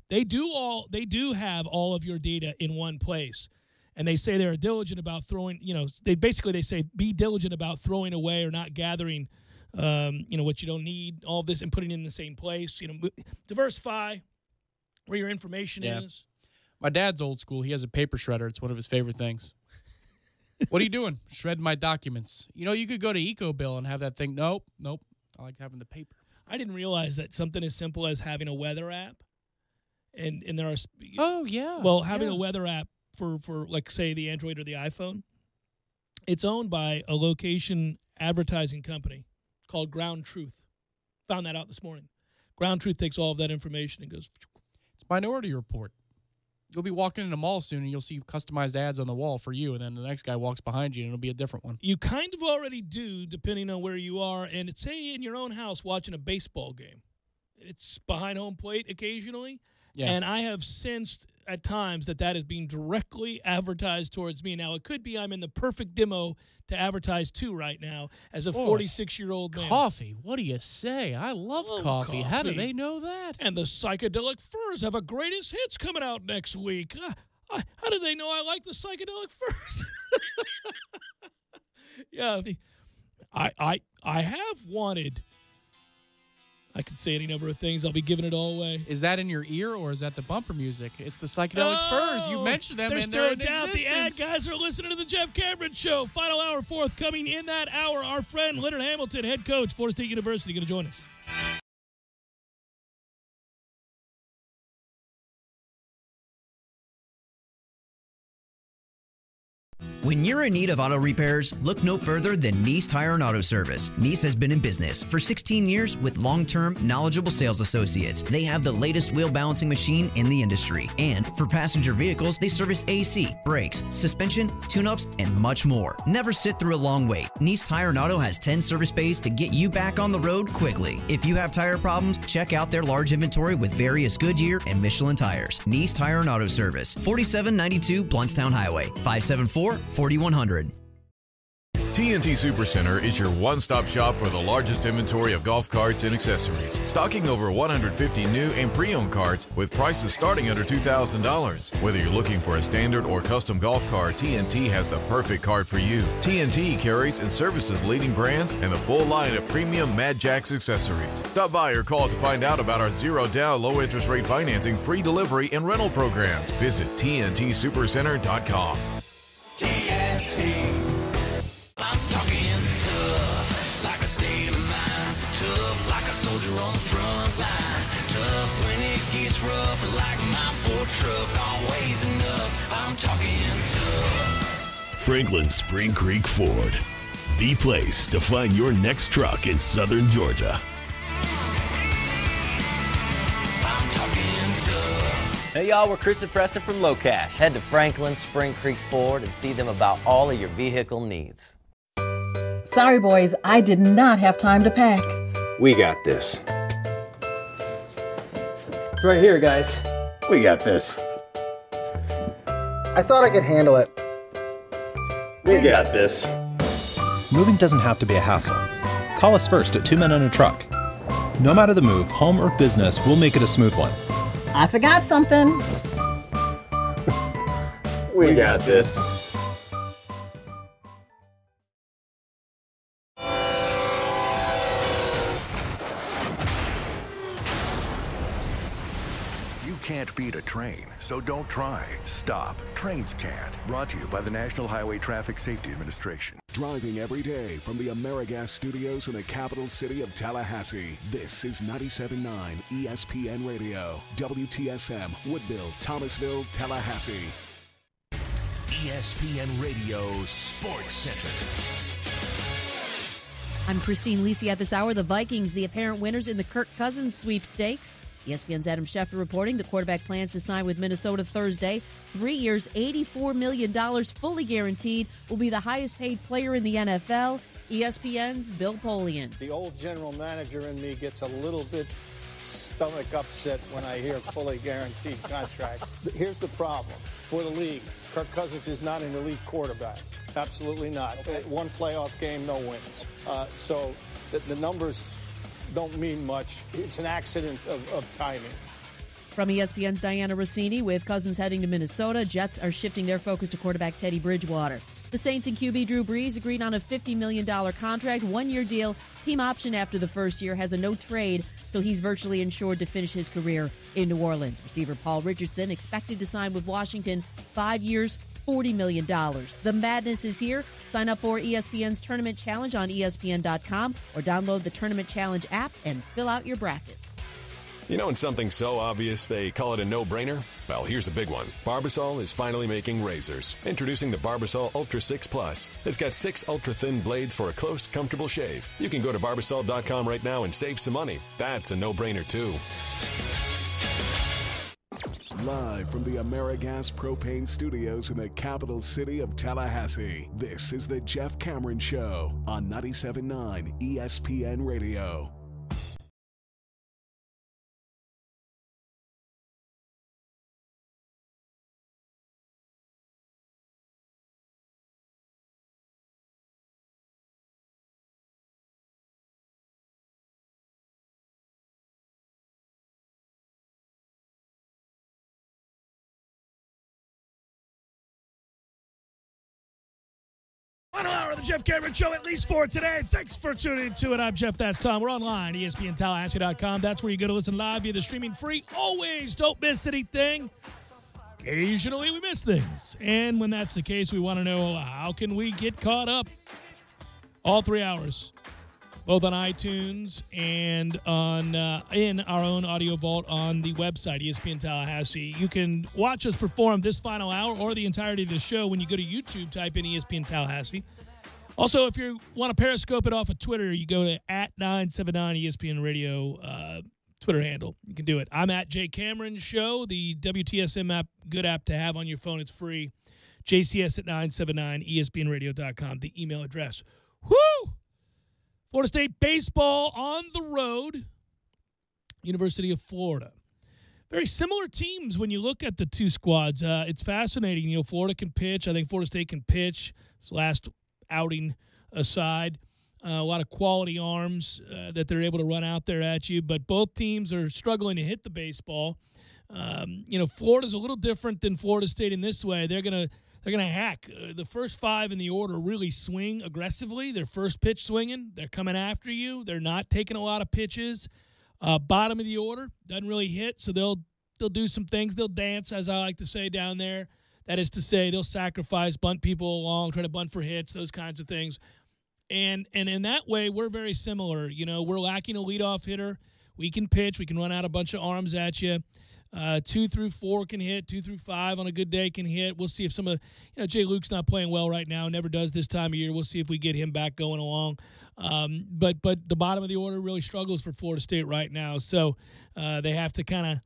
they do have all of your data in one place. And they say they're diligent about throwing, they say be diligent about throwing away or not gathering, what you don't need, all of this, and putting it in the same place. Diversify where your information is. My dad's old school. He has a paper shredder. It's one of his favorite things. What are you doing? Shredding my documents. You could go to EcoBill and have that thing. Nope. I like having the paper. I didn't realize that something as simple as having a weather app, and there are. Oh yeah. Well, having a weather app for like say the Android or the iPhone, it's owned by a location advertising company called Ground Truth. Found that out this morning. Ground Truth takes all of that information and goes. Minority Report. You'll be walking in a mall soon and you'll see customized ads on the wall for you, and then the next guy walks behind you and it'll be a different one. You kind of already do, depending on where you are, and it's, say, in your own house watching a baseball game. It's behind home plate occasionally, and I have sensed at times that is being directly advertised towards me. Now, it could be I'm in the perfect demo to advertise to right now as a 46-year-old man. Coffee. What do you say? I love coffee. How do they know that? And the Psychedelic Furs have a greatest hits coming out next week. How did they know I like the Psychedelic Furs? Yeah, I have wanted. I could say any number of things. I'll be giving it all away. Is that in your ear or is that the bumper music? It's the Psychedelic Furs. You mentioned them and they're in existence. The ad guys are listening to the Jeff Cameron Show. Final hour forthcoming. In that hour, our friend Leonard Hamilton, head coach, Florida State University, going to join us. When you're in need of auto repairs, look no further than Nice Tire and Auto Service. Nice has been in business for 16 years with long-term, knowledgeable sales associates. They have the latest wheel balancing machine in the industry. And for passenger vehicles, they service AC, brakes, suspension, tune-ups, and much more. Never sit through a long wait. Nice Tire and Auto has 10 service bays to get you back on the road quickly. If you have tire problems, check out their large inventory with various Goodyear and Michelin tires. Nice Tire and Auto Service, 4792 Bluntstown Highway, 574-4100. TNT Supercenter is your one-stop shop for the largest inventory of golf carts and accessories, stocking over 150 new and pre-owned carts with prices starting under $2,000. Whether you're looking for a standard or custom golf cart, TNT has the perfect cart for you. TNT carries and services leading brands and a full line of premium Mad Jacks accessories. Stop by or call to find out about our zero-down, low-interest rate financing, free delivery, and rental programs. Visit TNTSupercenter.com. TNT. I'm talking tough, like a state of mind. Tough, like a soldier on the front line. Tough when it gets rough, like my Ford truck. Always enough. I'm talking tough. Franklin Spring Creek Ford, the place to find your next truck in southern Georgia. I'm talking tough. Hey y'all, we're Chris and Preston from Low Cash. Head to Franklin Spring Creek Ford and see them about all of your vehicle needs. Sorry, boys, I did not have time to pack. We got this. It's right here, guys. We got this. I thought I could handle it. We got this. Moving doesn't have to be a hassle. Call us first at 2 Men and a Truck. No matter the move, home or business, we'll make it a smooth one. I forgot something. We got this. You can't beat a train, so don't try. Stop. Trains can't. Brought to you by the National Highway Traffic Safety Administration. Driving every day from the AmeriGas studios in the capital city of Tallahassee. This is 97.9 ESPN Radio. WTSM, Woodville, Thomasville, Tallahassee. ESPN Radio Sports Center. I'm Christine Lisi at this hour. The Vikings, the apparent winners in the Kirk Cousins sweepstakes. ESPN's Adam Schefter reporting the quarterback plans to sign with Minnesota Thursday. 3 years, $84 million, fully guaranteed, will be the highest paid player in the NFL. ESPN's Bill Polian. The old general manager in me gets a little bit stomach upset when I hear fully guaranteed contract. Here's the problem for the league. Kirk Cousins is not an elite quarterback. Absolutely not. One playoff game, no wins. So the numbers don't mean much. It's an accident of timing. From ESPN's Diana Rossini, with Cousins heading to Minnesota, Jets are shifting their focus to quarterback Teddy Bridgewater. The Saints and QB Drew Brees agreed on a $50 million contract, one-year deal, team option after the first year, has a no-trade, so he's virtually insured to finish his career in New Orleans. Receiver Paul Richardson expected to sign with Washington, 5 years, $40 million. The madness is here. Sign up for ESPN's Tournament Challenge on ESPN.com or download the Tournament Challenge app and fill out your brackets. You know, when something's so obvious they call it a no-brainer? Well, here's a big one. Barbasol is finally making razors. Introducing the Barbasol Ultra 6 Plus. It's got 6 ultra-thin blades for a close, comfortable shave. You can go to Barbasol.com right now and save some money. That's a no-brainer, too. Live from the AmeriGas Propane Studios in the capital city of Tallahassee, this is the Jeff Cameron Show on 97.9 ESPN Radio. Final hour of the Jeff Cameron Show, at least for today. Thanks for tuning to it. I'm Jeff, that's Tom. We're online, ESPNTallahassee.com. That's where you go to listen live via the streaming free. Always don't miss anything. Occasionally we miss things. And when that's the case, we want to know how can we get caught up all 3 hours, both on iTunes and on in our own audio vault on the website, ESPN Tallahassee. You can watch us perform this final hour or the entirety of the show when you go to YouTube, type in ESPN Tallahassee. Also, if you want to Periscope it off of Twitter, you go to @979 ESPN Radio Twitter handle. You can do it. I'm at J Cameron Show, the WTSM app, good app to have on your phone. It's free. JCS@979 ESPNRadio.com, the email address. Woo! Florida State baseball on the road. University of Florida. Very similar teams when you look at the two squads. It's fascinating. You know, Florida can pitch. I think Florida State can pitch. This last outing aside, a lot of quality arms that they're able to run out there at you. But both teams are struggling to hit the baseball. You know, Florida's a little different than Florida State in this way. They're gonna hack. The first 5 in the order really swing aggressively. Their first pitch swinging. They're coming after you. They're not taking a lot of pitches. Bottom of the order doesn't really hit, so they'll do some things. They'll dance, as I like to say down there. That is to say, they'll sacrifice, bunt people along, try to bunt for hits, those kinds of things. And in that way, we're very similar. You know, we're lacking a leadoff hitter. We can pitch. We can run out a bunch of arms at you. 2 through 4 can hit. 2 through 5 on a good day can hit. We'll see if some of Jay Luke's not playing well right now. Never does this time of year. We'll see if we get him back going along. But the bottom of the order really struggles for Florida State right now. So they have to kind of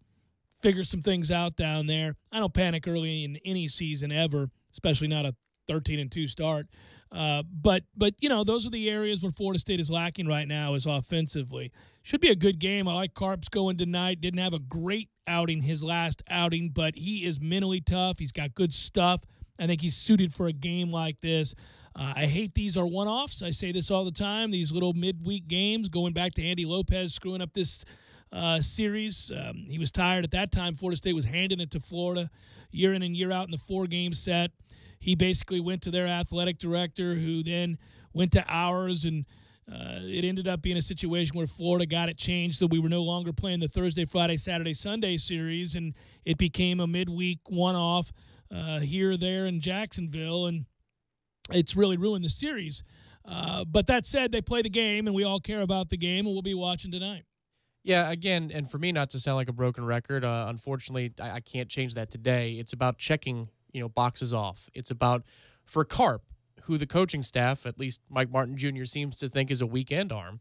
figure some things out down there. I don't panic early in any season ever, especially not a 13-2 start. But those are the areas where Florida State is lacking right now is offensively. Should be a good game. I like Carps going tonight. Didn't have a great outing his last outing, but he is mentally tough. He's got good stuff. I think he's suited for a game like this. I hate these are one-offs. I say this all the time. These little midweek games, going back to Andy Lopez screwing up this series. He was tired at that time. Florida State was handing it to Florida year in and year out in the 4-game set. He basically went to their athletic director, who then went to ours, and it ended up being a situation where Florida got it changed, so we were no longer playing the Thursday, Friday, Saturday, Sunday series, and it became a midweek one-off here, there, in Jacksonville, and it's really ruined the series. But that said, they play the game, and we all care about the game, and we'll be watching tonight. Yeah, again, and for me, not to sound like a broken record, unfortunately, I can't change that today. It's about checking, boxes off. It's about, for Carp, who the coaching staff, at least Mike Martin Jr., seems to think is a weekend arm,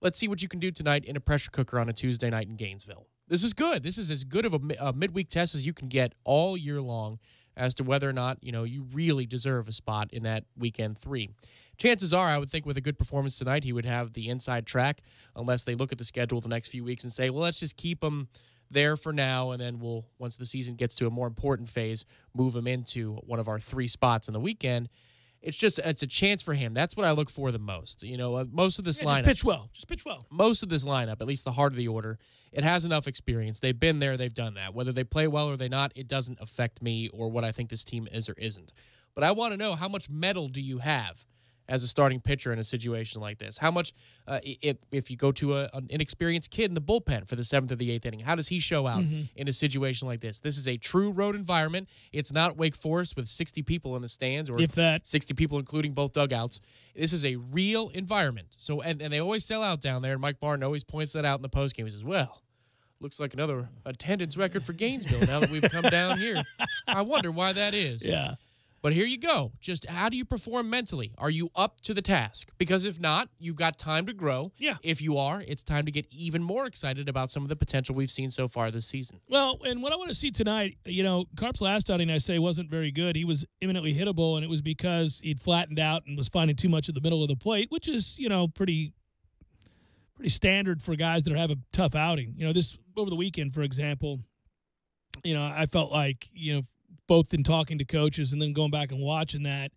let's see what you can do tonight in a pressure cooker on a Tuesday night in Gainesville. This is good. This is as good of a midweek test as you can get all year long as to whether or not, you really deserve a spot in that weekend 3. Chances are, I would think with a good performance tonight, he would have the inside track, unless they look at the schedule the next few weeks and say, well, let's just keep him there for now, and then we'll, once the season gets to a more important phase, move him into one of our 3 spots in the weekend. It's a chance for him. That's what I look for the most. Most of this lineup. Just pitch well. Most of this lineup, at least the heart of the order, it has enough experience. They've been there. They've done that. Whether they play well or they not, it doesn't affect me or what I think this team is or isn't. But I want to know, how much metal do you have as a starting pitcher in a situation like this? How much, if you go to an inexperienced kid in the bullpen for the 7th or the 8th inning, how does he show out in a situation like this? This is a true road environment. It's not Wake Forest with 60 people in the stands, or if that. 60 people including both dugouts. This is a real environment. So, and they always sell out down there, and Mike Martin always points that out in the postgame. He says, well, looks like another attendance record for Gainesville now that we've come down here. I wonder why that is. Yeah. But here you go. Just how do you perform mentally? Are you up to the task? Because if not, you've got time to grow. Yeah. If you are, it's time to get even more excited about some of the potential we've seen so far this season. Well, and what I want to see tonight, Carp's last outing, I say, wasn't very good. He was imminently hittable, and it was because he'd flattened out and was finding too much at the middle of the plate, which is, pretty standard for guys that have a tough outing. This over the weekend, for example, I felt like, both in talking to coaches and then going back and watching that,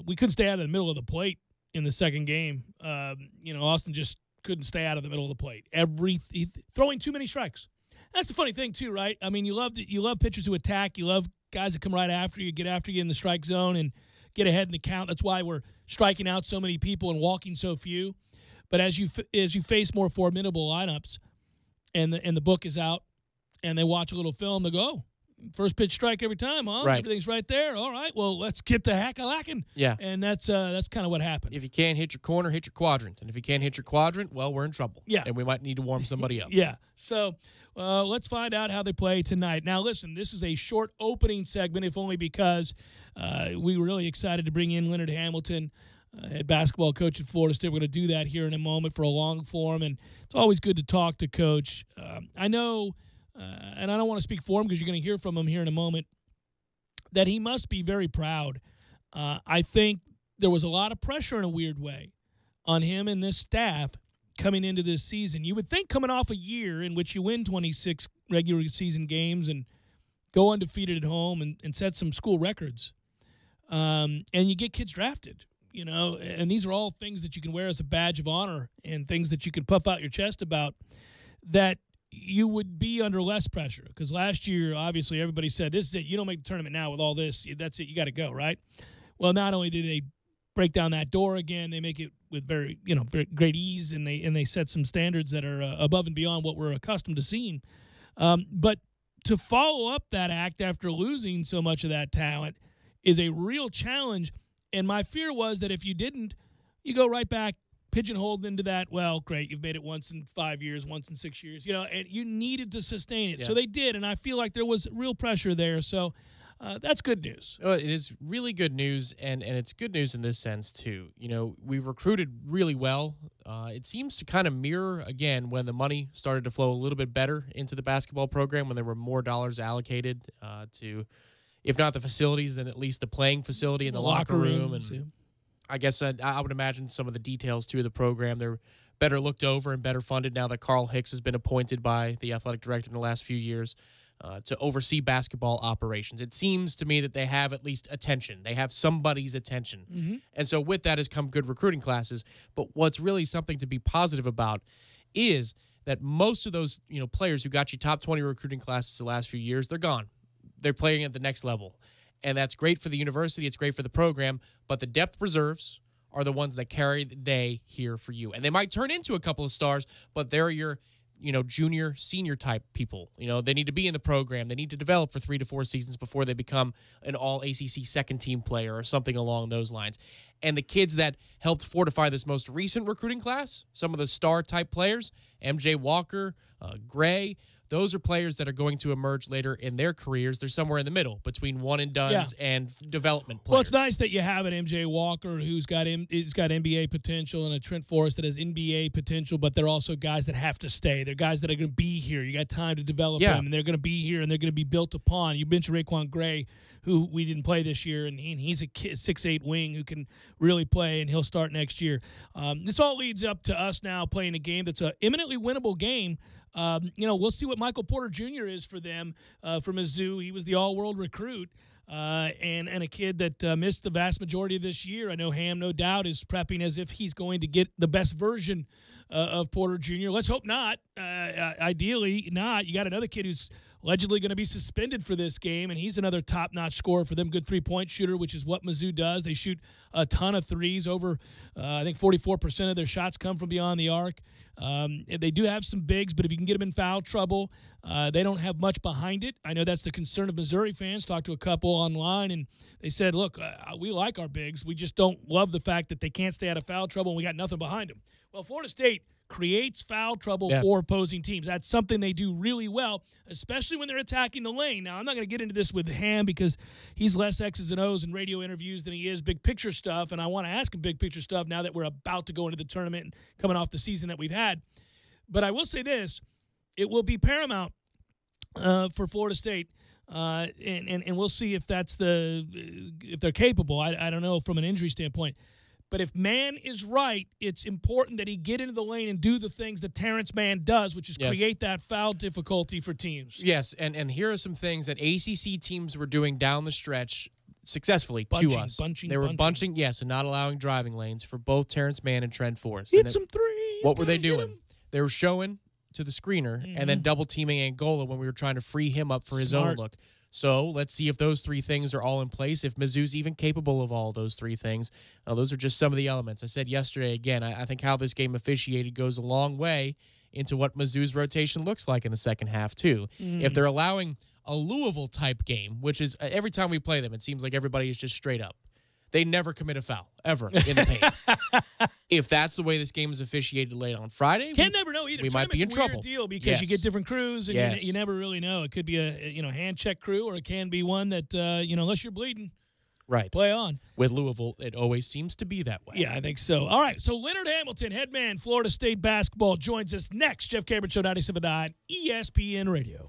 we couldn't stay out of the middle of the plate in the second game. Austin just couldn't stay out of the middle of the plate. Throwing too many strikes. That's the funny thing too, right? I mean, you love pitchers who attack. You love guys that come right after you, get after you in the strike zone and get ahead in the count. That's why we're striking out so many people and walking so few. But as you face more formidable lineups, and the book is out, and they watch a little film, they go, oh, first pitch strike every time, huh? Right. Everything's right there. All right, well, let's get the hack-a-lacking. Yeah. And that's kind of what happened. If you can't hit your corner, hit your quadrant. And if you can't hit your quadrant, well, we're in trouble. Yeah. And we might need to warm somebody up. Yeah. So let's find out how they play tonight. Now, listen, this is a short opening segment, if only because we were really excited to bring in Leonard Hamilton, head basketball coach at Florida State. We're going to do that here in a moment for a long form, and it's always good to talk to Coach. I know, and I don't want to speak for him because you're going to hear from him here in a moment, that he must be very proud. I think there was a lot of pressure in a weird way on him and this staff coming into this season. You would think coming off a year in which you win 26 regular season games and go undefeated at home and set some school records, and you get kids drafted, and these are all things that you can wear as a badge of honor and things that you can puff out your chest about, that you would be under less pressure. Because last year, obviously, everybody said, this is it. You don't make the tournament now with all this. That's it. You got to go, right? Well, not only did they break down that door again, they make it with very great ease, and they set some standards that are above and beyond what we're accustomed to seeing. But to follow up that act after losing so much of that talent is a real challenge. And my fear was that if you didn't, you go right back pigeonholed into that, well, great, you've made it once in 5 years, once in 6 years, and you needed to sustain it. Yeah. So they did, and I feel like there was real pressure there. So that's good news. It is really good news, and it's good news in this sense, too. We've recruited really well. It seems to kind of mirror, again, when the money started to flow a little bit better into the basketball program, when there were more dollars allocated to, if not the facilities, then at least the playing facility and the locker room. And I guess I would imagine some of the details, too, of the program, they're better looked over and better funded now that Carl Hicks has been appointed by the athletic director in the last few years. to oversee basketball operations. It seems to me that they have at least attention. They have somebody's attention. Mm-hmm. And so with that has come good recruiting classes. But what's really something to be positive about is that most of those players who got you top 20 recruiting classes the last few years, they're gone. They're playing at the next level. And that's great for the university. It's great for the program. But the depth reserves are the ones that carry the day here for you. And they might turn into a couple of stars, but they're your junior, senior type people. They need to be in the program. They need to develop for 3 to 4 seasons before they become an all-ACC second team player or something along those lines. And the kids that helped fortify this most recent recruiting class, some of the star type players, MJ Walker, Gray, those are players that are going to emerge later in their careers. They're somewhere in the middle between one-and-dones and development players. Well, it's nice that you have an MJ Walker who's got NBA potential and a Trent Forrest that has NBA potential, but they're also guys that have to stay. They're guys that are going to be here. You got time to develop them, and they're going to be here, and they're going to be built upon. You mentioned Raekwon Gray, who we didn't play this year, and he's a 6'8" wing who can really play, and he'll start next year. This all leads up to us now playing a game that's an imminently winnable game. We'll see what Michael Porter Jr. is for them from Mizzou. He was the all-world recruit and a kid that missed the vast majority of this year. I know Ham, no doubt, is prepping as if he's going to get the best version of Porter Jr. Let's hope not. Ideally not. You got another kid who's allegedly going to be suspended for this game, and he's another top-notch scorer for them, good three-point shooter, which is what Mizzou does. They shoot a ton of threes. Over, I think 44% of their shots come from beyond the arc. They do have some bigs, but if you can get them in foul trouble, they don't have much behind it. I know that's the concern of Missouri fans. Talked to a couple online, and they said, look, we like our bigs. We just don't love the fact that they can't stay out of foul trouble, and we got nothing behind them. Well, Florida State creates foul trouble for opposing teams. That's something they do really well, especially when they're attacking the lane. Now, I'm not going to get into this with Ham because he's less X's and O's in radio interviews than he is big picture stuff, and I want to ask him big picture stuff now that we're about to go into the tournament and coming off the season that we've had. But I will say this, it will be paramount for Florida State, and we'll see if if they're capable. I don't know from an injury standpoint. But if Mann is right, it's important that he get into the lane and do the things that Terrence Mann does, which is create that foul difficulty for teams. Yes, and here are some things that ACC teams were doing down the stretch successfully to us. They were bunching, yes, and not allowing driving lanes for both Terrence Mann and Trent Forrest. Hit some threes. What were they doing? They were showing to the screener and then double-teaming Angola when we were trying to free him up for his own look. So let's see if those three things are all in place, if Mizzou's even capable of all those three things. Those are just some of the elements. I said yesterday, again, I think how this game officiated goes a long way into what Mizzou's rotation looks like in the second half, too. If they're allowing a Louisville-type game, which is every time we play them, it seems like everybody is just straight up. They never commit a foul, ever, in the paint. If that's the way this game is officiated late on Friday, can't never know either. We might be in trouble. Weird deal because you get different crews, and you never really know. It could be a hand check crew, or it can be one that unless you're bleeding, right, play on. With Louisville, it always seems to be that way. Yeah, I think so. All right, so Leonard Hamilton, head man, Florida State basketball, joins us next. Jeff Cameron Show, 97.9 ESPN Radio.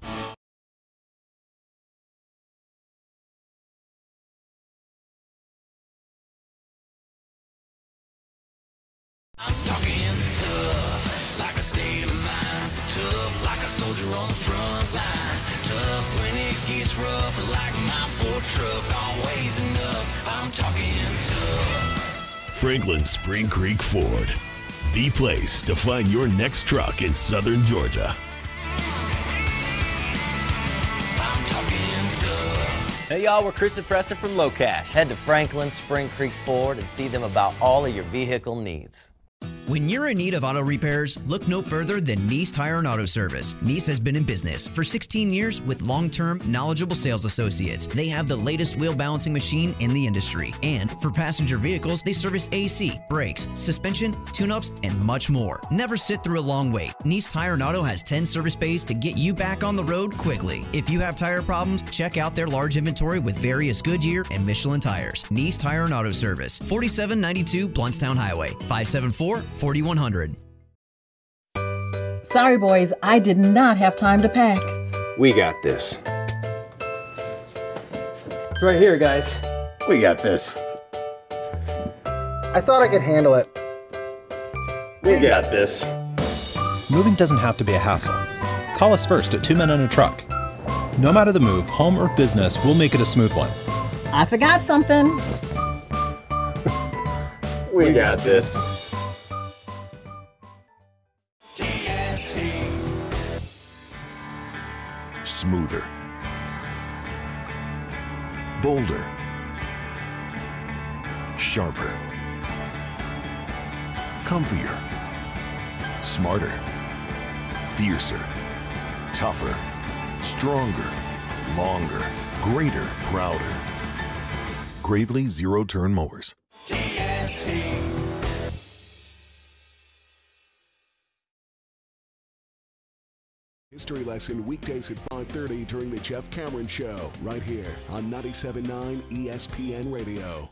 I'm talking tough, like a state of mind. Tough, like a soldier on the front line. Tough when it gets rough, like my Ford truck. Always enough, I'm talking tough. Franklin Spring Creek Ford, the place to find your next truck in southern Georgia. I'm talking tough. Hey y'all, we're Chris and Preston from Low Cash. Head to Franklin Spring Creek Ford and see them about all of your vehicle needs. When you're in need of auto repairs, look no further than Nice Tire and Auto Service. Nice has been in business for 16 years with long-term, knowledgeable sales associates. They have the latest wheel balancing machine in the industry. And for passenger vehicles, they service AC, brakes, suspension, tune-ups, and much more. Never sit through a long wait. Nice Tire and Auto has 10 service bays to get you back on the road quickly. If you have tire problems, check out their large inventory with various Goodyear and Michelin tires. Nice Tire and Auto Service, 4792 Bluntstown Highway, 574-4100. Sorry, boys, I did not have time to pack. We got this. It's right here, guys. We got this. I thought I could handle it. We got this. Moving doesn't have to be a hassle. Call us first at 2 Men and a Truck. No matter the move, home or business, we'll make it a smooth one. I forgot something. We got this. Smoother. Bolder. Sharper. Comfier. Smarter. Fiercer. Tougher. Stronger. Longer. Greater. Prouder. Gravely Zero-Turn Mowers. History lesson weekdays at 5:30 during the Jeff Cameron Show, right here on 97.9 ESPN Radio.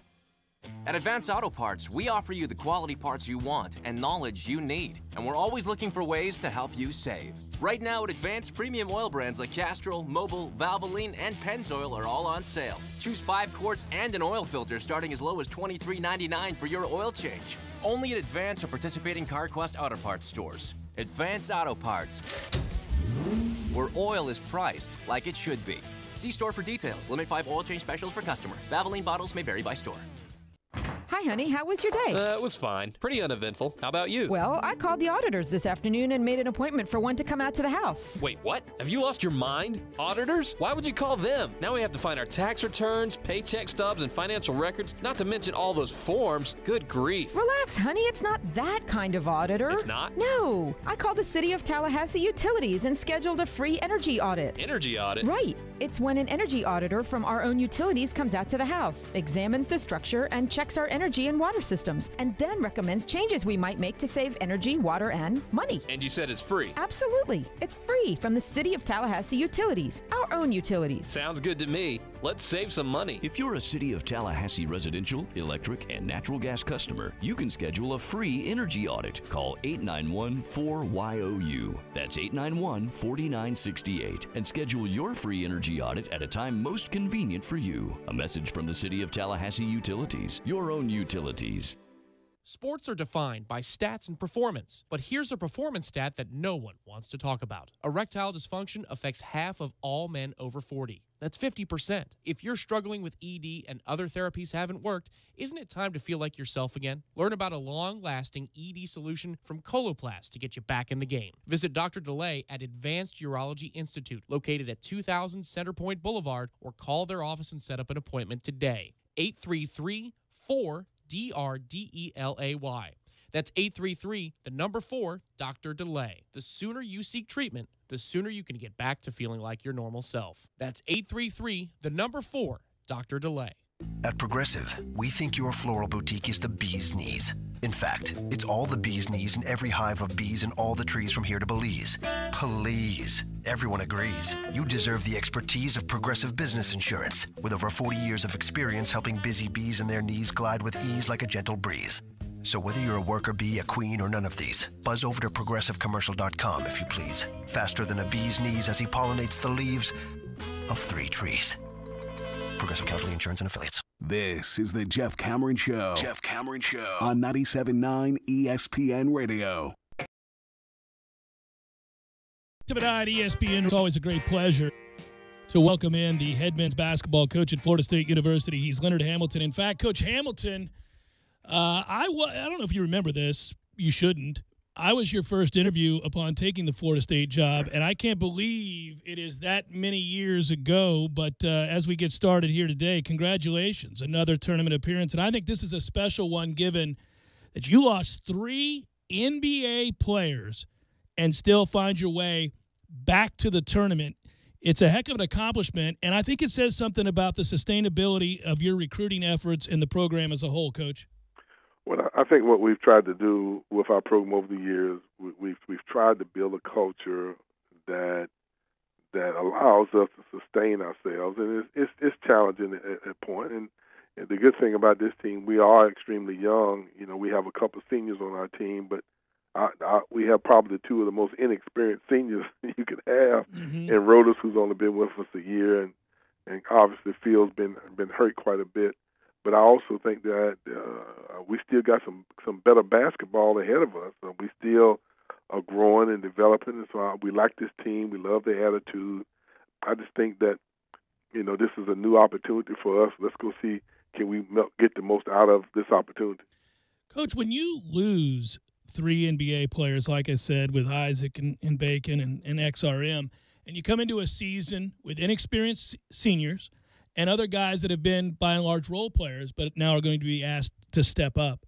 At Advance Auto Parts, we offer you the quality parts you want and knowledge you need. And we're always looking for ways to help you save. Right now at Advance, premium oil brands like Castrol, Mobil, Valvoline, and Pennzoil are all on sale. Choose 5 quarts and an oil filter starting as low as $23.99 for your oil change. Only at Advance or participating CarQuest Auto Parts stores. Advance Auto Parts, where oil is priced like it should be. See store for details. Limit 5 oil change specials per customer. Valvoline bottles may vary by store. Hi, honey. How was your day? It was fine. Pretty uneventful. How about you? Well, I called the auditors this afternoon and made an appointment for one to come out to the house. Wait, what? Have you lost your mind? Auditors? Why would you call them? Now we have to find our tax returns, paycheck stubs, and financial records, not to mention all those forms. Good grief. Relax, honey. It's not that kind of auditor. It's not? No. I called the City of Tallahassee Utilities and scheduled a free energy audit. Energy audit? Right. It's when an energy auditor from our own utilities comes out to the house, examines the structure, and checks our energy and water systems, and then recommends changes we might make to save energy, water, and money. And you said it's free? Absolutely. It's free from the City of Tallahassee Utilities, our own utilities. Sounds good to me. Let's save some money. If you're a City of Tallahassee residential, electric, and natural gas customer, you can schedule a free energy audit. Call 891-4YOU. That's 891-4968. And schedule your free energy audit at a time most convenient for you. A message from the City of Tallahassee Utilities, your own utilities. Sports are defined by stats and performance, but here's a performance stat that no one wants to talk about. Erectile dysfunction affects half of all men over 40. That's 50%. If you're struggling with ED and other therapies haven't worked, isn't it time to feel like yourself again? Learn about a long-lasting ED solution from Coloplast to get you back in the game. Visit Dr. DeLay at Advanced Urology Institute, located at 2000 Centerpoint Boulevard, or call their office and set up an appointment today. 833-4DRDELAY. That's 833-4, Dr. DeLay. The sooner you seek treatment, the sooner you can get back to feeling like your normal self. That's 833-4, Dr. DeLay. At Progressive, we think your floral boutique is the bee's knees. In fact, it's all the bee's knees in every hive of bees in all the trees from here to Belize. Please. Everyone agrees. You deserve the expertise of Progressive Business Insurance, with over 40 years of experience helping busy bees and their knees glide with ease like a gentle breeze. So whether you're a worker bee, a queen, or none of these, buzz over to progressivecommercial.com if you please. Faster than a bee's knees as he pollinates the leaves of 3 trees. Progressive Casualty Insurance and Affiliates. This is the Jeff Cameron Show. Jeff Cameron Show on 97.9 ESPN Radio. 97.9 ESPN. It's always a great pleasure to welcome in the head men's basketball coach at Florida State University. He's Leonard Hamilton. In fact, Coach Hamilton, I don't know if you remember this. You shouldn't. I was your first interview upon taking the Florida State job, and I can't believe it is that many years ago. But as we get started here today, congratulations, another tournament appearance. And I think this is a special one given that you lost 3 NBA players and still find your way back to the tournament. It's a heck of an accomplishment, and I think it says something about the sustainability of your recruiting efforts in the program as a whole, Coach. Well, I think what we've tried to do with our program over the years, we've tried to build a culture that allows us to sustain ourselves, and it's challenging at point. And the good thing about this team, we are extremely young. You know, we have a couple of seniors on our team, but we have probably 2 of the most inexperienced seniors you could have. Mm-hmm. And Rodas, who's only been with us a year, and obviously Phil's been hurt quite a bit. But I also think that we still got some better basketball ahead of us. We still are growing and developing, and so we like this team. We love their attitude. I just think that, this is a new opportunity for us. Let's go see, can we get the most out of this opportunity. Coach, when you lose 3 NBA players, like I said, with Isaac and Bacon and XRM, and you come into a season with inexperienced seniors and other guys that have been, by and large, role players, but now are going to be asked to step up,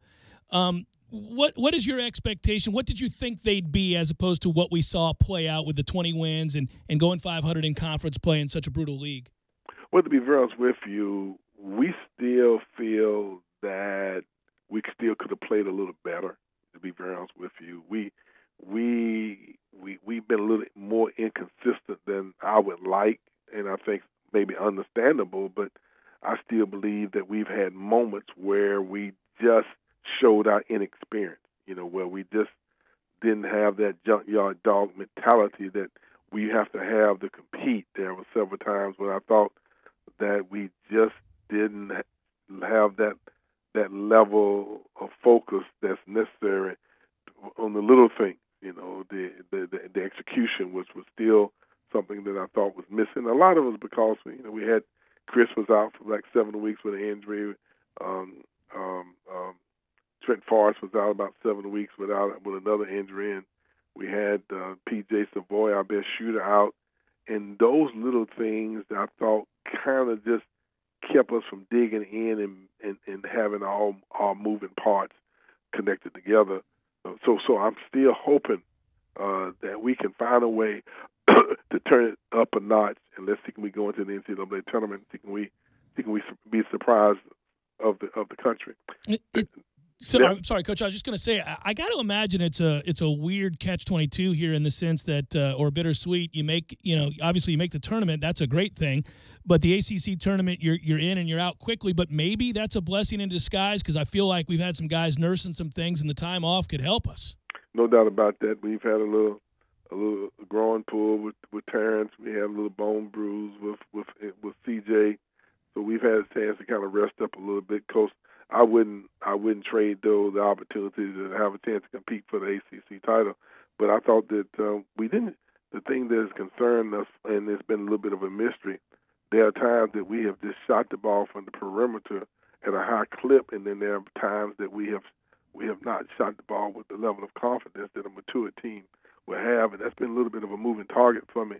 what is your expectation? What did you think they'd be as opposed to what we saw play out with the 20 wins and going 500 in conference play in such a brutal league? Well, to be very honest with you, we still feel that we still could have played a little better, to be very honest with you. We've been a little more inconsistent than I would like, and I think maybe understandable, but I still believe that we've had moments where we just showed our inexperience, where we just didn't have that junkyard dog mentality that we have to have to compete. There were several times when I thought that we just didn't have that level of focus that's necessary on the little things. The execution, which was still something that I thought was missing. A lot of it was because we had Chris was out for like 7 weeks with an injury. Trent Forrest was out about 7 weeks with another injury, and we had P.J. Savoy, our best shooter, out. And those little things that I thought kind of just kept us from digging in and having all moving parts connected together. So I'm still hoping that we can find a way to turn it up a notch, and let's see, can we go into the NCAA tournament? Can we be surprised of the country? I'm sorry, Coach. I was just going to say, I got to imagine it's a weird catch-22 here in the sense that, or bittersweet. Obviously you make the tournament. That's a great thing, but the ACC tournament, you're in and you're out quickly. But maybe that's a blessing in disguise because I feel like we've had some guys nursing some things, and the time off could help us. No doubt about that. We've had a little growing pull with Terrence. We have a little bone bruise with CJ. So we've had a chance to kind of rest up a little bit. Coach, I wouldn't trade the opportunity to have a chance to compete for the ACC title. But I thought that we didn't. The thing that has concerned us, and it's been a little bit of a mystery, there are times that we have just shot the ball from the perimeter at a high clip, and then there are times that we have not shot the ball with the level of confidence that a mature team will have, and that's been a little bit of a moving target for me.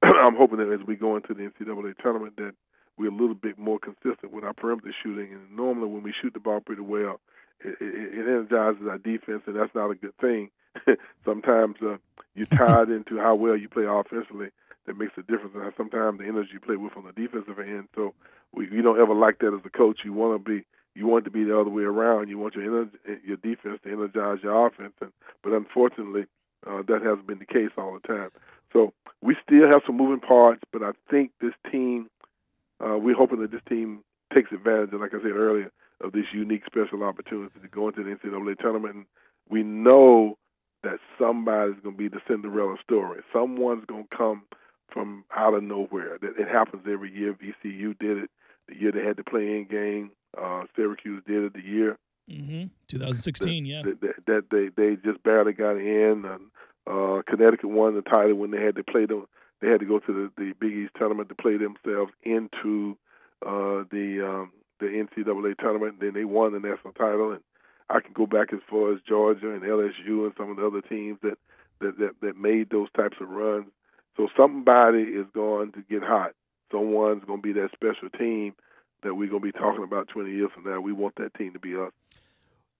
I'm hoping that as we go into the NCAA tournament that we're a little bit more consistent with our perimeter shooting. And normally when we shoot the ball pretty well, it energizes our defense, and that's not a good thing. Sometimes you're tied into how well you play offensively. That makes a difference. And sometimes the energy you play with on the defensive end. So you don't ever like that as a coach. You want it to be the other way around. You want your defense to energize your offense. But unfortunately, that hasn't been the case all the time. So we still have some moving parts, but I think this team, we're hoping that this team takes advantage, like I said earlier, of this unique special opportunity to go into the NCAA tournament. And we know that somebody's going to be the Cinderella story. Someone's going to come from out of nowhere. It happens every year. VCU did it the year they had the play-in game. Syracuse did it the year. 2016, that they just barely got in. Connecticut won the title when they had to play them. They had to go to the Big East tournament to play themselves into the NCAA tournament. Then they won the national title, and I can go back as far as Georgia and LSU and some of the other teams that made those types of runs. So somebody is going to get hot. Someone's going to be that special team that we're going to be talking about 20 years from now. We want that team to be us.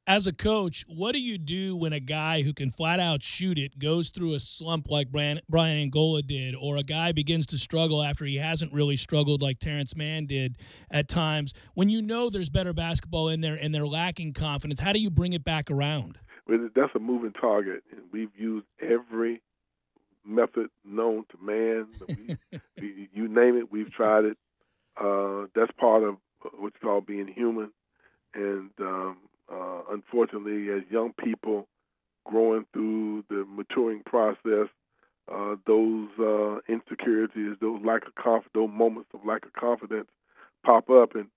As a coach, what do you do when a guy who can flat out shoot it goes through a slump like Brian Angola did, or a guy begins to struggle after he hasn't really struggled like Terrence Mann did at times? When you know there's better basketball in there and they're lacking confidence, how do you bring it back around? Well, that's a moving target. We've used every method known to man. You name it, we've tried it. That's part of what's called being human. And unfortunately, as young people growing through the maturing process, those insecurities, those those moments of lack of confidence pop up. And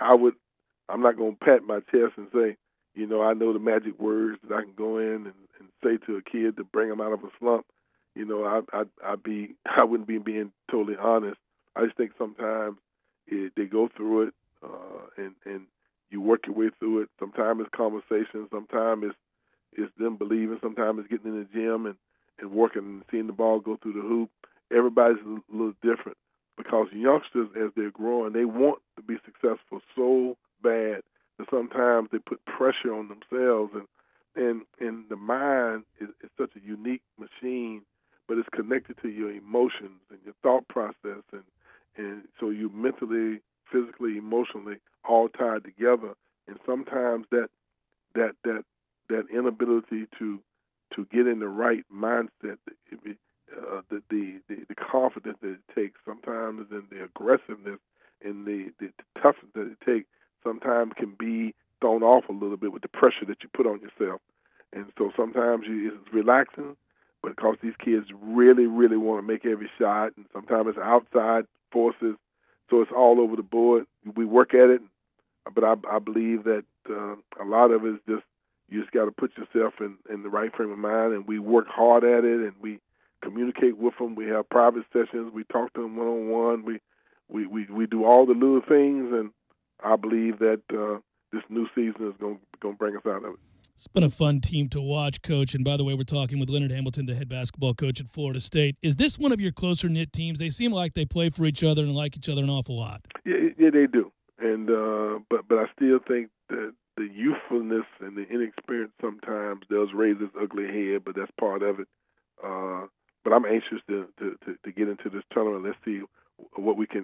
I'm not going to pat my chest and say, I know the magic words that I can go in and say to a kid to bring them out of a slump. I wouldn't be being totally honest. I just think sometimes they go through it, and you work your way through it. Sometimes it's conversation. Sometimes it's them believing. Sometimes it's getting in the gym and working and seeing the ball go through the hoop. Everybody's a little different because youngsters, as they're growing, they want to be successful so bad that sometimes they put pressure on themselves. And the mind is such a unique machine, but it's connected to your emotions and your thought process, and so you mentally, physically, emotionally all tied together. And sometimes that inability to get in the right mindset, the confidence that it takes sometimes, and the aggressiveness and the toughness that it takes sometimes can be thrown off a little bit with the pressure that you put on yourself. And so sometimes it's relaxing, but because these kids really, really want to make every shot, and sometimes it's outside forces, so it's all over the board. We work at it, but I believe that a lot of it is just you just got to put yourself in the right frame of mind, and we work hard at it, and we communicate with them. We have private sessions. We talk to them one-on-one. We do all the little things, and I believe that this new season is going to bring us out of it. It's been a fun team to watch, Coach. And by the way, we're talking with Leonard Hamilton, the head basketball coach at Florida State. Is this one of your closer-knit teams? They seem like they play for each other and like each other an awful lot. Yeah, they do. And but I still think that the youthfulness and the inexperience sometimes does raise its ugly head, but that's part of it. But I'm anxious to get into this tournament. Let's see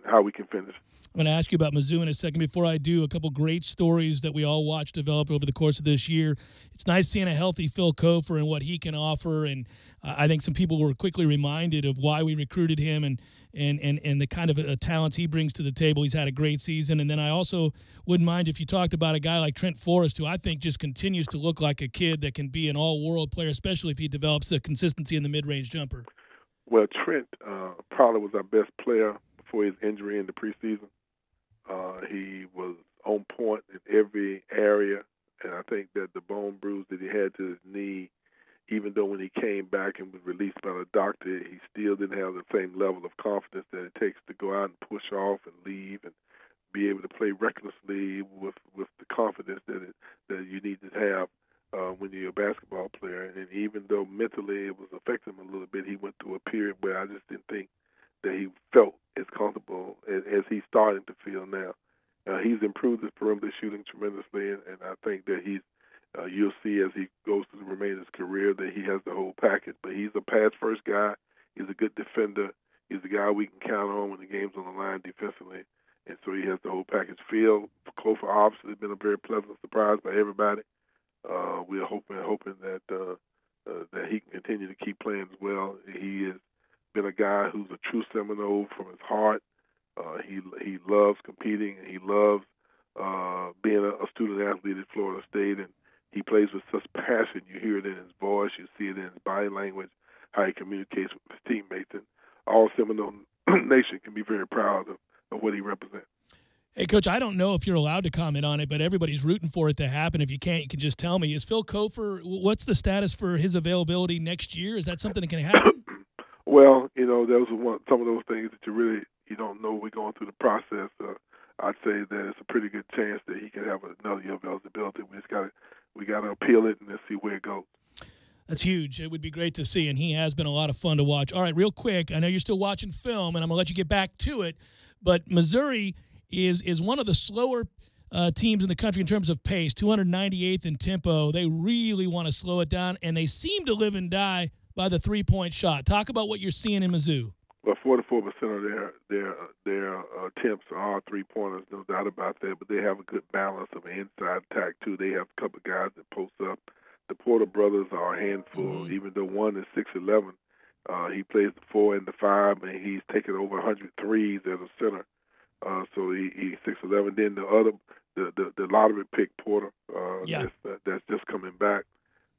how we can finish. I'm going to ask you about Mizzou in a second. Before I do, a couple great stories that we all watched develop over the course of this year. It's nice seeing a healthy Phil Kofer and what he can offer, and I think some people were quickly reminded of why we recruited him and the kind of talents he brings to the table. He's had a great season. And then I also wouldn't mind if you talked about a guy like Trent Forrest, who I think just continues to look like a kid that can be an all-world player, especially if he develops a consistency in the mid-range jumper. Well, Trent probably was our best player before his injury in the preseason. He was on point in every area, and I think that the bone bruise that he had to his knee, even though when he came back and was released by the doctor, he still didn't have the same level of confidence that it takes to go out and push off and leave and be able to play recklessly with the confidence that you need to have when you're a basketball player. And even though mentally it was affecting him a little bit, he went through a period where I just didn't think that he felt as comfortable as he's starting to feel now. He's improved his perimeter shooting tremendously, and I think that you'll see as he goes to the remainder of his career that he has the whole package. But he's a pass-first guy. He's a good defender. He's a guy we can count on when the game's on the line defensively. And so he has the whole package. Phil Kofer obviously has been a very pleasant surprise by everybody. We're hoping that he can continue to keep playing as well. He has been a guy who's a true Seminole from his heart. He loves competing, and he loves being a student athlete at Florida State, and he plays with such passion. You hear it in his voice, you see it in his body language, how he communicates with his teammates, and all Seminole Nation can be very proud of what he represents. Hey, Coach, I don't know if you're allowed to comment on it, but everybody's rooting for it to happen. If you can't, you can just tell me. Is Phil Kofer, what's the status for his availability next year? Is that something that can happen? Well, those are some of those things that you don't know. We're going through the process. I'd say that it's a pretty good chance that he can have another year of eligibility. We got to appeal it and let's see where it goes. That's huge. It would be great to see, and he has been a lot of fun to watch. All right, real quick, I know you're still watching film, and I'm going to let you get back to it, but Missouri is one of the slower teams in the country in terms of pace, 298th in tempo. They really want to slow it down, and they seem to live and die by the three-point shot. Talk about what you're seeing in Mizzou. Well, 44% of their attempts are three-pointers, no doubt about that, but they have a good balance of an inside attack, too. They have a couple of guys that post up. The Porter brothers are a handful, even though one is 6'11". He plays the 4 and the 5, and he's taken over 100 threes as a center. So he's 6'11". Then the lottery pick Porter, that's just coming back.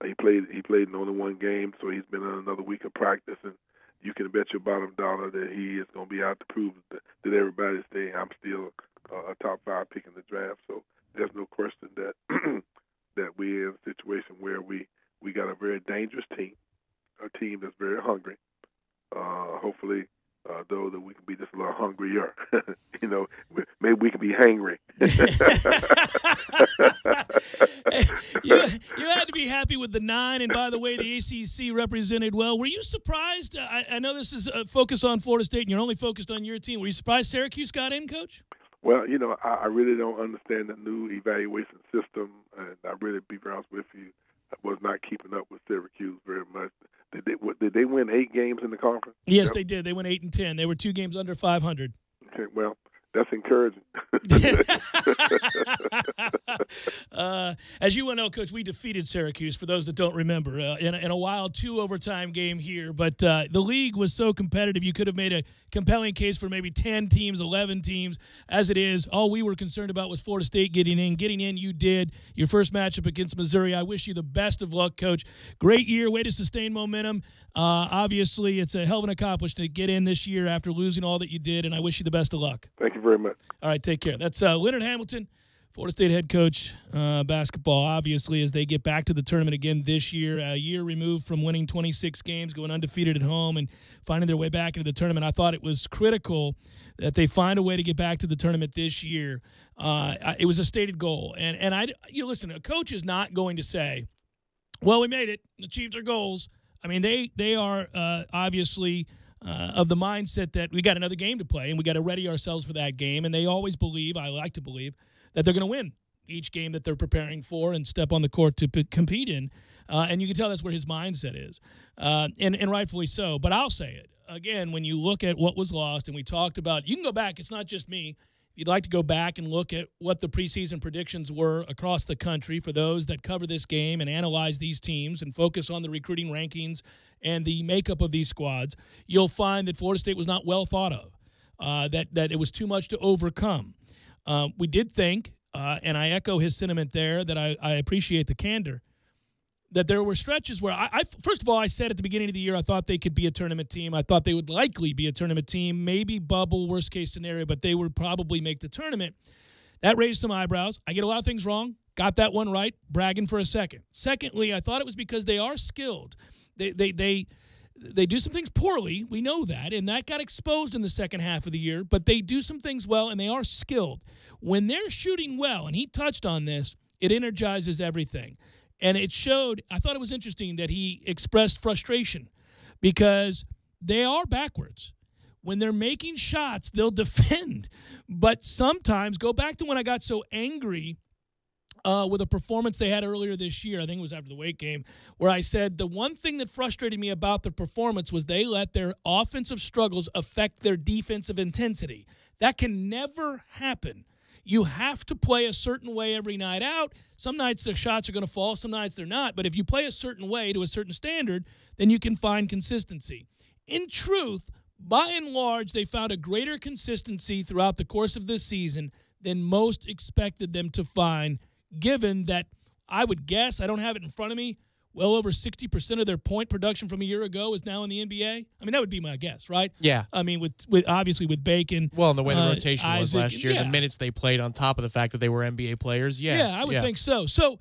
He played in only one game, so he's been on another week of practice, and you can bet your bottom dollar that he is going to be out to prove that everybody's saying I'm still a top 5 pick in the draft. So there's no question that that we're in a situation where we got a very dangerous team, a team that's very hungry, happy with the 9, and by the way, the ACC represented well. Were you surprised? I know this is a focus on Florida State, and you're only focused on your team. Were you surprised Syracuse got in, Coach? Well, I really don't understand the new evaluation system, and I really, to be honest with you, I was not keeping up with Syracuse very much. Did they win 8 games in the conference? Yes, they did. They went 8 and 10. They were 2 games under 500. Okay, well, that's encouraging. As you well know, Coach, we defeated Syracuse, for those that don't remember, in a wild 2-overtime game here. But the league was so competitive, you could have made a compelling case for maybe 10 teams, 11 teams. As it is, all we were concerned about was Florida State getting in. Getting in, you did. Your first matchup against Missouri. I wish you the best of luck, Coach. Great year. Way to sustain momentum. Obviously, it's a hell of an accomplishment to get in this year after losing all that you did, and I wish you the best of luck. Thank you very much. All right, take care. That's Leonard Hamilton, Florida State head coach, basketball, obviously, as they get back to the tournament again this year, a year removed from winning 26 games, going undefeated at home, and finding their way back into the tournament. I thought it was critical that they find a way to get back to the tournament this year. It was a stated goal. And listen, a coach is not going to say, well, we made it, achieved our goals. I mean, they are obviously of the mindset that we got another game to play and we got to ready ourselves for that game. And they always believe, I like to believe, that they're going to win each game that they're preparing for and step on the court to compete in. And you can tell that's where his mindset is, and rightfully so. But I'll say it again, when you look at what was lost, and we talked about, you can go back, it's not just me. If you'd like to go back and look at what the preseason predictions were across the country for those that cover this game and analyze these teams and focus on the recruiting rankings and the makeup of these squads, you'll find that Florida State was not well thought of, that it was too much to overcome. We did think, and I echo his sentiment there, that I appreciate the candor, that there were stretches where first of all, I said at the beginning of the year I thought they could be a tournament team. I thought they would likely be a tournament team, maybe bubble, worst case scenario, but they would probably make the tournament. That raised some eyebrows. I get a lot of things wrong. Got that one right. Bragging for a second. Secondly, I thought it was because they are skilled. They do some things poorly. We know that, and that got exposed in the second half of the year, but they do some things well, and they are skilled. When they're shooting well, and he touched on this, it energizes everything. And it showed, I thought it was interesting that he expressed frustration because they are backwards. When they're making shots, they'll defend. But sometimes, go back to when I got so angry with a performance they had earlier this year, I think it was after the Wake game, where I said the one thing that frustrated me about the performance was they let their offensive struggles affect their defensive intensity. That can never happen. You have to play a certain way every night out. Some nights the shots are going to fall, some nights they're not. But if you play a certain way to a certain standard, then you can find consistency. In truth, by and large, they found a greater consistency throughout the course of this season than most expected them to find, given that I would guess, I don't have it in front of me, well over 60% of their point production from a year ago is now in the NBA. I mean, that would be my guess, right? Yeah. I mean, with obviously with Bacon. Well, and the way the rotation was Isaac, last year, the minutes they played on top of the fact that they were NBA players, yes. Yeah, I would think so. So,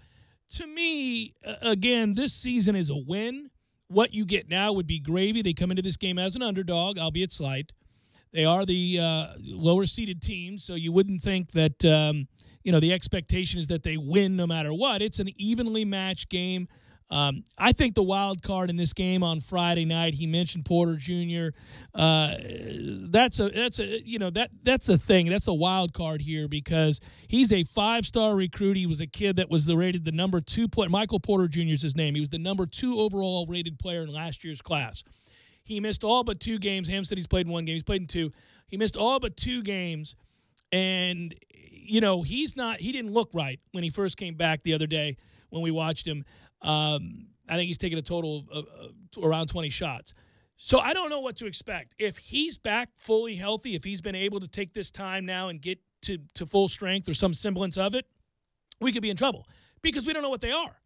to me, again, this season is a win. What you get now would be gravy. They come into this game as an underdog, albeit slight. They are the lower-seeded team, so you wouldn't think that, the expectation is that they win no matter what. It's an evenly matched game. I think the wild card in this game on Friday night, he mentioned Porter Jr. That's a thing. That's a wild card here because he's a 5-star recruit. He was a kid that was rated the number 2 player. Michael Porter Jr. is his name. He was the number 2 overall rated player in last year's class. He missed all but 2 games. Ham said he's played in 1 game. He's played in 2. He missed all but 2 games, and he didn't look right when he first came back the other day when we watched him. I think he's taken a total of around 20 shots. So I don't know what to expect. If he's back fully healthy, if he's been able to take this time now and get to full strength or some semblance of it, we could be in trouble because we don't know what they are.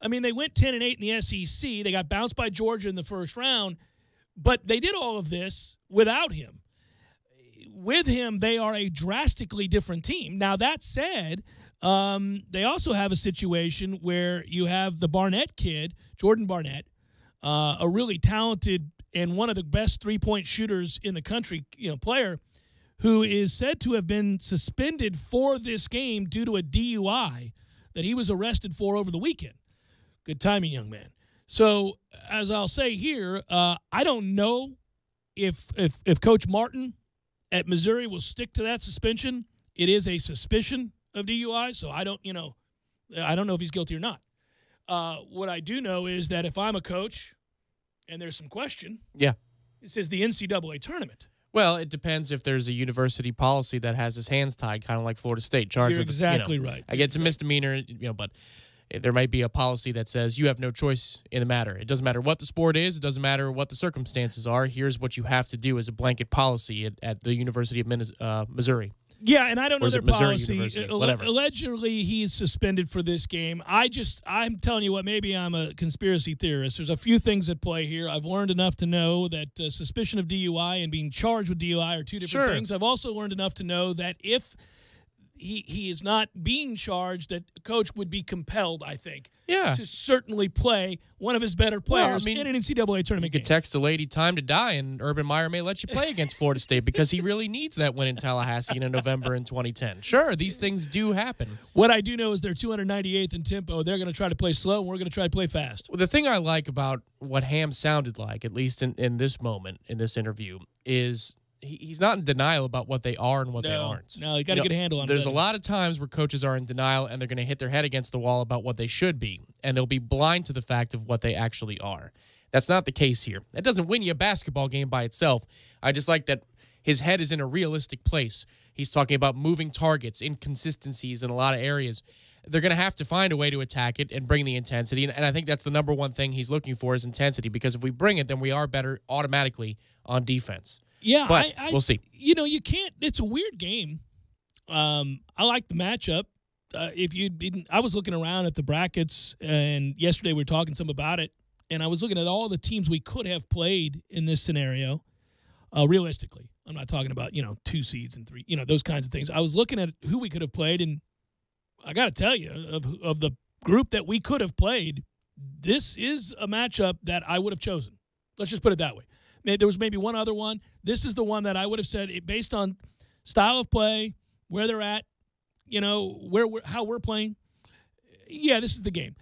I mean, they went 10-8 in the SEC. They got bounced by Georgia in the first round, but they did all of this without him. With him, they are a drastically different team. Now, that said, they also have a situation where you have the Barnett kid, Jordan Barnett, a really talented and one of the best three-point shooters in the country, player, who is said to have been suspended for this game due to a DUI that he was arrested for over the weekend. Good timing, young man. So, as I'll say here, I don't know if Coach Martin at Missouri will stick to that suspension. It is a suspicion of DUI, so I don't know if he's guilty or not. What I do know is that if I'm a coach and there's some question, this is the NCAA tournament. Well, it depends if there's a university policy that has his hands tied, kind of like Florida State. You're exactly right. I get it's a misdemeanor, but there might be a policy that says you have no choice in the matter. It doesn't matter what the sport is. It doesn't matter what the circumstances are. Here's what you have to do as a blanket policy at the University of Missouri. Yeah, and I don't know their policy. Whatever. Allegedly, he's suspended for this game. I'm telling you what, maybe I'm a conspiracy theorist. There's a few things at play here. I've learned enough to know that suspicion of DUI and being charged with DUI are two different things. I've also learned enough to know that if he is not being charged, that a coach would be compelled, I think, to certainly play one of his better players in an NCAA tournament game. You could text a lady time to die, and Urban Meyer may let you play against Florida State because he really needs that win in Tallahassee in November in 2010. Sure, these things do happen. What I do know is they're 298th in tempo. They're going to try to play slow, and we're going to try to play fast. Well, the thing I like about what Ham sounded like, at least in this moment, in this interview, is he's not in denial about what they are and what they aren't. No, you got to get a handle on it. There's a lot of times where coaches are in denial and they're going to hit their head against the wall about what they should be, and they'll be blind to the fact of what they actually are. That's not the case here. That doesn't win you a basketball game by itself. I just like that his head is in a realistic place. He's talking about moving targets, inconsistencies in a lot of areas. They're going to have to find a way to attack it and bring the intensity, and I think that's the number one thing he's looking for is intensity, because if we bring it, then we are better automatically on defense. Yeah, but we'll see. You can't. It's a weird game. I like the matchup. I was looking around at the brackets, and yesterday we were talking some about it, and I was looking at all the teams we could have played in this scenario. Realistically, I'm not talking about 2 seeds and 3, those kinds of things. I was looking at who we could have played, and I got to tell you, of the group that we could have played, this is a matchup that I would have chosen. Let's just put it that way. There was maybe one other one. This is the one that I would have said, based on style of play, where they're at, how we're playing. Yeah, this is the game.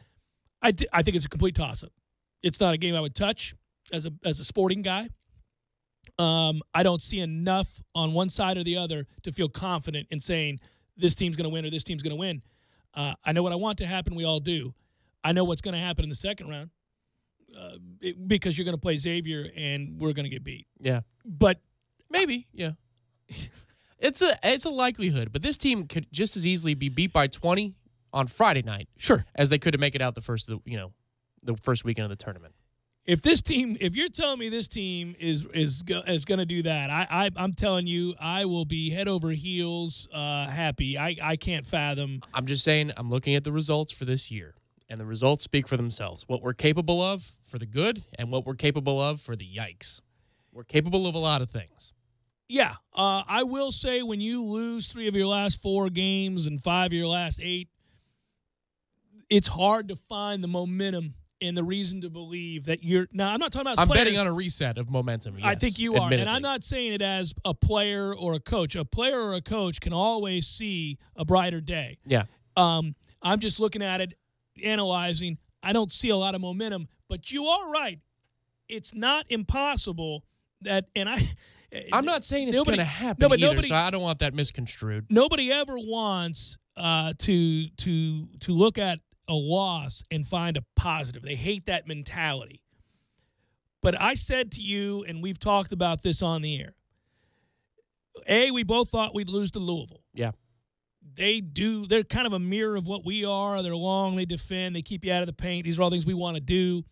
I think it's a complete toss-up. It's not a game I would touch as a sporting guy. I don't see enough on one side or the other to feel confident in saying this team's going to win or this team's going to win. I know what I want to happen. We all do. I know what's going to happen in the second round. Because you're going to play Xavier and we're going to get beat. Yeah. But maybe, yeah. It's a likelihood, but this team could just as easily be beat by 20 on Friday night. Sure. As they could to make it out the first weekend of the tournament. If you're telling me this team is going to do that, I'm telling you, I will be head over heels happy. I can't fathom. I'm just saying, I'm looking at the results for this year. And the results speak for themselves. What we're capable of for the good and what we're capable of for the yikes. We're capable of a lot of things. Yeah. I will say when you lose 3 of your last 4 games and 5 of your last 8, it's hard to find the momentum and the reason to believe that you're – now, I'm not talking about as players. Betting on a reset of momentum, yes, I think you are. admittedly. And I'm not saying it as a player or a coach. A player or a coach can always see a brighter day. Yeah. I'm just looking at it, analyzing. I don't see a lot of momentum, but you are right. It's not impossible that, and I'm not saying it's going to happen either, so I don't want that misconstrued. Nobody ever wants to look at a loss and find a positive. They hate that mentality. But I said to you, and we've talked about this on the air, we both thought we'd lose to Louisville. Yeah. They're kind of a mirror of what we are. They're long, they defend, they keep you out of the paint. These are all things we want to do.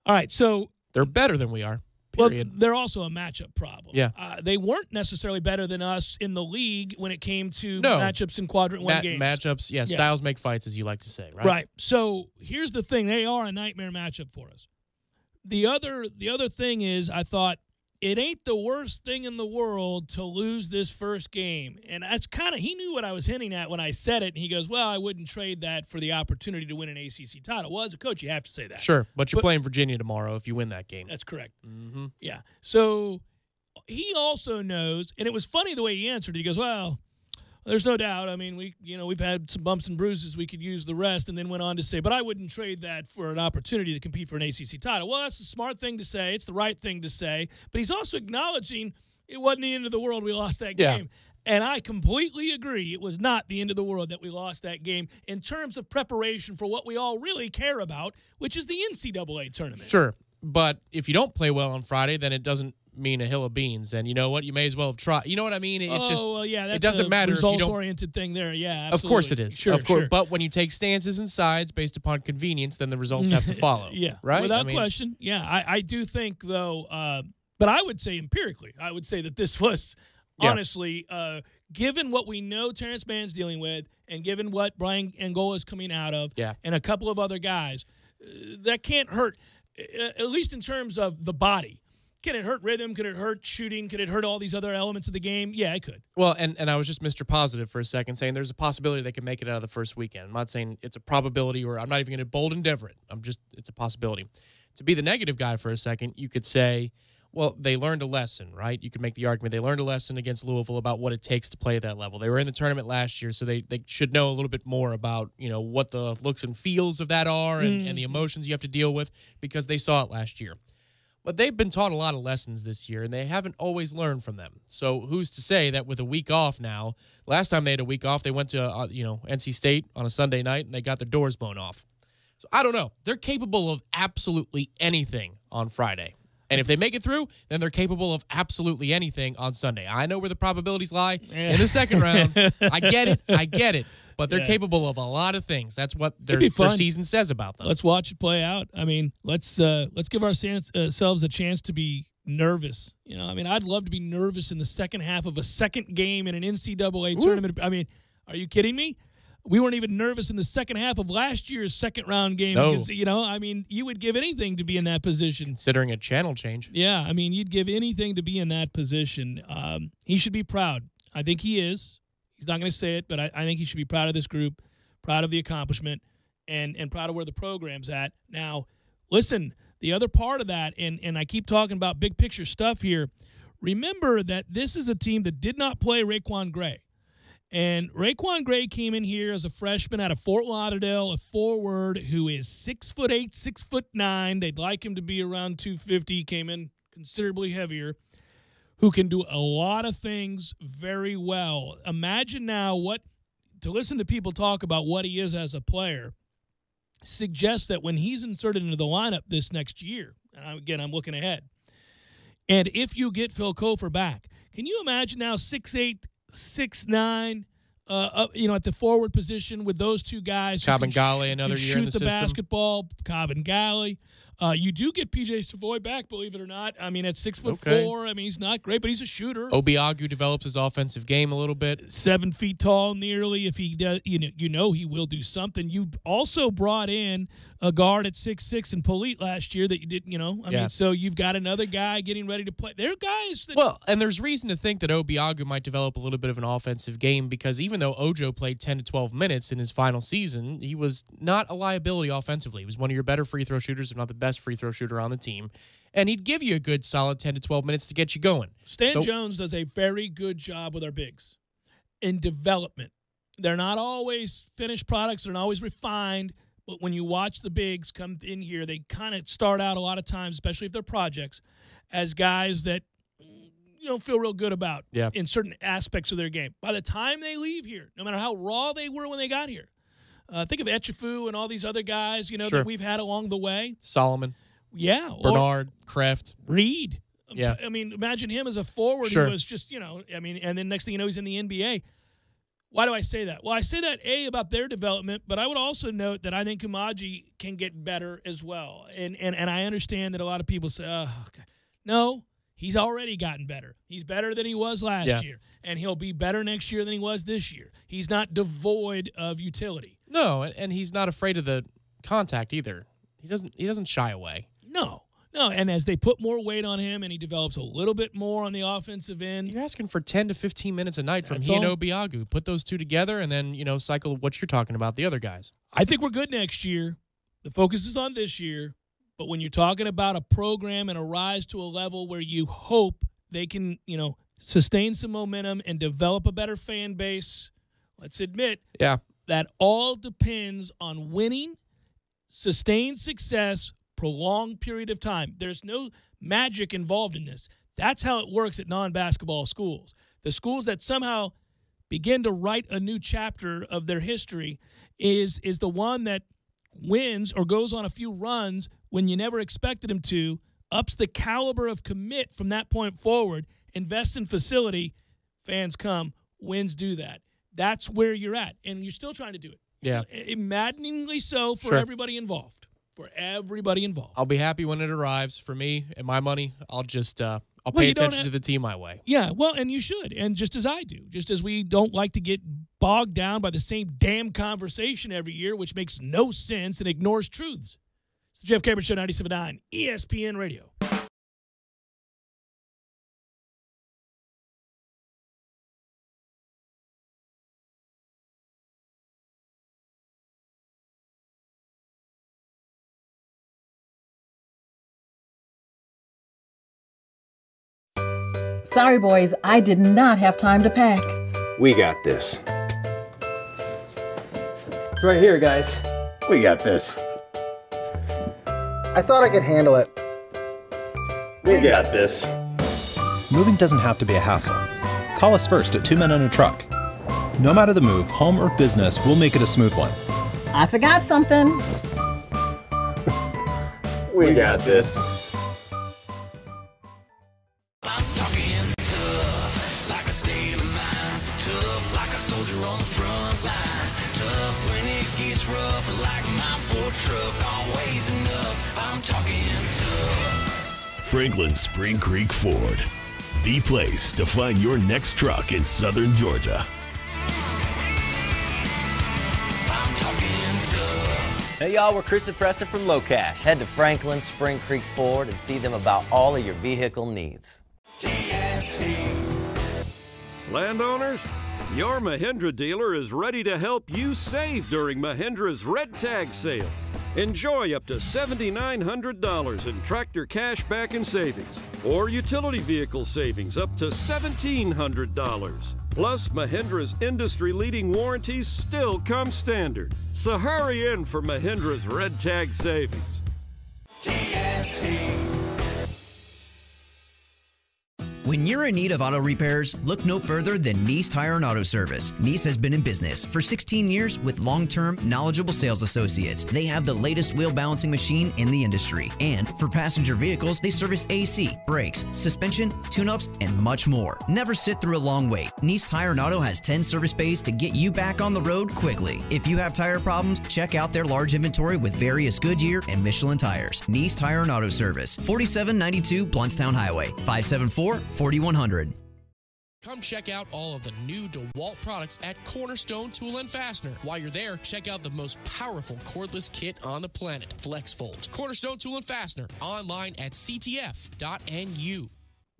All right, so they're better than we are, period. Well, they're also a matchup problem. Yeah. They weren't necessarily better than us in the league when it came to matchups in quadrant 1 games. Matchups, yeah, styles make fights, as you like to say, right? Right. So here's the thing. They are a nightmare matchup for us. The other thing is, I thought, it ain't the worst thing in the world to lose this first game. And that's kind of, he knew what I was hinting at when I said it. And he goes, well, I wouldn't trade that for the opportunity to win an ACC title. Well, as a coach, you have to say that. Sure, but you're playing Virginia tomorrow if you win that game. That's correct. Mm-hmm. Yeah. So he also knows, and it was funny the way he answered it. He goes, well, There's no doubt. I mean, we've had some bumps and bruises. We could use the rest, and then went on to say, but I wouldn't trade that for an opportunity to compete for an ACC title. Well, that's the smart thing to say. It's the right thing to say. But he's also acknowledging it wasn't the end of the world we lost that game. And I completely agree. It was not the end of the world that we lost that game in terms of preparation for what we all really care about, which is the NCAA tournament. Sure. But if you don't play well on Friday, then it doesn't mean a hill of beans. And you know what? You may as well have tried. You know what I mean? It's that's it doesn't matter if you don't. Results-oriented thing there. Yeah, absolutely. Of course it is. Sure, of course. Sure. But when you take stances and sides based upon convenience, then the results have to follow. Yeah. Right? Without question. Yeah. I do think, though, but I would say empirically, I would say that this was honestly, given what we know Terrence Mann's dealing with and given what Brian Angola is coming out of and a couple of other guys, that can't hurt, at least in terms of the body. Can it hurt rhythm? Could it hurt shooting? Could it hurt all these other elements of the game? Yeah, it could. Well, and I was just Mr. Positive for a second, saying there's a possibility they can make it out of the first weekend. I'm not saying it's a probability, or I'm not even going to bold endeavor it. It's a possibility. To be the negative guy for a second, you could say, well, they learned a lesson, right? You could make the argument they learned a lesson against Louisville about what it takes to play at that level. They were in the tournament last year, so they should know a little bit more about, what the looks and feels of that are and the emotions you have to deal with, because they saw it last year. But they've been taught a lot of lessons this year, and they haven't always learned from them. So who's to say that with a week off now, last time they had a week off, they went to, NC State on a Sunday night, and they got their doors blown off. So I don't know. They're capable of absolutely anything on Friday. And if they make it through, then they're capable of absolutely anything on Sunday. I know where the probabilities lie in the second round. I get it. But they're capable of a lot of things. That's what their season says about them. Let's watch it play out. I mean, let's give ourselves a chance to be nervous. I'd love to be nervous in the second half of a second game in an NCAA tournament. I mean, are you kidding me? We weren't even nervous in the second half of last year's second-round game. No. Because, you would give anything to be in that position. Considering a channel change. Yeah, you'd give anything to be in that position. He should be proud. I think he is. He's not going to say it, but I think he should be proud of this group, proud of the accomplishment, and proud of where the program's at. Now, listen, the other part of that, and I keep talking about big-picture stuff here, remember that this is a team that did not play Raekwon Gray. And Raekwon Gray came in here as a freshman out of Fort Lauderdale, a forward who is 6'8", 6'9". They'd like him to be around 250. He came in considerably heavier, who can do a lot of things very well. Imagine now to listen to people talk about what he is as a player suggests that when he's inserted into the lineup this next year, again, I'm looking ahead, and if you get Phil Kofer back, can you imagine now 6'8", 6'9", at the forward position with those two guys. Kabengele another year in the system. Shoot the basketball. Kabengele. You do get PJ Savoy back, believe it or not. At 6'4", he's not great, but he's a shooter. Obiagu develops his offensive game a little bit. 7 feet tall nearly. If he does, he will do something. You also brought in a guard at 6'6" and Polite last year that you didn't. So you've got another guy getting ready to play. There are guys that. And there's reason to think that Obiagu might develop a little bit of an offensive game, because even though Ojo played 10 to 12 minutes in his final season, he was not a liability offensively. He was one of your better free throw shooters, if not the best free throw shooter on the team, and he'd give you a good solid 10 to 12 minutes to get you going. Stan Jones does a very good job with our bigs in development. They're not always finished products. They're not always refined, but when you watch the bigs come in here, they kind of start out a lot of times, especially if they're projects, as guys that you don't feel real good about in certain aspects of their game. By the time they leave here, no matter how raw they were when they got here, think of Etchefu and all these other guys, that we've had along the way. Solomon. Yeah. Bernard, Kraft. Reed. Yeah. Imagine him as a forward who was just, and then next thing you know, he's in the NBA. Why do I say that? Well, I say that, A, about their development, but I would also note that I think Kamaji can get better as well. And I understand that a lot of people say, oh, okay. No, he's already gotten better. He's better than he was last year, and he'll be better next year than he was this year. He's not devoid of utility. No, and he's not afraid of the contact either. He doesn't shy away. No, and as they put more weight on him and he develops a little bit more on the offensive end. You're asking for 10 to 15 minutes a night from he and Obiagu. Put those two together and then, cycle what you're talking about, the other guys. I think we're good next year. The focus is on this year. But when you're talking about a program and a rise to a level where you hope they can, sustain some momentum and develop a better fan base, Let's admit Yeah. that all depends on winning, sustained success, prolonged period of time. There's no magic involved in this. That's how it works at non-basketball schools. The schools that somehow begin to write a new chapter of their history is the one that wins or goes on a few runs when you never expected him to, ups the caliber of commit from that point forward, invest in facility, fans come, wins do that. That's where you're at, and you're still trying to do it. Yeah. Maddeningly so for Sure. everybody involved. For everybody involved. I'll be happy when it arrives. For me and my money, I'll just I'll Well, pay you don't attention to the team my way. Yeah, well, and you should, and just as I do, just as we don't like to get bogged down by the same damn conversation every year, which makes no sense and ignores truths. It's the Jeff Cameron Show, 97.9 ESPN Radio. Sorry, boys, I did not have time to pack. We got this. It's right here, guys. We got this. I thought I could handle it. We got this. Moving doesn't have to be a hassle. Call us first at 2 Men and a Truck. No matter the move, home or business, we'll make it a smooth one. I forgot something. We got this. I'm talking tough, like a state of mind. Tough, like a soldier on the front line. Tough when it gets rough, like my Ford truck. Always enough. I'm talking tough. Franklin Spring Creek Ford, the place to find your next truck in southern Georgia. I'm talking tough. Hey y'all, we're Chris and Preston from Low Cash. Head to Franklin Spring Creek Ford and see them about all of your vehicle needs. Landowners, your Mahindra dealer is ready to help you save during Mahindra's Red Tag Sale. Enjoy up to $7,900 in tractor cash back and savings, or utility vehicle savings up to $1,700. Plus, Mahindra's industry-leading warranties still come standard. So hurry in for Mahindra's Red Tag Savings. When you're in need of auto repairs, look no further than Nice Tire and Auto Service. Nice has been in business for 16 years with long-term, knowledgeable sales associates. They have the latest wheel balancing machine in the industry. And for passenger vehicles, they service AC, brakes, suspension, tune-ups, and much more. Never sit through a long wait. Nice Tire and Auto has 10 service bays to get you back on the road quickly. If you have tire problems, check out their large inventory with various Goodyear and Michelin tires. Nice Tire and Auto Service, 4792 Bluntstown Highway, 574-4100. Come check out all of the new DeWalt products at Cornerstone Tool and Fastener. While you're there, check out the most powerful cordless kit on the planet, FlexFold. Cornerstone Tool and Fastener, online at ctf.nu.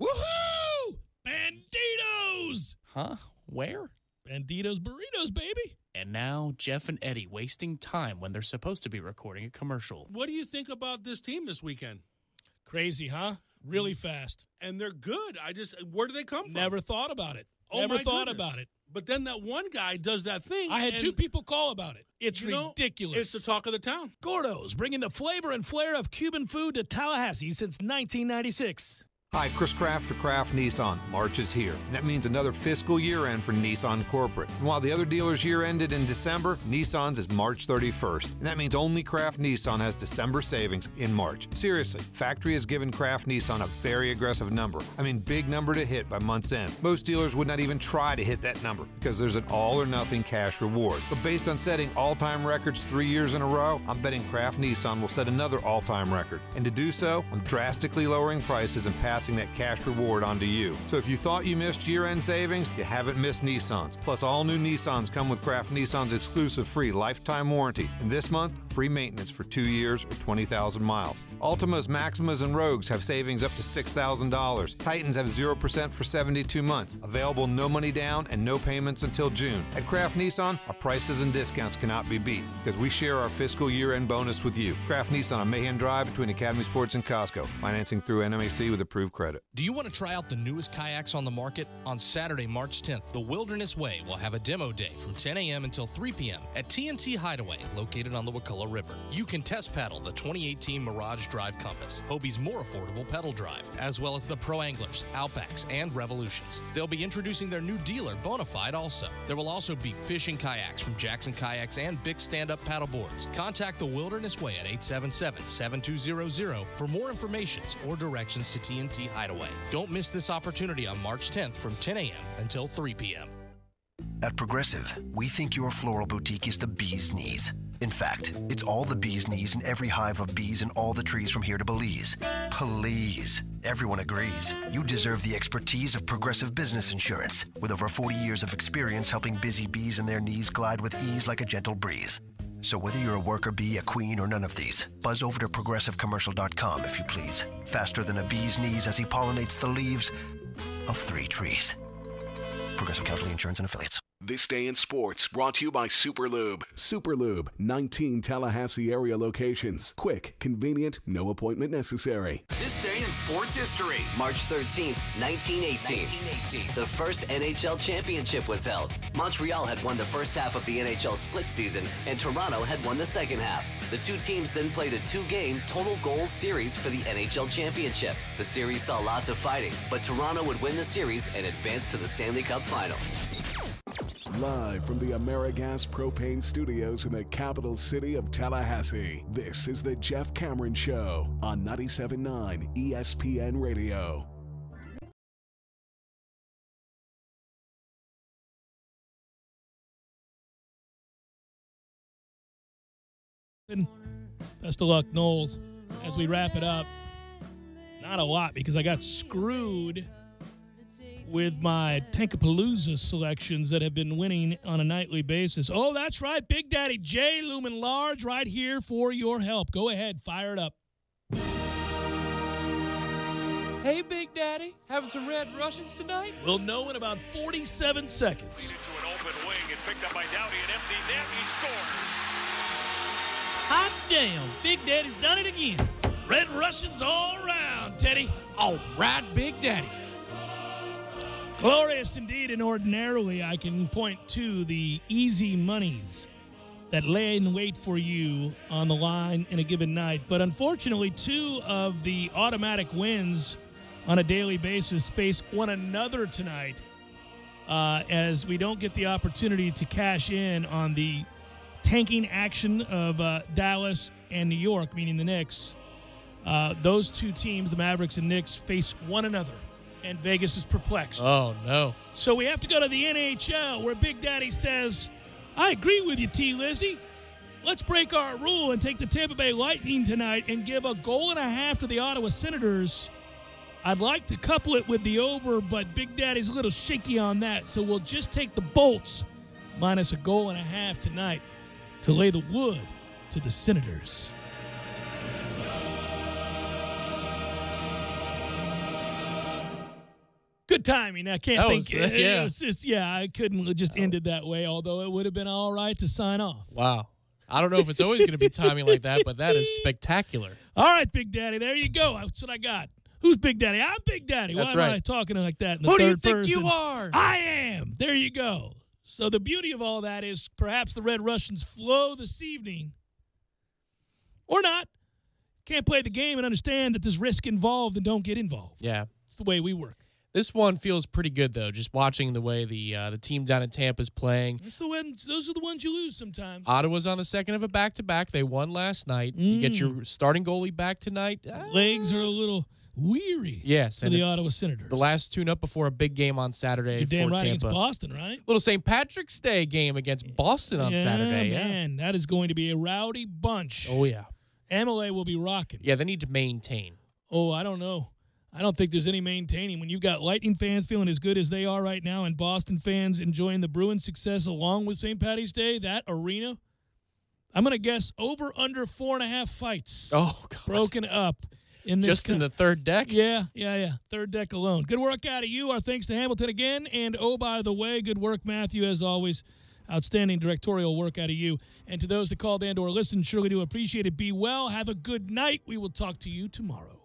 Woohoo! Banditos! Huh? Where? Banditos Burritos, baby. And now, Jeff and Eddie wasting time when they're supposed to be recording a commercial. What do you think about this team this weekend? Crazy, huh? Really fast. And they're good. Where do they come from? Never thought about it. Oh, Never my thought goodness. about it. But then that one guy does that thing. I had 2 people call about it. It's ridiculous. It's the talk of the town. Gordo's, bringing the flavor and flair of Cuban food to Tallahassee since 1996. Hi, Chris Kraft for Kraft Nissan. March is here. That means another fiscal year end for Nissan Corporate. And while the other dealers' year ended in December, Nissan's is March 31st. And that means only Kraft Nissan has December savings in March. Seriously, factory has given Kraft Nissan a very aggressive number. I mean, big number to hit by month's end. Most dealers would not even try to hit that number because there's an all or nothing cash reward. But based on setting all-time records 3 years in a row, I'm betting Kraft Nissan will set another all-time record. And to do so, I'm drastically lowering prices and passing that cash reward onto you. So if you thought you missed year-end savings, you haven't missed Nissans. Plus, all new Nissans come with Kraft Nissan's exclusive free lifetime warranty. And this month, free maintenance for 2 years or 20,000 miles. Altimas, Maximas, and Rogues have savings up to $6,000. Titans have 0% for 72 months. Available no money down and no payments until June. At Kraft Nissan, our prices and discounts cannot be beat because we share our fiscal year-end bonus with you. Kraft Nissan on Mahan Drive between Academy Sports and Costco. Financing through NMAC with approved credit. Do you want to try out the newest kayaks on the market? On Saturday, March 10th, the Wilderness Way will have a demo day from 10 a.m. until 3 p.m. at TNT Hideaway, located on the Wakulla River. You can test paddle the 2018 Mirage Drive Compass, Hobie's more affordable pedal drive, as well as the Pro Anglers, Outbacks, and Revolutions. They'll be introducing their new dealer, Bonafide, also. There will also be fishing kayaks from Jackson Kayaks and Bic stand-up paddle boards. Contact the Wilderness Way at 877-7200 for more information or directions to TNT Hideaway. Don't miss this opportunity on March 10th from 10 a.m. until 3 p.m. At Progressive, we think your floral boutique is the bee's knees. In fact, it's all the bee's knees in every hive of bees and all the trees from here to Belize. Please. Everyone agrees. You deserve the expertise of Progressive Business Insurance, with over 40 years of experience helping busy bees and their knees glide with ease like a gentle breeze. So whether you're a worker bee, a queen, or none of these, buzz over to progressivecommercial.com if you please. Faster than a bee's knees as he pollinates the leaves of 3 trees. Progressive Casualty Insurance and Affiliates. This Day in Sports, brought to you by Superlube. Superlube, 19 Tallahassee area locations. Quick, convenient, no appointment necessary. This day in sports history, March 13th, 1918. The first NHL championship was held. Montreal had won the first half of the NHL split season, and Toronto had won the second half. The two teams then played a 2-game total goals series for the NHL championship. The series saw lots of fighting, but Toronto would win the series and advance to the Stanley Cup final. Live from the AmeriGas Propane Studios in the capital city of Tallahassee, this is the Jeff Cameron Show on 97.9 ESPN Radio. Best of luck, Knowles, as we wrap it up. Not a lot, because I got screwed with my Tankapalooza selections that have been winning on a nightly basis. Oh, that's right. Big Daddy J, looming large, right here for your help. Go ahead, fire it up. Hey, Big Daddy, having some Red Russians tonight? We'll know in about 47 seconds. Into an open wing. It's picked up by Dowdy, an empty net. He scores. Hot damn, Big Daddy's done it again. Red Russians all around, Teddy. All right, Big Daddy. Glorious indeed, and ordinarily I can point to the easy monies that lay in wait for you on the line in a given night. But unfortunately, 2 of the automatic wins on a daily basis face one another tonight, as we don't get the opportunity to cash in on the tanking action of Dallas and New York, meaning the Knicks. Those 2 teams, the Mavericks and Knicks, face one another. And Vegas is perplexed. Oh, no. So we have to go to the NHL, where Big Daddy says, I agree with you, T. Lizzie. Let's break our rule and take the Tampa Bay Lightning tonight and give a goal and a half to the Ottawa Senators. I'd like to couple it with the over, but Big Daddy's a little shaky on that, so we'll just take the Bolts minus a goal and a half tonight to lay the wood to the Senators. Good timing. I can't think. Yeah. It was just, I couldn't just end it that way, although it would have been all right to sign off. Wow. I don't know if it's always going to be timing like that, but that is spectacular. All right, Big Daddy. There you go. That's what I got. Who's Big Daddy? I'm Big Daddy. That's Why am right. I talking like that in the Who third do you person? think you are? I am. There you go. So the beauty of all that is perhaps the Red Russians flow this evening. Or not. Can't play the game and understand that there's risk involved and don't get involved. Yeah. It's the way we work. This one feels pretty good, though, just watching the way the team down in Tampa is playing. Those are the ones you lose sometimes. Ottawa's on the second of a back-to-back. They won last night. You get your starting goalie back tonight. Legs are a little weary. Yes. For the Ottawa Senators. The last tune-up before a big game on Saturday You're damn for right Tampa. against Boston, right? Little St. Patrick's Day game against Boston on Saturday. Man, that is going to be a rowdy bunch. Oh, yeah. MLA will be rocking. Yeah, they need to maintain. Oh, I don't know. I don't think there's any maintaining. When you've got Lightning fans feeling as good as they are right now and Boston fans enjoying the Bruins' success along with St. Patty's Day, that arena, I'm going to guess over under 4.5 fights. Oh, God. Broken up. In the third deck? Yeah. Third deck alone. Good work out of you. Our thanks to Hamilton again. And, oh, by the way, good work, Matthew, as always. Outstanding directorial work out of you. And to those that called and or listened, surely do appreciate it. Be well. Have a good night. We will talk to you tomorrow.